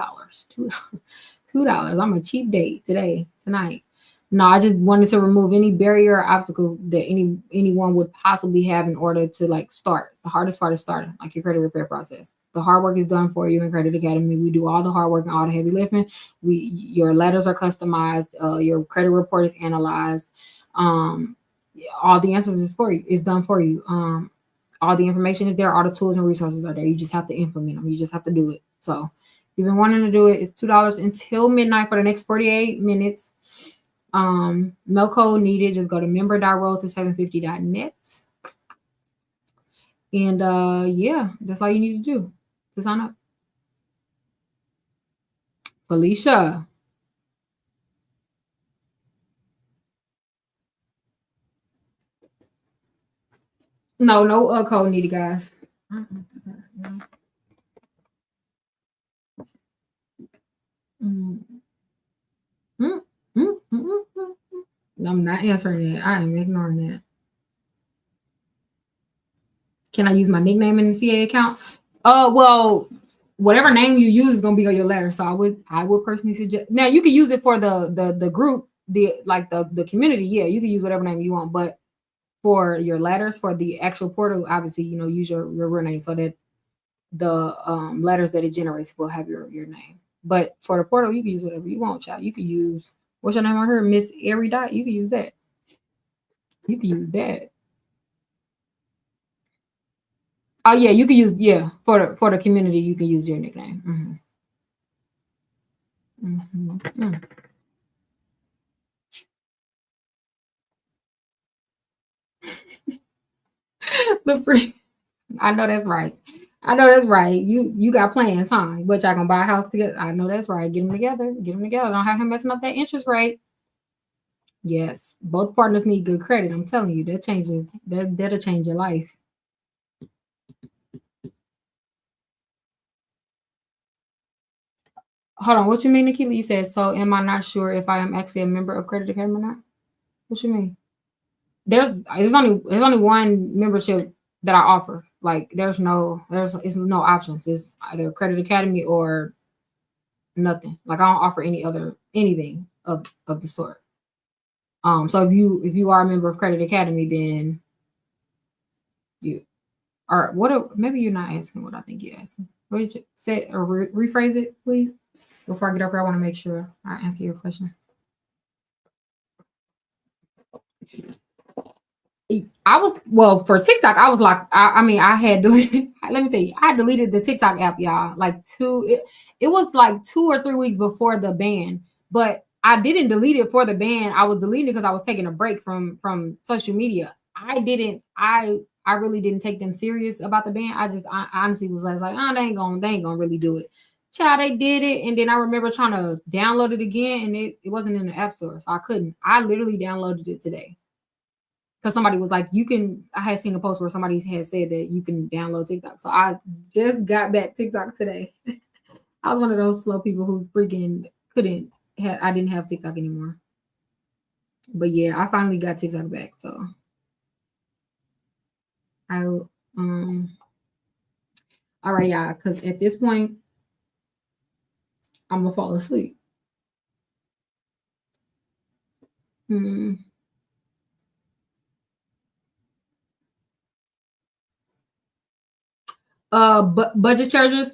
$2. I'm a cheap date tonight. No, I just wanted to remove any barrier or obstacle that anyone would possibly have in order to like start. The hardest part is starting, like your credit repair process. The hard work is done for you in Credit Academy. We do all the hard work and all the heavy lifting. Your letters are customized. Your credit report is analyzed. All the answers is done for you. All the information is there. All the tools and resources are there. You just have to implement them. You just have to do it. So if you've been wanting to do it, it's $2 until midnight for the next 48 minutes. No code needed. Just go to member.road750.net. And yeah, that's all you need to do to sign up. Felicia. No code needed, guys. I'm not answering that. I am ignoring that. Can I use my nickname in the CA account? Well, whatever name you use is gonna be on your letter. So I would personally suggest. Now you can use it for the group, the community. Yeah, you can use whatever name you want, but for your letters for the actual portal, obviously, use your real name so that the letters that it generates will have your name. But for the portal, you can use whatever you want, child. You can use what's your name on her, Miss Airy Dot. You can use that. You can use that. Oh yeah, you can use for the community. You can use your nickname. The free. I know that's right. I know that's right. You got plans, huh? But y'all gonna buy a house together? I know that's right. Get them together. Get them together. Don't have him messing up that interest rate. Yes, both partners need good credit. I'm telling you, that'll change your life. Hold on, what you mean, Nikita? You said, so am I not sure if I am actually a member of Credit Academy or not? What you mean? There's only one membership that I offer. Like it's no options. It's either Credit Academy or nothing. Like I don't offer anything of the sort. So if you are a member of Credit Academy, then you are maybe you're not asking what I think you're asking. What did you say or rephrase it, please? Before I get up here, I want to make sure I answer your question. For TikTok, I was like, I had deleted. Let me tell you, I deleted the TikTok app, y'all. It was like 2 or 3 weeks before the ban, but I didn't delete it for the ban. I was deleting it because I was taking a break from social media. I really didn't take them serious about the ban. I honestly was like, oh, they ain't gonna really do it. Child, they did it, and then I remember trying to download it again, and it wasn't in the app store, so I couldn't. I literally downloaded it today. Because somebody was like, I had seen a post where somebody had said that you can download TikTok. So I just got back TikTok today. I was one of those slow people who freaking I didn't have TikTok anymore. But yeah, I finally got TikTok back. So all right, y'all, because at this point, I'm gonna fall asleep. Budget charges.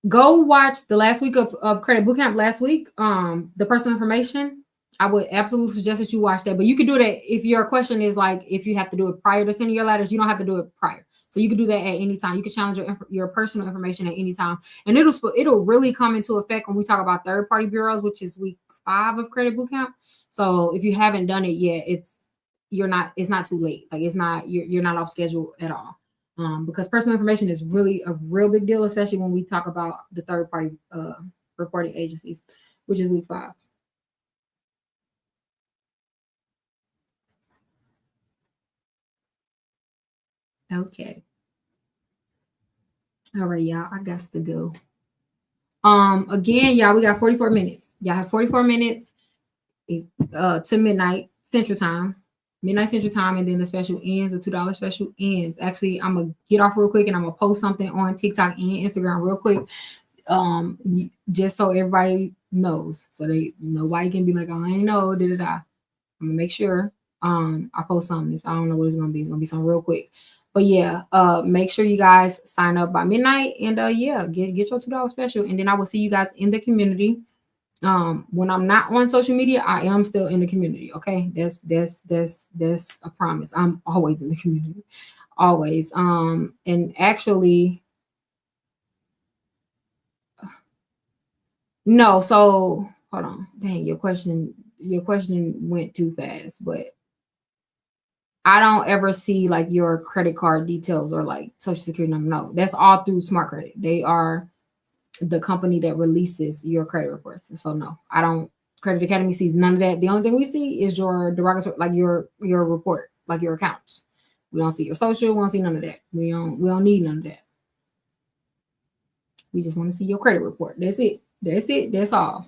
Go watch the last week of Credit Bootcamp last week. The personal information. I would absolutely suggest that you watch that. But you can do that if your question is like if you have to do it prior to sending your letters. You don't have to do it prior, so you can do that at any time. You can challenge your personal information at any time, and it'll really come into effect when we talk about third party bureaus, which is week 5 of Credit Bootcamp. So if you haven't done it yet, it's not too late. Like you're not off schedule at all. Because personal information is really a real big deal, especially when we talk about the third party reporting agencies, which is week 5. Okay. All right, y'all. I got to go. Again, y'all, we got 44 minutes. Y'all have 44 minutes to midnight Central Time. Midnight Central Time, and then the special ends, the $2 special ends. Actually, I'm gonna get off real quick and I'm gonna post something on TikTok and Instagram real quick. Just so everybody knows, so nobody can be like, oh, I ain't know, I'm gonna make sure I post something. I don't know what it's gonna be. It's gonna be something real quick. But yeah, make sure you guys sign up by midnight and yeah, get your $2 special, and then I will see you guys in the community. When I'm not on social media, I am still in the community. Okay, that's a promise. I'm always in the community, always. And actually, no. So hold on. Dang, your question went too fast. But I don't ever see like your credit card details or like social security number. No, that's all through Smart Credit. They are the company that releases your credit reports. So no, I don't. Credit Academy sees none of that. The only thing we see is your derogatory, like your report, like your accounts. We don't see your social. We don't see none of that. We don't need none of that. We just want to see your credit report. That's it. That's all.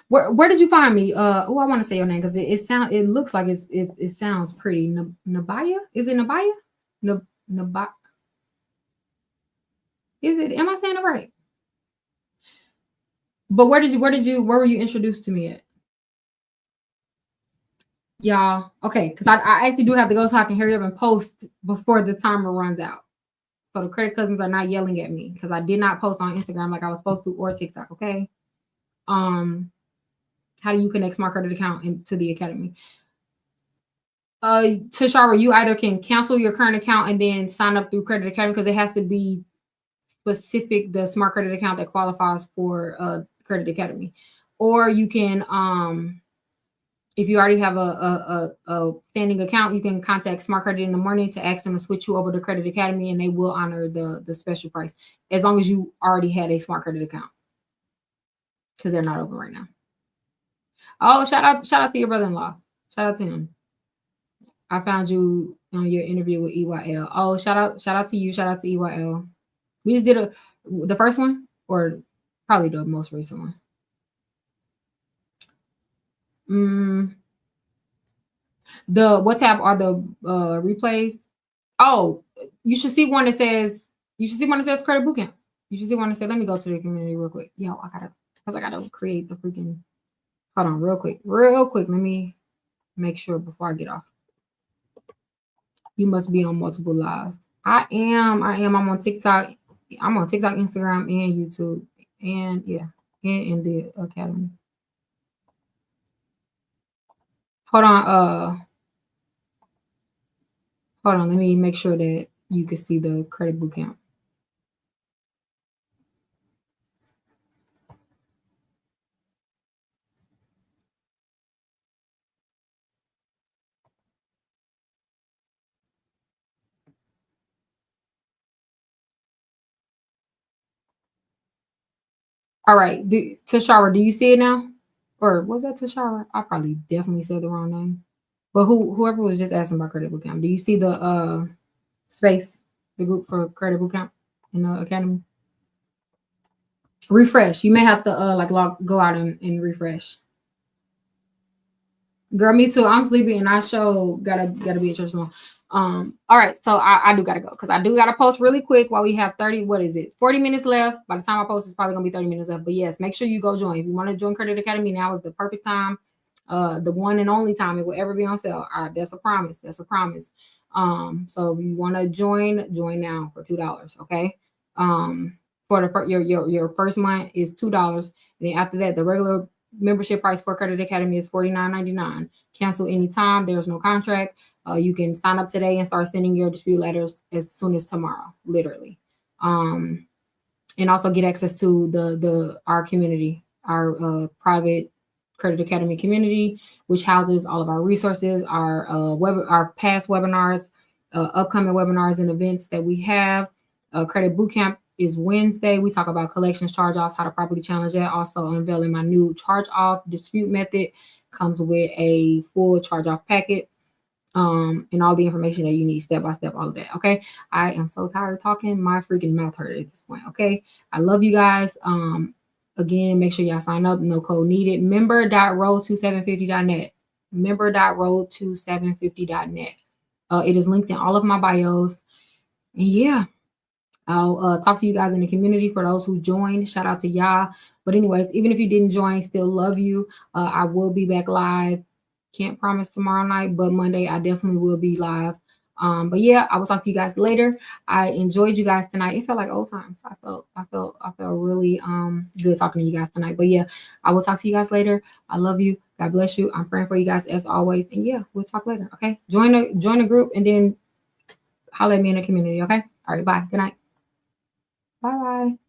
Where did you find me? I want to say your name because it looks like it sounds pretty. Nabaya? Is it Nabaya? Nabaya? Is it? Am I saying it right? But where were you introduced to me at? Y'all, okay, because I actually do have to go so I can hurry up and post before the timer runs out. So the credit cousins are not yelling at me because I did not post on Instagram like I was supposed to or TikTok. Okay. How do you connect smart credit account into the academy? Tashara, you either can cancel your current account and then sign up through Credit Academy because it has to be specific, the smart credit account that qualifies for Credit Academy, or you can if you already have a standing account, you can contact Smart Credit in the morning to ask them to switch you over to Credit Academy, and they will honor the special price as long as you already had a Smart Credit account because they're not open right now. Oh, shout out to your brother-in-law. Shout out to him. I found you on your interview with EYL. Oh, shout out to you. Shout out to EYL. We just did the first one, or probably the most recent one. The what tab are the replays? Oh, you should see one that says credit bootcamp. You should see one that says, let me go to the community real quick. Yo, I gotta create the freaking, hold on real quick. Let me make sure before I get off. You must be on multiple lives. I am. I'm on TikTok. I'm on TikTok, Instagram, and YouTube. And yeah, and in the academy. Hold on. Hold on. Let me make sure that you can see the credit bootcamp. All right. Tashara, do you see it now? Or was that Tashara? I probably definitely said the wrong name. But whoever was just asking about credit bootcamp, do you see the space, the group for credit bootcamp in the academy? Refresh. You may have to go out and refresh. Girl, me too. I'm sleepy and I gotta be at church tomorrow. All right, so I do gotta go because I do gotta post really quick while we have 40 minutes left. By the time I post, it's probably gonna be 30 minutes left. But yes, make sure you go join. If you want to join Credit Academy, now is the perfect time. The one and only time it will ever be on sale. That's a promise. So if you want to join now for $2. Okay. For your first month is $2. And then after that, the regular membership price for Credit Academy is $49.99. Cancel anytime. There's no contract. You can sign up today and start sending your dispute letters as soon as tomorrow, literally. And also get access to our community, our private Credit Academy community, which houses all of our resources, our past webinars, upcoming webinars and events that we have. Credit Bootcamp is Wednesday. We talk about collections, charge-offs, how to properly challenge that. Also unveiling my new charge-off dispute method. Comes with a full charge-off packet. And all the information that you need step by step, all of that. Okay. I am so tired of talking. My freaking mouth hurt at this point. Okay. I love you guys. Again, make sure y'all sign up. No code needed. Member.road2750.net. Member.road2750.net. It is linked in all of my bios. And yeah, I'll talk to you guys in the community for those who joined. Shout out to y'all. But anyways, even if you didn't join, still love you. I will be back live. Can't promise tomorrow night, but Monday I definitely will be live. But yeah, I will talk to you guys later. I enjoyed you guys tonight. It felt like old times. I felt really good talking to you guys tonight. But yeah, I will talk to you guys later. I love you. God bless you. I'm praying for you guys as always. And yeah, we'll talk later. Okay. Join the group and then holler at me in the community. Okay. All right. Bye. Good night. Bye.